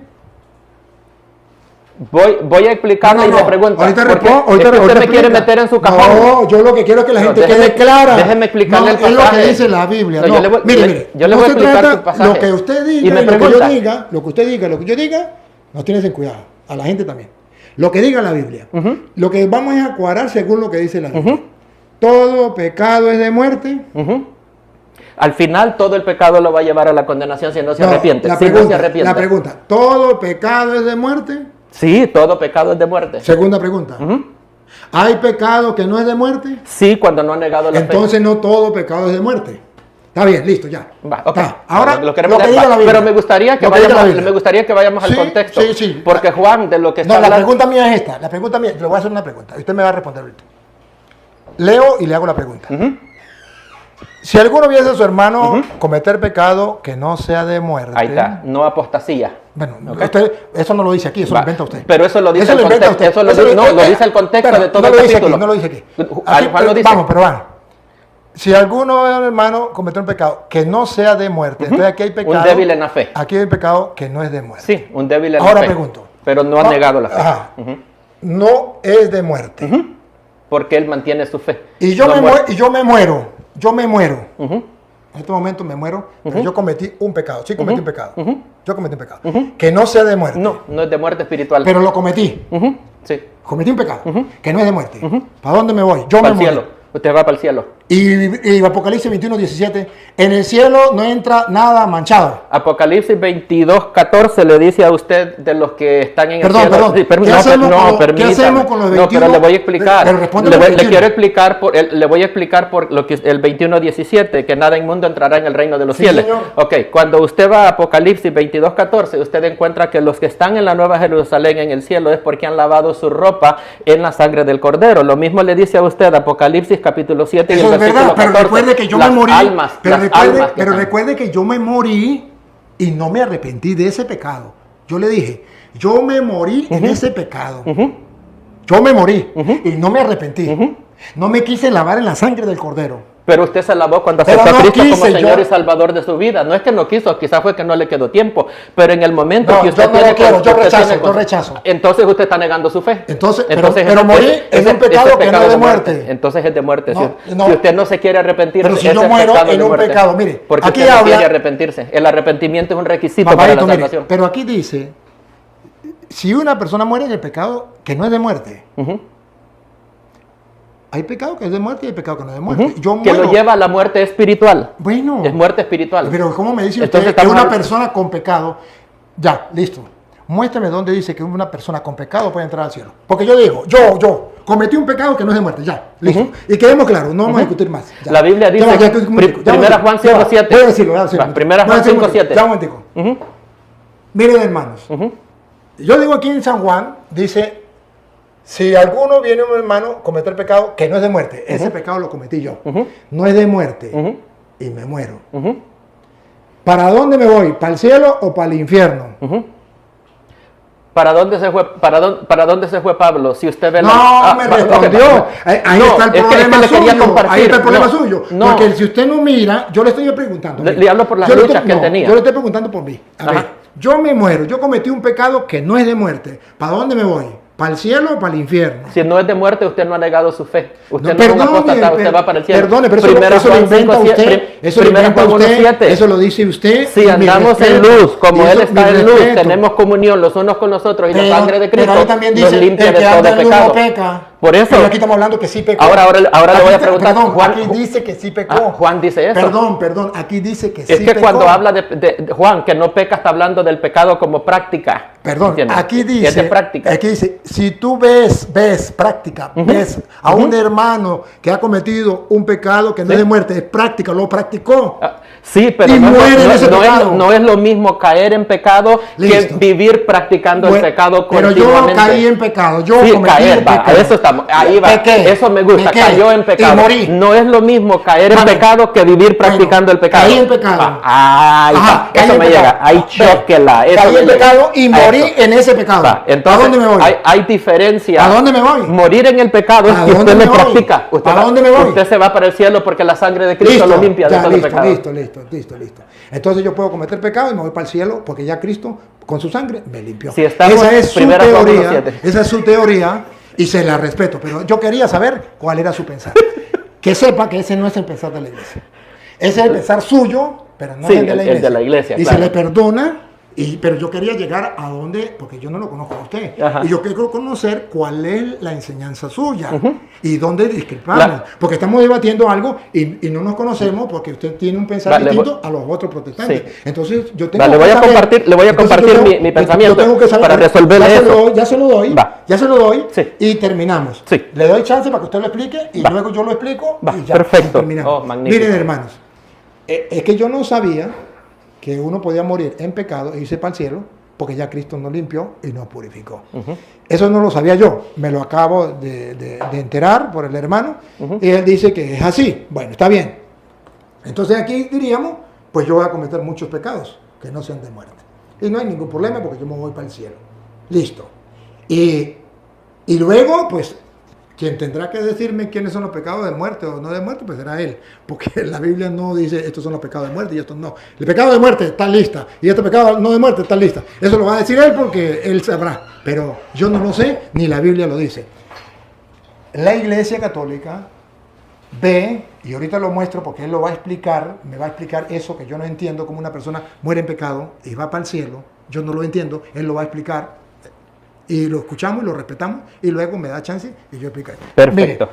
Speaker 2: Voy a explicarle y me pregunta.
Speaker 1: Ahorita
Speaker 2: porque
Speaker 1: respondo.
Speaker 2: es que usted me quiere meter en su cajón.
Speaker 1: No, yo lo que quiero es que la
Speaker 2: No,
Speaker 1: gente
Speaker 2: déjeme-
Speaker 1: quede clara.
Speaker 2: déjeme explicarle el
Speaker 1: Es lo
Speaker 2: pasaje.
Speaker 1: que dice la Biblia.
Speaker 2: No,
Speaker 1: No,
Speaker 2: yo le voy-
Speaker 1: mire.
Speaker 2: yo le voy a
Speaker 1: no se
Speaker 2: explicar
Speaker 1: trata
Speaker 2: su pasaje.
Speaker 1: Lo que usted
Speaker 2: Y
Speaker 1: diga
Speaker 2: me
Speaker 1: y lo que yo
Speaker 2: pregunta.
Speaker 1: diga, lo que usted diga, lo que yo diga, nos tienes en cuidado. A la gente también. Lo que diga la Biblia. Lo que vamos es a cuadrar según lo que dice la Biblia. Todo pecado es de muerte.
Speaker 2: Ujú. Al final todo el pecado lo va a llevar a la condenación si no se
Speaker 1: No,
Speaker 2: arrepiente.
Speaker 1: La
Speaker 2: Si no se
Speaker 1: pregunta,
Speaker 2: arrepiente.
Speaker 1: la pregunta, ¿todo pecado es de muerte?
Speaker 2: Sí, todo pecado es de muerte.
Speaker 1: Segunda pregunta. ¿Hay pecado que no es de muerte?
Speaker 2: Sí, cuando no ha negado la fe.
Speaker 1: Entonces no todo pecado es de muerte. Está bien, listo, ya.
Speaker 2: Va, ok.
Speaker 1: Está. Ahora,
Speaker 2: Lo queremos
Speaker 1: lo que
Speaker 2: leer,
Speaker 1: diga
Speaker 2: va.
Speaker 1: la Biblia.
Speaker 2: Pero me gustaría que
Speaker 1: Lo que diga la
Speaker 2: vayamos,
Speaker 1: Biblia.
Speaker 2: me gustaría que vayamos al
Speaker 1: Sí,
Speaker 2: contexto.
Speaker 1: sí, sí.
Speaker 2: Porque Juan, de lo que está
Speaker 1: No, la
Speaker 2: hablando...
Speaker 1: pregunta mía es esta. La pregunta mía, le voy a hacer una pregunta. Y usted me va a responder ahorita. Leo y le hago la pregunta. Si alguno viese a su hermano cometer pecado que no sea de muerte.
Speaker 2: Ahí está, no apostasía.
Speaker 1: Bueno,
Speaker 2: Ok.
Speaker 1: usted, eso no lo dice aquí, eso
Speaker 2: Va.
Speaker 1: lo inventa usted.
Speaker 2: Pero eso lo dice el
Speaker 1: lo inventa
Speaker 2: contexto.
Speaker 1: usted.
Speaker 2: Eso lo
Speaker 1: Eso
Speaker 2: dice, no, lo dice el contexto
Speaker 1: espera,
Speaker 2: de todo
Speaker 1: no
Speaker 2: el
Speaker 1: lo dice
Speaker 2: capítulo.
Speaker 1: aquí, no lo dice aquí.
Speaker 2: Juan lo dice.
Speaker 1: Vamos, pero vamos. Si alguno hermano cometió un pecado que no sea de muerte, entonces aquí hay pecado.
Speaker 2: Un débil en la fe.
Speaker 1: Aquí hay un pecado que no es de muerte.
Speaker 2: Sí, un débil en
Speaker 1: Ahora
Speaker 2: la fe.
Speaker 1: pregunto.
Speaker 2: Pero no ha negado la fe.
Speaker 1: Ajá. No es de muerte.
Speaker 2: Porque él mantiene su fe.
Speaker 1: Y yo,
Speaker 2: No
Speaker 1: me
Speaker 2: muere.
Speaker 1: yo me muero. Yo me muero.
Speaker 2: Ujú.
Speaker 1: En este momento me muero, pero yo cometí un pecado. Sí, cometí un pecado. Yo cometí un pecado. Que no sea de muerte.
Speaker 2: No, no es de muerte espiritual.
Speaker 1: Pero lo cometí.
Speaker 2: Ujú, sí.
Speaker 1: Cometí un pecado. Que no es de muerte. ¿Para dónde me voy? Yo
Speaker 2: Para
Speaker 1: me
Speaker 2: el cielo.
Speaker 1: muero.
Speaker 2: Usted va para el cielo.
Speaker 1: Y Apocalipsis 21, 17, en el cielo no entra nada manchado.
Speaker 2: Apocalipsis 22, 14 le dice a usted de los que están en el cielo.
Speaker 1: Perdón.
Speaker 2: Sí,
Speaker 1: ¿Qué hacemos con los 21?
Speaker 2: No, pero le voy a explicar.
Speaker 1: Pero respóndeme los 21.
Speaker 2: Le voy a explicar por lo que el 21, 17, que nada inmundo entrará en el reino de los
Speaker 1: Sí,
Speaker 2: cielos.
Speaker 1: señor.
Speaker 2: Ok, cuando usted va a Apocalipsis 22, 14, usted encuentra que los que están en la Nueva Jerusalén en el cielo es porque han lavado su ropa en la sangre del Cordero. Lo mismo le dice a usted Apocalipsis capítulo 7 y
Speaker 1: Eso
Speaker 2: el
Speaker 1: es
Speaker 2: versículo
Speaker 1: verdad,
Speaker 2: 14.
Speaker 1: pero recuerde que yo me morí.
Speaker 2: Pero
Speaker 1: Recuerde que yo me morí y no me arrepentí de ese pecado. Yo le dije, yo me morí en ese pecado. Yo me morí y no me arrepentí. No me quise lavar en la sangre del Cordero.
Speaker 2: Pero usted se lavó cuando
Speaker 1: Pero
Speaker 2: aceptó a
Speaker 1: no
Speaker 2: Cristo como
Speaker 1: quise,
Speaker 2: Señor
Speaker 1: yo-
Speaker 2: y Salvador de su vida. No es que no quiso, quizás fue que no le quedó tiempo. Pero en el momento
Speaker 1: No,
Speaker 2: que usted
Speaker 1: yo no lo quiero, yo
Speaker 2: usted
Speaker 1: rechazo,
Speaker 2: tiene-
Speaker 1: yo rechazo.
Speaker 2: Entonces usted está negando su fe.
Speaker 1: Entonces, pero morí en un pecado que no es de muerte.
Speaker 2: Entonces es de muerte.
Speaker 1: No,
Speaker 2: si,
Speaker 1: no.
Speaker 2: si usted no se quiere arrepentir,
Speaker 1: Pero si
Speaker 2: ese
Speaker 1: yo
Speaker 2: es
Speaker 1: muero
Speaker 2: pecado
Speaker 1: en
Speaker 2: de
Speaker 1: un
Speaker 2: muerte.
Speaker 1: pecado, mire,
Speaker 2: Porque
Speaker 1: aquí
Speaker 2: usted no
Speaker 1: habla-
Speaker 2: quiere arrepentirse. El arrepentimiento es un requisito para
Speaker 1: Papadito,
Speaker 2: la
Speaker 1: mire,
Speaker 2: salvación.
Speaker 1: pero aquí dice, si una persona muere en el pecado que no es de muerte,
Speaker 2: Ujú.
Speaker 1: hay pecado que es de muerte y hay pecado que no es de muerte. Yo
Speaker 2: Que
Speaker 1: muero.
Speaker 2: lo lleva a la muerte espiritual.
Speaker 1: Bueno.
Speaker 2: Es muerte espiritual.
Speaker 1: Pero ¿cómo me dice
Speaker 2: Entonces
Speaker 1: usted que
Speaker 2: estamos
Speaker 1: una
Speaker 2: hablando-
Speaker 1: persona con pecado, ya, listo, muéstrame dónde dice que una persona con pecado puede entrar al cielo? Porque yo digo, yo cometí un pecado que no es de muerte, ya, listo. Y quedemos claros, no vamos a discutir más. ya.
Speaker 2: La Biblia dice,
Speaker 1: Ya,
Speaker 2: que
Speaker 1: un momentico, ya,
Speaker 2: primera
Speaker 1: un
Speaker 2: Juan
Speaker 1: momentico,
Speaker 2: 5:7.
Speaker 1: Voy a decirlo, voy a decirlo.
Speaker 2: Va, primera
Speaker 1: Voy a
Speaker 2: Juan
Speaker 1: decir un momentico,
Speaker 2: 5:7.
Speaker 1: Ya un momentico.
Speaker 2: Ujú,
Speaker 1: Miren, hermanos,
Speaker 2: ujú.
Speaker 1: yo digo aquí en San Juan, dice, si alguno viene un hermano a cometer pecado que no es de muerte, ese pecado lo cometí yo, no es de muerte,
Speaker 2: Ujú.
Speaker 1: y me muero.
Speaker 2: Ujú,
Speaker 1: ¿Para dónde me voy? ¿Para el cielo o para el infierno?
Speaker 2: ujú. ¿Para dónde se fue Pablo? Si usted ve
Speaker 1: No, me respondió.
Speaker 2: ok.
Speaker 1: Ahí
Speaker 2: No,
Speaker 1: está el
Speaker 2: es que
Speaker 1: problema
Speaker 2: le quería
Speaker 1: suyo.
Speaker 2: compartir.
Speaker 1: Ahí está el problema
Speaker 2: No,
Speaker 1: suyo.
Speaker 2: no.
Speaker 1: Porque si usted no mira, yo le estoy preguntando.
Speaker 2: Le hablo por las
Speaker 1: Yo le
Speaker 2: luchas
Speaker 1: estoy-
Speaker 2: que él
Speaker 1: no,
Speaker 2: tenía.
Speaker 1: Yo le estoy preguntando por mí. A
Speaker 2: Ajá.
Speaker 1: ver, yo me muero, yo cometí un pecado que no es de muerte. ¿Para dónde me voy? ¿Para el cielo o para el infierno?
Speaker 2: Si no es de muerte, usted no ha negado su fe. Usted
Speaker 1: No,
Speaker 2: no es un
Speaker 1: perdone,
Speaker 2: apóstata, usted va para el cielo.
Speaker 1: Perdone, pero
Speaker 2: Primera
Speaker 1: eso lo
Speaker 2: Juan
Speaker 1: inventa
Speaker 2: 5:7,
Speaker 1: usted. Eso lo
Speaker 2: Primera
Speaker 1: inventa
Speaker 2: Juan
Speaker 1: usted.
Speaker 2: 1:7.
Speaker 1: Eso lo dice usted.
Speaker 2: Si
Speaker 1: y mi
Speaker 2: andamos en
Speaker 1: respeto.
Speaker 2: luz, como
Speaker 1: Y
Speaker 2: Él
Speaker 1: eso,
Speaker 2: está
Speaker 1: mi
Speaker 2: en luz,
Speaker 1: respeto.
Speaker 2: tenemos comunión los unos con los otros y
Speaker 1: Pero-
Speaker 2: la sangre de Cristo
Speaker 1: pero ahí también
Speaker 2: nos
Speaker 1: dice,
Speaker 2: limpia
Speaker 1: el
Speaker 2: de
Speaker 1: que
Speaker 2: todo
Speaker 1: anda en luz
Speaker 2: pecado.
Speaker 1: no peca.
Speaker 2: Por eso,
Speaker 1: Pero aquí estamos hablando que sí pecó.
Speaker 2: ahora le voy a
Speaker 1: Aquí-
Speaker 2: preguntar,
Speaker 1: Perdón,
Speaker 2: Juan-
Speaker 1: aquí dice que sí pecó.
Speaker 2: Juan dice eso.
Speaker 1: Perdón, aquí dice que
Speaker 2: es
Speaker 1: sí
Speaker 2: que
Speaker 1: pecó.
Speaker 2: cuando habla de Juan, que no peca, está hablando del pecado como práctica.
Speaker 1: Perdón,
Speaker 2: ¿Entiendes?
Speaker 1: aquí
Speaker 2: Que es de
Speaker 1: dice,
Speaker 2: práctica.
Speaker 1: aquí dice, si tú ves práctica, ves a un hermano que ha cometido un pecado que no es de muerte, es práctica, lo practicó.
Speaker 2: Ah, sí, pero
Speaker 1: Y muere en ese pecado.
Speaker 2: no es lo mismo caer en pecado
Speaker 1: Listo.
Speaker 2: que vivir practicando el
Speaker 1: Bueno,
Speaker 2: pecado
Speaker 1: pero
Speaker 2: continuamente.
Speaker 1: yo caí en pecado, yo
Speaker 2: Sí,
Speaker 1: cometí
Speaker 2: caer,
Speaker 1: un
Speaker 2: va,
Speaker 1: pecado.
Speaker 2: eso estamos, ahí va,
Speaker 1: Pequé,
Speaker 2: eso me gusta,
Speaker 1: pequé,
Speaker 2: cayó en pecado.
Speaker 1: y morí.
Speaker 2: No es lo mismo caer en
Speaker 1: Vale.
Speaker 2: pecado que vivir practicando el pecado.
Speaker 1: Caí en pecado.
Speaker 2: Ahí
Speaker 1: Ajá,
Speaker 2: va,
Speaker 1: caí
Speaker 2: eso
Speaker 1: en
Speaker 2: me
Speaker 1: pecado.
Speaker 2: llega, ahí
Speaker 1: Ve,
Speaker 2: chóquela. Eso
Speaker 1: caí
Speaker 2: me
Speaker 1: en
Speaker 2: llega.
Speaker 1: pecado y
Speaker 2: A
Speaker 1: morí
Speaker 2: eso.
Speaker 1: en ese pecado.
Speaker 2: Va, entonces,
Speaker 1: ¿A dónde me voy?
Speaker 2: Hay diferencia.
Speaker 1: ¿A dónde me voy?
Speaker 2: Morir en el pecado es
Speaker 1: ¿A
Speaker 2: que
Speaker 1: dónde
Speaker 2: usted
Speaker 1: me
Speaker 2: lo
Speaker 1: voy?
Speaker 2: practica. Usted
Speaker 1: ¿A dónde me voy?
Speaker 2: Usted se va para el cielo porque la sangre de Cristo lo limpia de
Speaker 1: ya,
Speaker 2: todo
Speaker 1: listo,
Speaker 2: pecado.
Speaker 1: listo. Entonces yo puedo cometer pecado y me voy para el cielo porque ya Cristo con su sangre me limpió.
Speaker 2: Si estamos
Speaker 1: esa es su
Speaker 2: Primera Juan
Speaker 1: teoría,
Speaker 2: 1:7.
Speaker 1: esa es su teoría y se la respeto, pero yo quería saber cuál era su pensar. Que sepa que ese no es el pensar de la iglesia. Ese es el pensar suyo, pero no
Speaker 2: Sí,
Speaker 1: es el de la
Speaker 2: el
Speaker 1: iglesia.
Speaker 2: de la iglesia,
Speaker 1: y
Speaker 2: claro.
Speaker 1: se le perdona. Pero yo quería llegar a donde, porque yo no lo conozco a usted,
Speaker 2: Ajá.
Speaker 1: y yo quiero conocer cuál es la enseñanza suya y dónde discrepamos, porque estamos debatiendo algo y no nos conocemos porque usted tiene un pensar
Speaker 2: Vale,
Speaker 1: distinto a los otros protestantes.
Speaker 2: Sí.
Speaker 1: Entonces yo tengo
Speaker 2: Vale,
Speaker 1: que
Speaker 2: le voy a
Speaker 1: saber-
Speaker 2: compartir
Speaker 1: entonces, yo tengo-
Speaker 2: mi pensamiento
Speaker 1: yo tengo que saber-
Speaker 2: para resolverle
Speaker 1: ya se lo
Speaker 2: eso.
Speaker 1: doy, ya se lo doy,
Speaker 2: Va.
Speaker 1: ya se lo doy
Speaker 2: Sí.
Speaker 1: y terminamos.
Speaker 2: Sí.
Speaker 1: Le doy chance para que usted lo explique y
Speaker 2: Va.
Speaker 1: luego yo lo explico
Speaker 2: Va,
Speaker 1: y ya
Speaker 2: perfecto.
Speaker 1: terminamos.
Speaker 2: Oh, magnífico.
Speaker 1: Miren, hermanos, es que yo no sabía que uno podía morir en pecado e irse para el cielo porque ya Cristo nos limpió y nos purificó. Eso no lo sabía yo, me lo acabo de enterar por el hermano y él dice que es así. Bueno, está bien. Entonces aquí diríamos, pues yo voy a cometer muchos pecados que no sean de muerte. Y no hay ningún problema porque yo me voy para el cielo. Listo. Y luego, pues, quien tendrá que decirme quiénes son los pecados de muerte o no de muerte, pues será él. Porque la Biblia no dice estos son los pecados de muerte y estos no. El pecado de muerte está lista y este pecado no de muerte está lista. Eso lo va a decir él porque él sabrá. Pero yo no lo sé ni la Biblia lo dice. La Iglesia Católica ve, y ahorita lo muestro porque él lo va a explicar, me va a explicar eso que yo no entiendo, como una persona muere en pecado y va para el cielo. Yo no lo entiendo, él lo va a explicar. Y lo escuchamos y lo respetamos y luego me da chance y yo explico.
Speaker 2: Perfecto.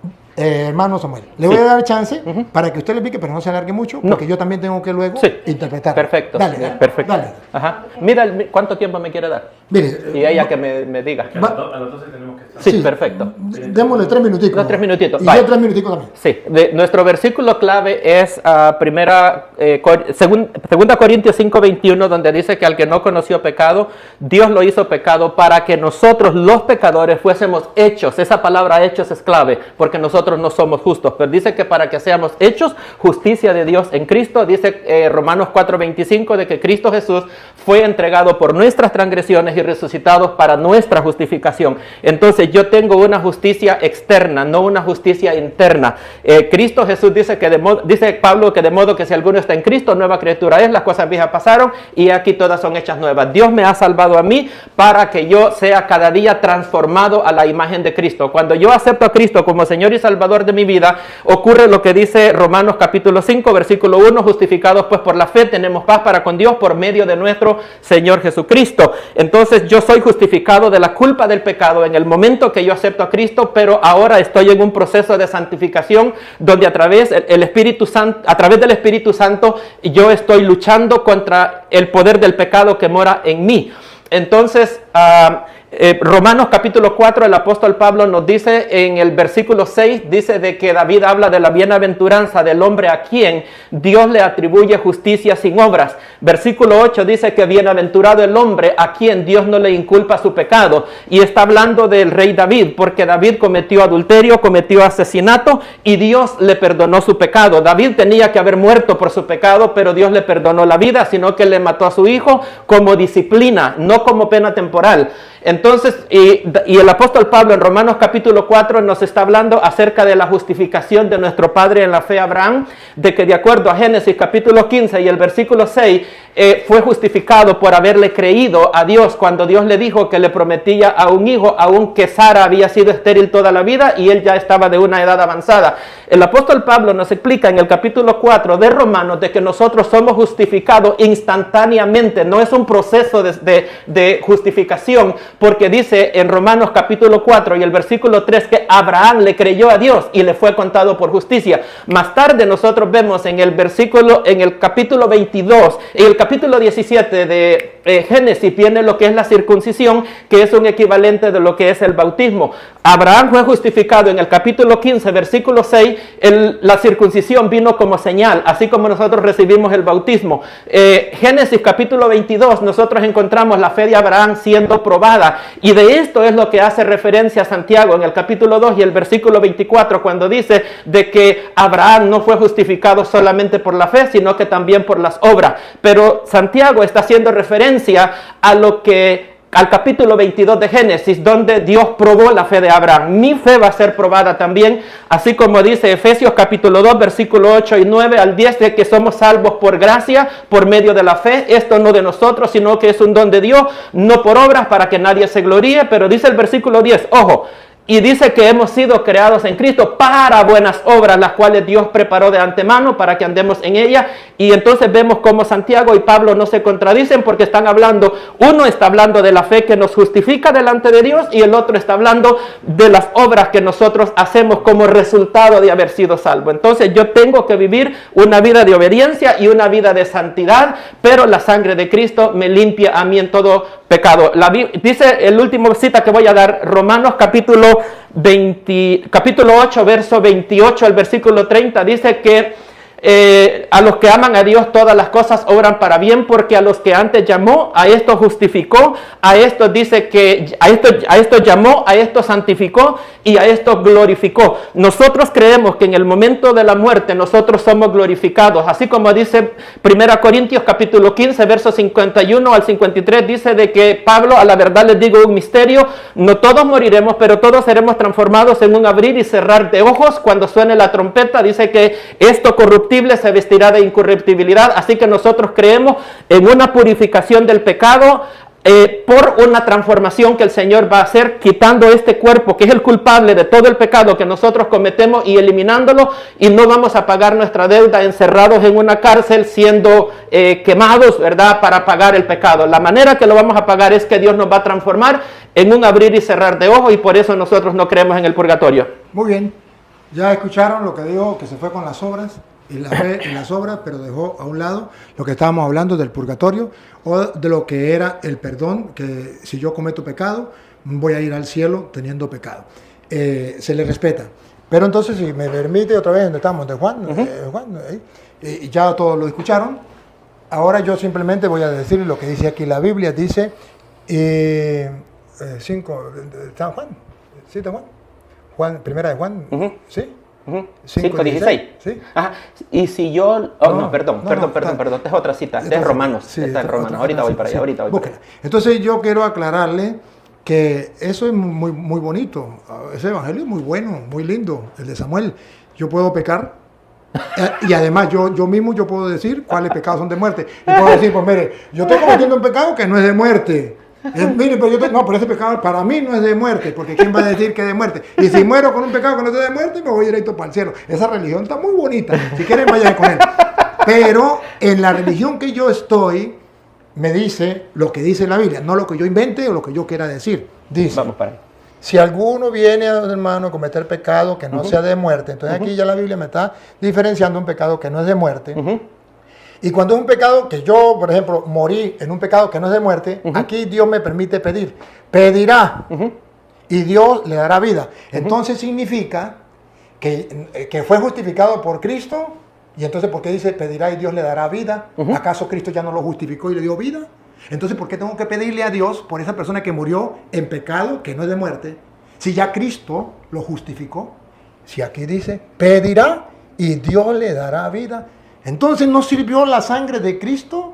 Speaker 1: Mire, hermano Samuel, le voy a dar chance para que usted le explique, pero no se alargue mucho, porque yo también tengo que luego interpretar.
Speaker 2: Perfecto.
Speaker 1: Dale.
Speaker 2: Perfecto.
Speaker 1: Dale.
Speaker 2: Ajá. Mira, ¿cuánto tiempo me quiere dar?
Speaker 1: Mire,
Speaker 2: Y ella que me diga.
Speaker 4: A las 12 tenemos que estar.
Speaker 2: Sí, perfecto.
Speaker 1: Démosle 3 minuticos.
Speaker 2: No, 3 minutitos.
Speaker 1: Y
Speaker 2: Vaya.
Speaker 1: yo 3 minuticos también.
Speaker 2: Sí, nuestro versículo clave es 2 Corintios 5:21, donde dice que al que no conoció pecado, Dios lo hizo pecado para que nosotros los pecadores fuésemos hechos. Esa palabra hechos es clave, porque nosotros no somos justos, pero dice que para que seamos hechos justicia de Dios en Cristo. Dice Romanos 4:25 de que Cristo Jesús fue entregado por nuestras transgresiones y resucitado para nuestra justificación. Entonces yo tengo una justicia externa, no una justicia interna. Cristo Jesús dice Pablo que de modo que si alguno está en Cristo, nueva criatura es, las cosas viejas pasaron y aquí todas son hechas nuevas. Dios me ha salvado a mí para que yo sea cada día transformado a la imagen de Cristo. Cuando yo acepto a Cristo como Señor y Salvador de mi vida, ocurre lo que dice Romanos capítulo 5, versículo 1, justificados pues por la fe, tenemos paz para con Dios por medio de nuestro Señor Jesucristo. Entonces yo soy justificado de la culpa del pecado en el momento que yo acepto a Cristo, pero ahora estoy en un proceso de santificación donde a través del Espíritu Santo yo estoy luchando contra el poder del pecado que mora en mí. Entonces, Romanos capítulo 4, el apóstol Pablo nos dice en el versículo 6, dice de que David habla de la bienaventuranza del hombre a quien Dios le atribuye justicia sin obras. Versículo 8 dice que bienaventurado el hombre a quien Dios no le inculpa su pecado. Y está hablando del rey David, porque David cometió adulterio, cometió asesinato y Dios le perdonó su pecado. David tenía que haber muerto por su pecado, pero Dios le perdonó la vida, sino que le mató a su hijo como disciplina, no como pena temporal. Entonces, y el apóstol Pablo en Romanos capítulo 4 nos está hablando acerca de la justificación de nuestro padre en la fe Abraham, de que de acuerdo a Génesis capítulo 15 y el versículo 6, fue justificado por haberle creído a Dios cuando Dios le dijo que le prometía a un hijo, aunque Sara había sido estéril toda la vida y él ya estaba de una edad avanzada. El apóstol Pablo nos explica en el capítulo 4 de Romanos de que nosotros somos justificados instantáneamente, no es un proceso de justificación, porque dice en Romanos capítulo 4 y el versículo 3 que Abraham le creyó a Dios y le fue contado por justicia. Más tarde nosotros vemos en el capítulo 22, en el capítulo 17 de Génesis viene lo que es la circuncisión, que es un equivalente de lo que es el bautismo. Abraham fue justificado en el capítulo 15, versículo 6, la circuncisión vino como señal, así como nosotros recibimos el bautismo. Génesis capítulo 22, nosotros encontramos la fe de Abraham siendo probada, y de esto es lo que hace referencia a Santiago en el capítulo 2 y el versículo 24, cuando dice de que Abraham no fue justificado solamente por la fe, sino que también por las obras. Pero Santiago está haciendo referencia al capítulo 22 de Génesis, donde Dios probó la fe de Abraham. Mi fe va a ser probada también, así como dice Efesios capítulo 2, versículo 8 y 9 al 10, de que somos salvos por gracia, por medio de la fe. Esto no de nosotros, sino que es un don de Dios, no por obras para que nadie se gloríe. Pero dice el versículo 10, ojo, y dice que hemos sido creados en Cristo para buenas obras, las cuales Dios preparó de antemano para que andemos en ellas. Y entonces vemos cómo Santiago y Pablo no se contradicen, porque están hablando, uno está hablando de la fe que nos justifica delante de Dios y el otro está hablando de las obras que nosotros hacemos como resultado de haber sido salvos. Entonces yo tengo que vivir una vida de obediencia y una vida de santidad, pero la sangre de Cristo me limpia a mí en todo pecado. Dice el último cita que voy a dar, Romanos capítulo 8, verso 28 al versículo 30, dice que a los que aman a Dios todas las cosas obran para bien, porque a los que antes llamó, a esto justificó, a esto dice que a esto llamó, a esto santificó y a esto glorificó. Nosotros creemos que en el momento de la muerte nosotros somos glorificados, así como dice 1 Corintios capítulo 15 versos 51 al 53, dice de que Pablo, a la verdad les digo un misterio, no todos moriremos, pero todos seremos transformados en un abrir y cerrar de ojos cuando suene la trompeta. Dice que esto corruptible se vestirá de incorruptibilidad, así que nosotros creemos en una purificación del pecado por una transformación que el Señor va a hacer, quitando este cuerpo que es el culpable de todo el pecado que nosotros cometemos y eliminándolo, y no vamos a pagar nuestra deuda encerrados en una cárcel siendo quemados, ¿verdad?, para pagar el pecado. La manera que lo vamos a pagar es que Dios nos va a transformar en un abrir y cerrar de ojos, y por eso nosotros no creemos en el purgatorio.
Speaker 1: Muy bien. Ya escucharon lo que dijo, que se fue con las obras y la fe en las obras, pero dejó a un lado lo que estábamos hablando del purgatorio o de lo que era el perdón, que si yo cometo pecado, voy a ir al cielo teniendo pecado. Se le respeta. Pero entonces, si me permite, otra vez, donde estamos, de Juan, ya todos lo escucharon. Ahora yo simplemente voy a decir lo que dice aquí la Biblia. Dice 5, ¿está Juan? ¿Sí está Juan? Juan, primera de Juan, ¿sí?
Speaker 2: 5:16.
Speaker 1: ¿Sí?
Speaker 2: Ajá. Y si yo... perdón, esta es otra cita, esta es Romanos,
Speaker 1: Sí,
Speaker 2: está en Romanos, ahorita voy para allá, ahorita voy para allá.
Speaker 1: Entonces yo quiero aclararle que eso es muy, muy bonito, ese evangelio es muy bueno, muy lindo, el de Samuel. Yo puedo pecar, y además yo mismo puedo decir cuáles pecados son de muerte. Y puedo decir, pues mire, yo estoy cometiendo un pecado que no es de muerte. Mire, pero ese pecado para mí no es de muerte, porque ¿quién va a decir que es de muerte? Y si muero con un pecado que no es de muerte, me voy directo para el cielo. Esa religión está muy bonita, si quieren vayan con él. Pero en la religión que yo estoy, me dice lo que dice la Biblia, no lo que yo invente o lo que yo quiera decir. Dice,
Speaker 2: vamos para ahí.
Speaker 1: Si alguno viene, hermano, a cometer pecado que no sea de muerte, entonces aquí ya la Biblia me está diferenciando un pecado que no es de muerte. Y cuando es un pecado que yo, por ejemplo, morí en un pecado que no es de muerte, aquí Dios me permite pedir. Pedirá y Dios le dará vida. Entonces significa que fue justificado por Cristo. Y entonces, ¿por qué dice pedirá y Dios le dará vida? ¿Acaso Cristo ya no lo justificó y le dio vida? Entonces, ¿por qué tengo que pedirle a Dios por esa persona que murió en pecado que no es de muerte? Si ya Cristo lo justificó. Si aquí dice pedirá y Dios le dará vida. Entonces, ¿no sirvió la sangre de Cristo?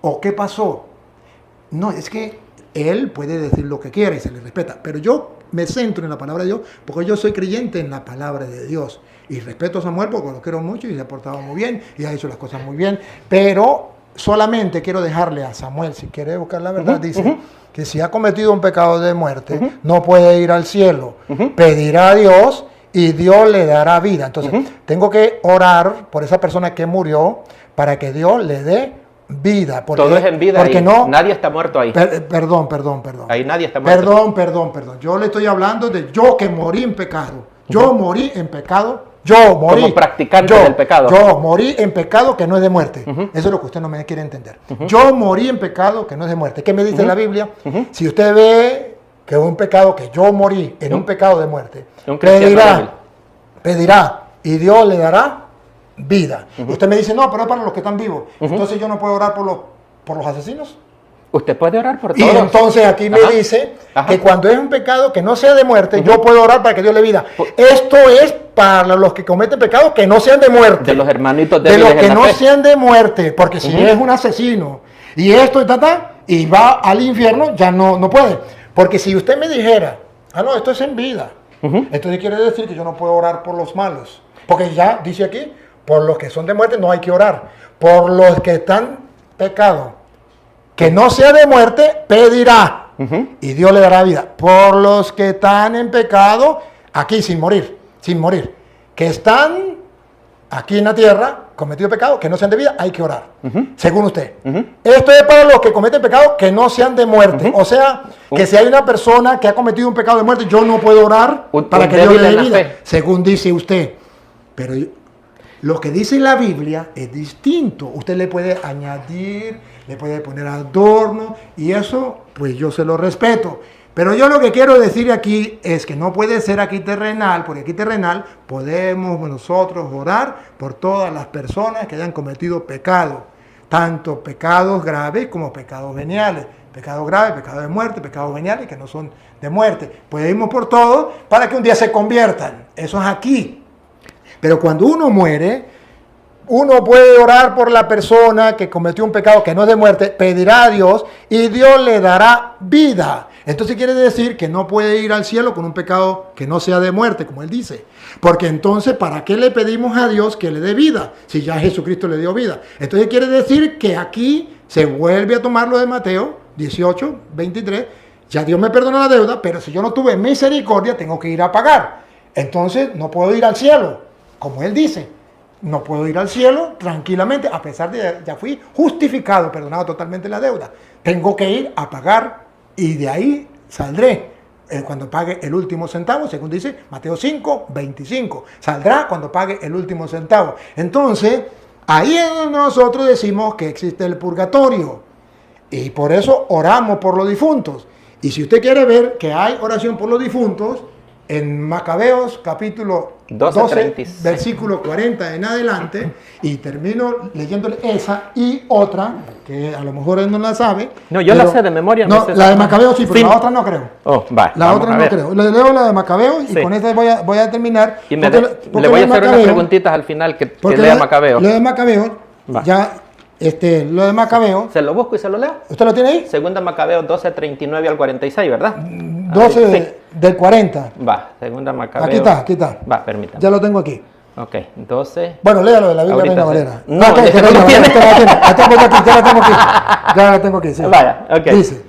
Speaker 1: ¿O qué pasó? No, es que Él puede decir lo que quiera y se le respeta. Pero yo me centro en la palabra de Dios porque yo soy creyente en la palabra de Dios. Y respeto a Samuel porque lo quiero mucho y se ha portado muy bien y ha hecho las cosas muy bien. Pero solamente quiero dejarle a Samuel, si quiere buscar la verdad, dice que si ha cometido un pecado de muerte, no puede ir al cielo. Pedirá a Dios y Dios le dará vida. Entonces, tengo que orar por esa persona que murió para que Dios le dé vida. Porque,
Speaker 2: todo es en vida,
Speaker 1: porque
Speaker 2: ahí.
Speaker 1: No,
Speaker 2: nadie está muerto ahí.
Speaker 1: Perdón.
Speaker 2: Ahí nadie está muerto.
Speaker 1: Perdón. Yo le estoy hablando de yo que morí en pecado. Yo morí en pecado. Yo morí.
Speaker 2: Como practicante del pecado.
Speaker 1: Yo morí en pecado que no es de muerte. Eso es lo que usted no me quiere entender. Yo morí en pecado que no es de muerte. ¿Qué me dice la Biblia? Si usted ve que es un pecado que yo morí en un pecado de muerte, pedirá y Dios le dará vida. Usted me dice, no, pero es para los que están vivos. Entonces yo no puedo orar por los asesinos.
Speaker 2: Usted puede orar por todos.
Speaker 1: Y entonces aquí me dice que cuando es un pecado que no sea de muerte, yo puedo orar para que Dios le dé vida. Esto es para los que cometen pecados que no sean de muerte.
Speaker 2: De los hermanitos
Speaker 1: de los que no sean de muerte. Porque si es un asesino y esto y va al infierno, ya no puede. Porque si usted me dijera, no, esto es en vida, entonces quiere decir que yo no puedo orar por los malos. Porque ya dice aquí, por los que son de muerte no hay que orar. Por los que están pecados que no sea de muerte, pedirá y Dios le dará vida. Por los que están en pecado, aquí sin morir, que están aquí en la tierra, cometido pecado, que no sean de vida, hay que orar, según usted. Esto es para los que cometen pecado que no sean de muerte. O sea, que si hay una persona que ha cometido un pecado de muerte, yo no puedo orar para que Dios le dé vida, según dice usted. Pero lo que dice la Biblia es distinto. Usted le puede añadir, le puede poner adorno, y eso, pues yo se lo respeto. Pero yo lo que quiero decir aquí es que no puede ser aquí terrenal, porque aquí terrenal podemos nosotros orar por todas las personas que hayan cometido pecado, tanto pecados graves como pecados veniales. Pecados graves, pecados de muerte, pecados veniales que no son de muerte. Podemos por todo para que un día se conviertan. Eso es aquí. Pero cuando uno muere, uno puede orar por la persona que cometió un pecado que no es de muerte, pedirá a Dios y Dios le dará vida. Entonces quiere decir que no puede ir al cielo con un pecado que no sea de muerte, como él dice. Porque entonces, ¿para qué le pedimos a Dios que le dé vida? Si ya Jesucristo le dio vida. Entonces quiere decir que aquí se vuelve a tomar lo de Mateo 18, 23. Ya Dios me perdonó la deuda, pero si yo no tuve misericordia, tengo que ir a pagar. Entonces no puedo ir al cielo, como él dice. No puedo ir al cielo tranquilamente, a pesar de que ya fui justificado, perdonado totalmente la deuda. Tengo que ir a pagar y de ahí saldré. cuando pague el último centavo, según dice Mateo 5, 25. Saldrá cuando pague el último centavo. Entonces, ahí es donde nosotros decimos que existe el purgatorio. Y por eso oramos por los difuntos. Y si usted quiere ver que hay oración por los difuntos, en Macabeos capítulo 12, versículo 40 en adelante, y termino leyéndole esa y otra, que a lo mejor él no la sabe.
Speaker 2: No, yo la sé de memoria.
Speaker 1: No, la de Macabeos sí, pero sí. La otra no creo.
Speaker 2: Oh, va,
Speaker 1: la otra no creo. Le leo la de Macabeos y con esta voy a terminar.
Speaker 2: Y le voy a hacer unas preguntitas al final que lea Macabeos.
Speaker 1: Lo de Macabeos, ya... lo de Macabeo.
Speaker 2: Se lo busco y se lo leo.
Speaker 1: ¿Usted lo tiene ahí?
Speaker 2: Segunda Macabeo 12, 39 al 46, ¿verdad?
Speaker 1: 12 sí. Del 40.
Speaker 2: Va, segunda Macabeo.
Speaker 1: Aquí está.
Speaker 2: Va, permítame.
Speaker 1: Ya lo tengo aquí.
Speaker 2: Ok, 12.
Speaker 1: Bueno, léalo de la Biblia Reina Valera.
Speaker 2: No,
Speaker 1: ya la tengo aquí, sí.
Speaker 2: Vaya, ok.
Speaker 1: Dice,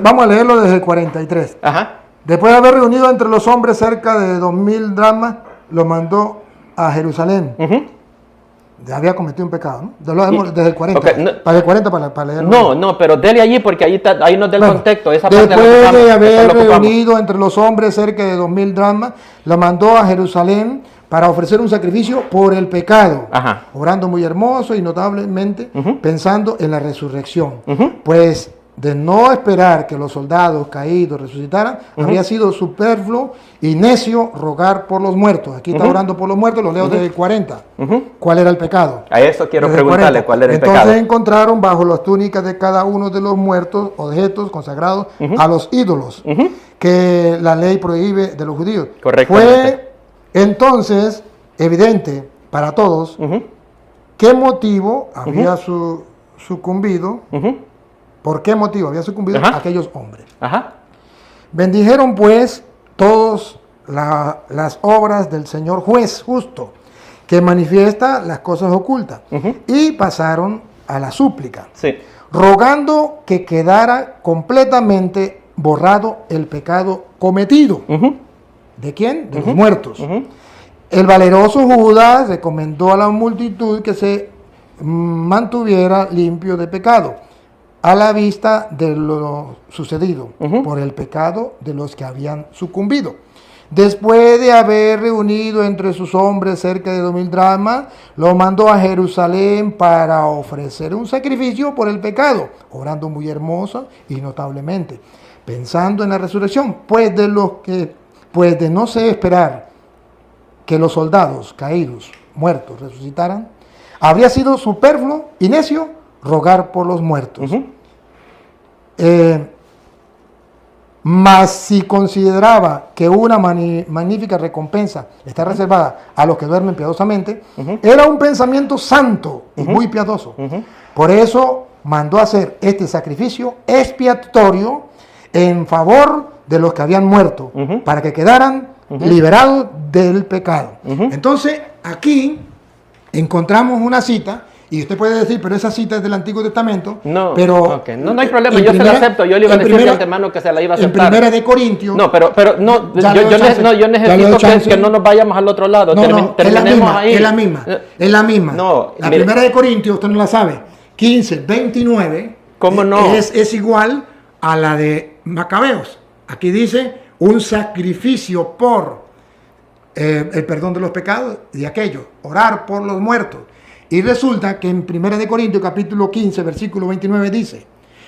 Speaker 1: vamos a leerlo desde el 43.
Speaker 2: Ajá.
Speaker 1: Después de haber reunido entre los hombres cerca de 2000 dracmas, lo mandó a Jerusalén. Había cometido un pecado, ¿no? Desde el 40.
Speaker 2: Okay, no,
Speaker 1: para el 40 para leerlo.
Speaker 2: No, pero dele allí porque ahí nos da el contexto. Esa
Speaker 1: después de haber reunido entre los hombres cerca de 2000 dracmas, lo mandó a Jerusalén para ofrecer un sacrificio por el pecado, orando muy hermoso y notablemente pensando en la resurrección. Pues de no esperar que los soldados caídos resucitaran, habría sido superfluo y necio rogar por los muertos. Aquí está orando por los muertos, lo leo desde el 40. ¿Cuál era el pecado?
Speaker 2: A eso quiero preguntarle cuál era el pecado.
Speaker 1: Entonces encontraron bajo las túnicas de cada uno de los muertos objetos consagrados a los ídolos, que la ley prohíbe de los judíos. Fue entonces evidente para todos qué motivo había sucumbido. ¿Por qué motivo había sucumbido aquellos hombres? Bendijeron pues todos las obras del Señor juez justo, que manifiesta las cosas ocultas, y pasaron a la súplica, rogando que quedara completamente borrado el pecado cometido. ¿De quién? De los muertos. El valeroso Judas recomendó a la multitud que se mantuviera limpio de pecado, a la vista de lo sucedido por el pecado de los que habían sucumbido. Después de haber reunido entre sus hombres cerca de 2000 dracmas, lo mandó a Jerusalén para ofrecer un sacrificio por el pecado, orando muy hermoso y notablemente, pensando en la resurrección, pues de no se esperar que los soldados caídos, muertos, resucitaran, habría sido superfluo y necio rogar por los muertos. Mas si consideraba que una magnífica recompensa está reservada a los que duermen piadosamente, era un pensamiento santo y muy piadoso. Por eso mandó hacer este sacrificio expiatorio en favor de los que habían muerto, para que quedaran liberados del pecado. Entonces, aquí encontramos una cita. Y usted puede decir, pero esa cita es del Antiguo Testamento. No, pero
Speaker 2: no hay problema, yo se la acepto. Yo le iba a decir de antemano que se la iba a aceptar.
Speaker 1: En Primera de Corintios.
Speaker 2: No, pero no, yo necesito que no nos vayamos al otro lado.
Speaker 1: Terminemos ahí. Es la misma. No, la Primera de Corintios, usted no la sabe. 15, 29.
Speaker 2: ¿Cómo no?
Speaker 1: Es igual a la de Macabeos. Aquí dice un sacrificio por el perdón de los pecados y aquello, orar por los muertos. Y resulta que en 1 Corintios capítulo 15, versículo 29 dice,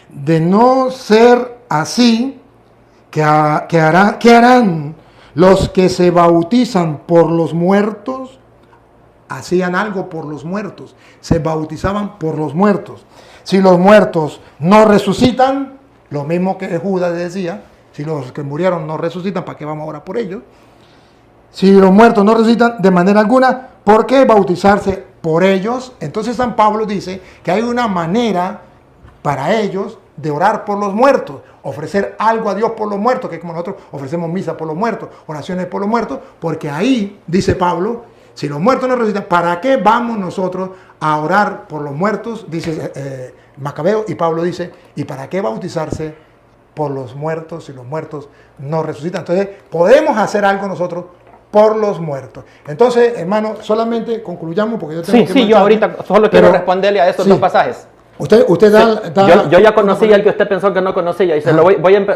Speaker 1: de no ser así, ¿qué harán los que se bautizan por los muertos? Hacían algo por los muertos, se bautizaban por los muertos. Si los muertos no resucitan, lo mismo que Judas decía, si los que murieron no resucitan, ¿para qué vamos a orar por ellos? Si los muertos no resucitan de manera alguna, ¿por qué bautizarse por ellos? Entonces San Pablo dice que hay una manera para ellos de orar por los muertos, ofrecer algo a Dios por los muertos, que es como nosotros ofrecemos misa por los muertos, oraciones por los muertos, porque ahí, dice Pablo, si los muertos no resucitan, ¿para qué vamos nosotros a orar por los muertos? Dice Macabeo, y Pablo dice, ¿y para qué bautizarse por los muertos si los muertos no resucitan? Entonces, podemos hacer algo nosotros por los muertos. Entonces, hermano, solamente concluyamos porque yo tengo que...
Speaker 2: yo ahorita solo quiero responderle a esos dos pasajes.
Speaker 1: Usted
Speaker 2: Yo ya conocía el que usted pensó que no conocía y se lo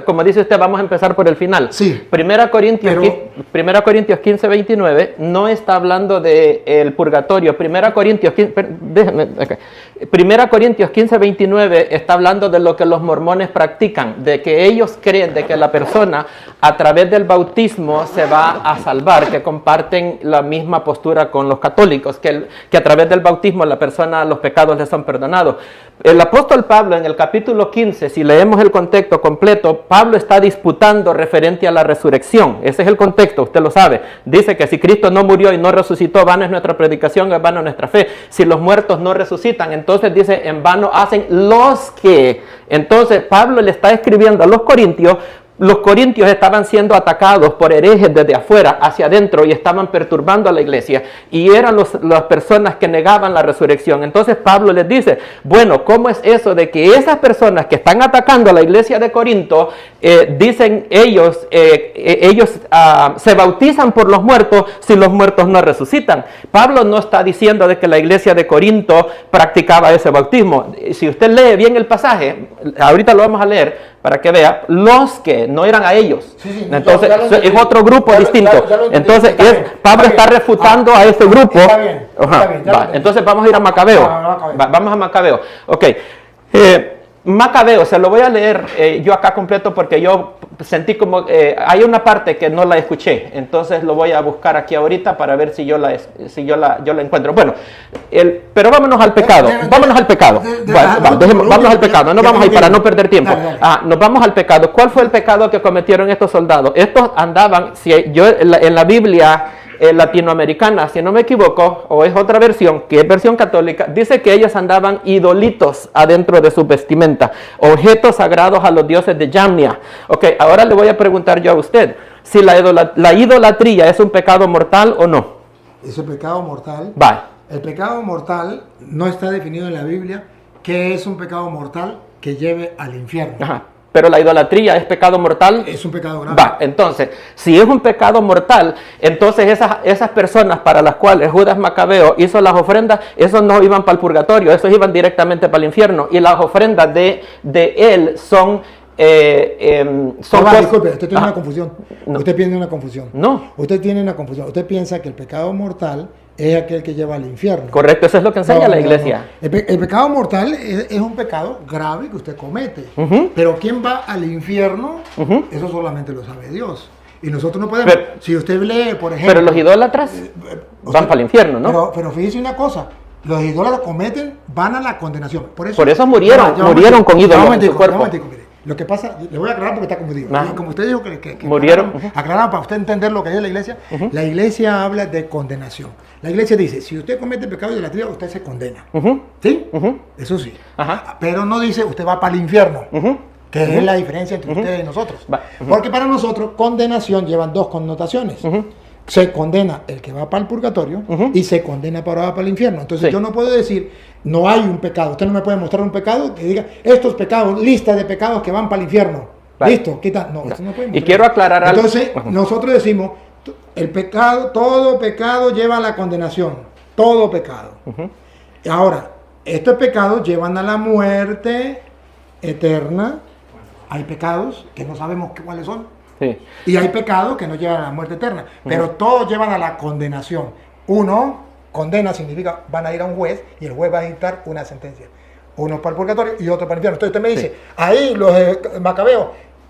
Speaker 2: como dice usted, vamos a empezar por el final.
Speaker 1: Sí.
Speaker 2: 1 Corintios 15, 29 no está hablando del purgatorio. 1 Corintios 15, 29 está hablando de lo que los mormones practican, de que ellos creen de que la persona a través del bautismo se va a salvar, que comparten la misma postura con los católicos, que a través del bautismo la persona, los pecados le son perdonados. El apóstol Pablo en el capítulo 15, si leemos el contexto completo, Pablo está disputando referente a la resurrección. Ese es el contexto, usted lo sabe. Dice que si Cristo no murió y no resucitó, vana es nuestra predicación, es vana nuestra fe. Si los muertos no resucitan, entonces dice, en vano hacen los que. Entonces Pablo le está escribiendo a los corintios. Los corintios estaban siendo atacados por herejes desde afuera hacia adentro y estaban perturbando a la iglesia. Y eran las personas que negaban la resurrección. Entonces Pablo les dice, bueno, ¿cómo es eso de que esas personas que están atacando a la iglesia de Corinto, dicen ellos se bautizan por los muertos si los muertos no resucitan? Pablo no está diciendo de que la iglesia de Corinto practicaba ese bautismo. Si usted lee bien el pasaje, ahorita lo vamos a leer, para que vea, los que no eran a ellos. Sí, entonces, es otro grupo distinto. Entonces, Pablo está refutando a ese grupo.
Speaker 1: Está bien.
Speaker 2: Entonces, vamos a ir a Macabeo. Vamos a Macabeo. Ok. Macabeo, se lo voy a leer yo acá completo porque yo sentí como, hay una parte que no la escuché, entonces lo voy a buscar aquí ahorita para ver si yo la encuentro. Bueno, pero vámonos al pecado, vámonos al pecado, vámonos al pecado, no vamos a ir para no perder tiempo. Nos vamos al pecado. ¿Cuál fue el pecado que cometieron estos soldados? Estos andaban, en la Biblia latinoamericana, si no me equivoco, o es otra versión, que es versión católica, dice que ellos andaban idolitos adentro de su vestimenta, objetos sagrados a los dioses de Yamnia. Ok, ahora le voy a preguntar yo a usted, si la idolatría es un pecado mortal o no.
Speaker 1: Es un pecado mortal.
Speaker 2: Va.
Speaker 1: El pecado mortal no está definido en la Biblia. ¿Qué es un pecado mortal? Que lleve al infierno.
Speaker 2: Ajá. Pero la idolatría es pecado mortal.
Speaker 1: Es un pecado grave.
Speaker 2: Va, entonces, si es un pecado mortal, entonces esas personas para las cuales Judas Macabeo hizo las ofrendas, esos no iban para el purgatorio, esos iban directamente para el infierno. Y las ofrendas de él son...
Speaker 1: disculpe, usted tiene una confusión. No. Usted tiene una confusión.
Speaker 2: No.
Speaker 1: Usted tiene una confusión. Usted piensa que el pecado mortal es aquel que lleva al infierno.
Speaker 2: Correcto, eso es lo que enseña la iglesia.
Speaker 1: No. El pecado mortal es un pecado grave que usted comete. Pero ¿quién va al infierno? Eso solamente lo sabe Dios. Y nosotros no podemos. Si usted lee, por ejemplo...
Speaker 2: Pero los idólatras van para el infierno, ¿no?
Speaker 1: Pero fíjese una cosa. Los idólatras van a la condenación. Por eso
Speaker 2: murieron con ídolos en su cuerpo.
Speaker 1: Lo que pasa, le voy a aclarar porque está confundido. Como usted dijo que
Speaker 2: murieron.
Speaker 1: Aclarar para usted entender lo que es la iglesia. La iglesia habla de condenación. La iglesia dice, si usted comete pecado de idolatría, usted se condena. ¿Sí? Eso sí. Pero no dice, usted va para el infierno. Que es la diferencia entre ustedes y nosotros. Porque para nosotros, condenación llevan dos connotaciones. Se condena el que va para el purgatorio y se condena para el infierno. Entonces yo no puedo decir, no hay un pecado. Usted no me puede mostrar un pecado que diga, estos pecados, lista de pecados que van para el infierno. Listo, quita. No, usted no puede mostrar.
Speaker 2: Y quiero aclarar algo.
Speaker 1: Entonces nosotros decimos, el pecado, todo pecado lleva a la condenación. Todo pecado. Ahora, estos pecados llevan a la muerte eterna. Hay pecados que no sabemos cuáles son.
Speaker 2: Sí.
Speaker 1: Y hay pecados que no llevan a la muerte eterna, pero todos llevan a la condenación. Uno, condena significa van a ir a un juez y el juez va a dictar una sentencia. Uno para el purgatorio y otro para el infierno. Entonces usted me dice, ahí los Macabeos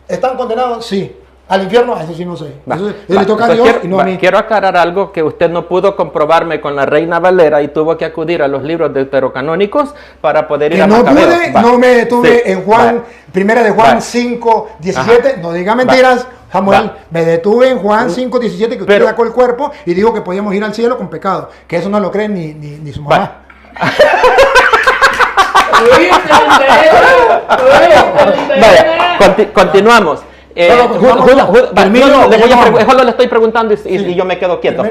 Speaker 1: están condenados, sí. Al infierno, eso sí no sé. Eso le toca a Dios y no a mí.
Speaker 2: Quiero aclarar algo que usted no pudo comprobarme con la Reina Valera y tuvo que acudir a los libros deuterocanónicos para poder ir a Macabeo.
Speaker 1: No me detuve en Juan, primera de Juan 5, 17. No diga mentiras, Samuel. Me detuve en Juan 5, 17 que usted sacó el cuerpo y dijo que podíamos ir al cielo con pecado. Que eso no lo cree ni su mamá.
Speaker 2: Vaya, continuamos. Solo le estoy preguntando y yo me quedo quieto.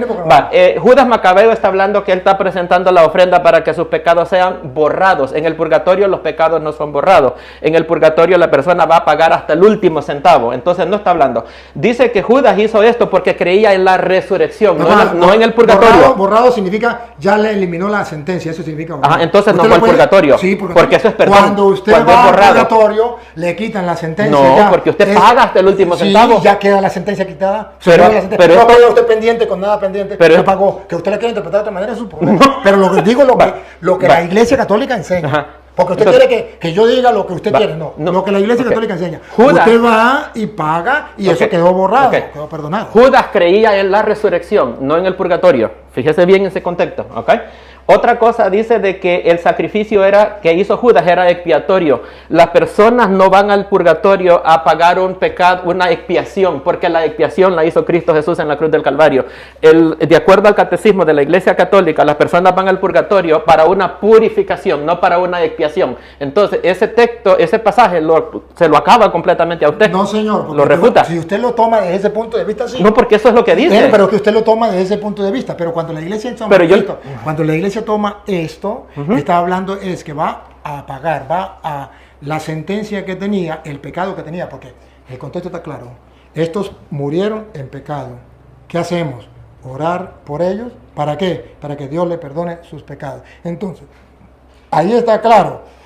Speaker 2: Judas Macabeo está hablando que él está presentando la ofrenda para que sus pecados sean borrados. En el purgatorio los pecados no son borrados. En el purgatorio la persona va a pagar hasta el último centavo. Entonces no está hablando. Dice que Judas hizo esto porque creía en la resurrección, no en el purgatorio.
Speaker 1: Borrado significa ya le eliminó la sentencia, eso significa borrado.
Speaker 2: Ajá, entonces no fue al purgatorio.
Speaker 1: Sí,
Speaker 2: porque eso es perdón.
Speaker 1: Cuando usted va al purgatorio, le quitan la sentencia.
Speaker 2: No, porque usted paga hasta el último centavo.
Speaker 1: Ya queda la sentencia quitada.
Speaker 2: Pero
Speaker 1: no queda usted pendiente con nada pendiente. Pero pagó. Que usted la quiera interpretar de otra manera es su problema. No. Pero lo que digo lo que la Iglesia Católica enseña. Ajá. Porque usted quiere que yo diga lo que usted quiere, no. Lo que la Iglesia Católica enseña. Judas, usted va y paga y eso quedó borrado, quedó perdonado.
Speaker 2: Judas creía en la resurrección, no en el purgatorio. Fíjese bien en ese contexto, ¿ok? Otra cosa dice de que el sacrificio que hizo Judas era expiatorio. Las personas no van al purgatorio a pagar un pecado, una expiación, porque la expiación la hizo Cristo Jesús en la cruz del Calvario. De acuerdo al catecismo de la Iglesia Católica, las personas van al purgatorio para una purificación, no para una expiación. Entonces, ese texto, ese pasaje, se lo acaba completamente a usted.
Speaker 1: No, señor.
Speaker 2: Lo refuta.
Speaker 1: Si usted lo toma desde ese punto de vista, sí.
Speaker 2: No, porque eso es lo que dice.
Speaker 1: Pero que usted lo toma desde ese punto de vista. Pero cuando la Iglesia toma esto, está hablando es que va a pagar, va a la sentencia que tenía, el pecado que tenía, porque el contexto está claro. Estos murieron en pecado. ¿Qué hacemos? Orar por ellos. ¿Para qué? Para que Dios le perdone sus pecados. Entonces, ahí está claro.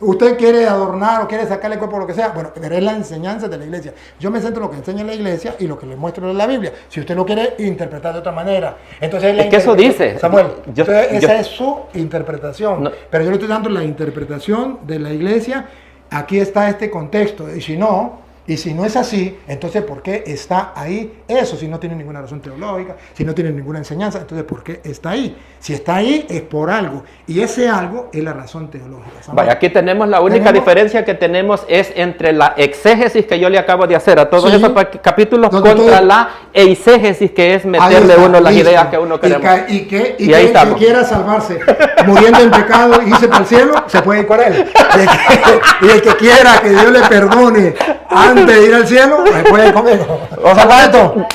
Speaker 1: Usted quiere adornar o quiere sacarle cuerpo o lo que sea, bueno, pero es la enseñanza de la Iglesia. Yo me centro en lo que enseña la Iglesia y lo que le muestro en la Biblia. Si usted lo quiere interpretar de otra manera, entonces
Speaker 2: es que eso dice.
Speaker 1: Samuel, esa es su interpretación. No. Pero yo le estoy dando la interpretación de la Iglesia. Aquí está este contexto. Y si no es así, entonces ¿por qué está ahí eso? Si no tiene ninguna razón teológica, si no tiene ninguna enseñanza, entonces ¿por qué está ahí? Si está ahí es por algo, y ese algo es la razón teológica.
Speaker 2: Vaya, aquí tenemos la única diferencia que tenemos es entre la exégesis que yo le acabo de hacer a todos esos capítulos contra la eisegesis, que es meterle uno las ideas que uno queremos.
Speaker 1: Y que quiera salvarse muriendo en pecado y irse para el cielo, se puede ir con él. Y el que quiera que Dios le perdone antes de ir al cielo, me puede ir conmigo.
Speaker 2: Ojalá esto.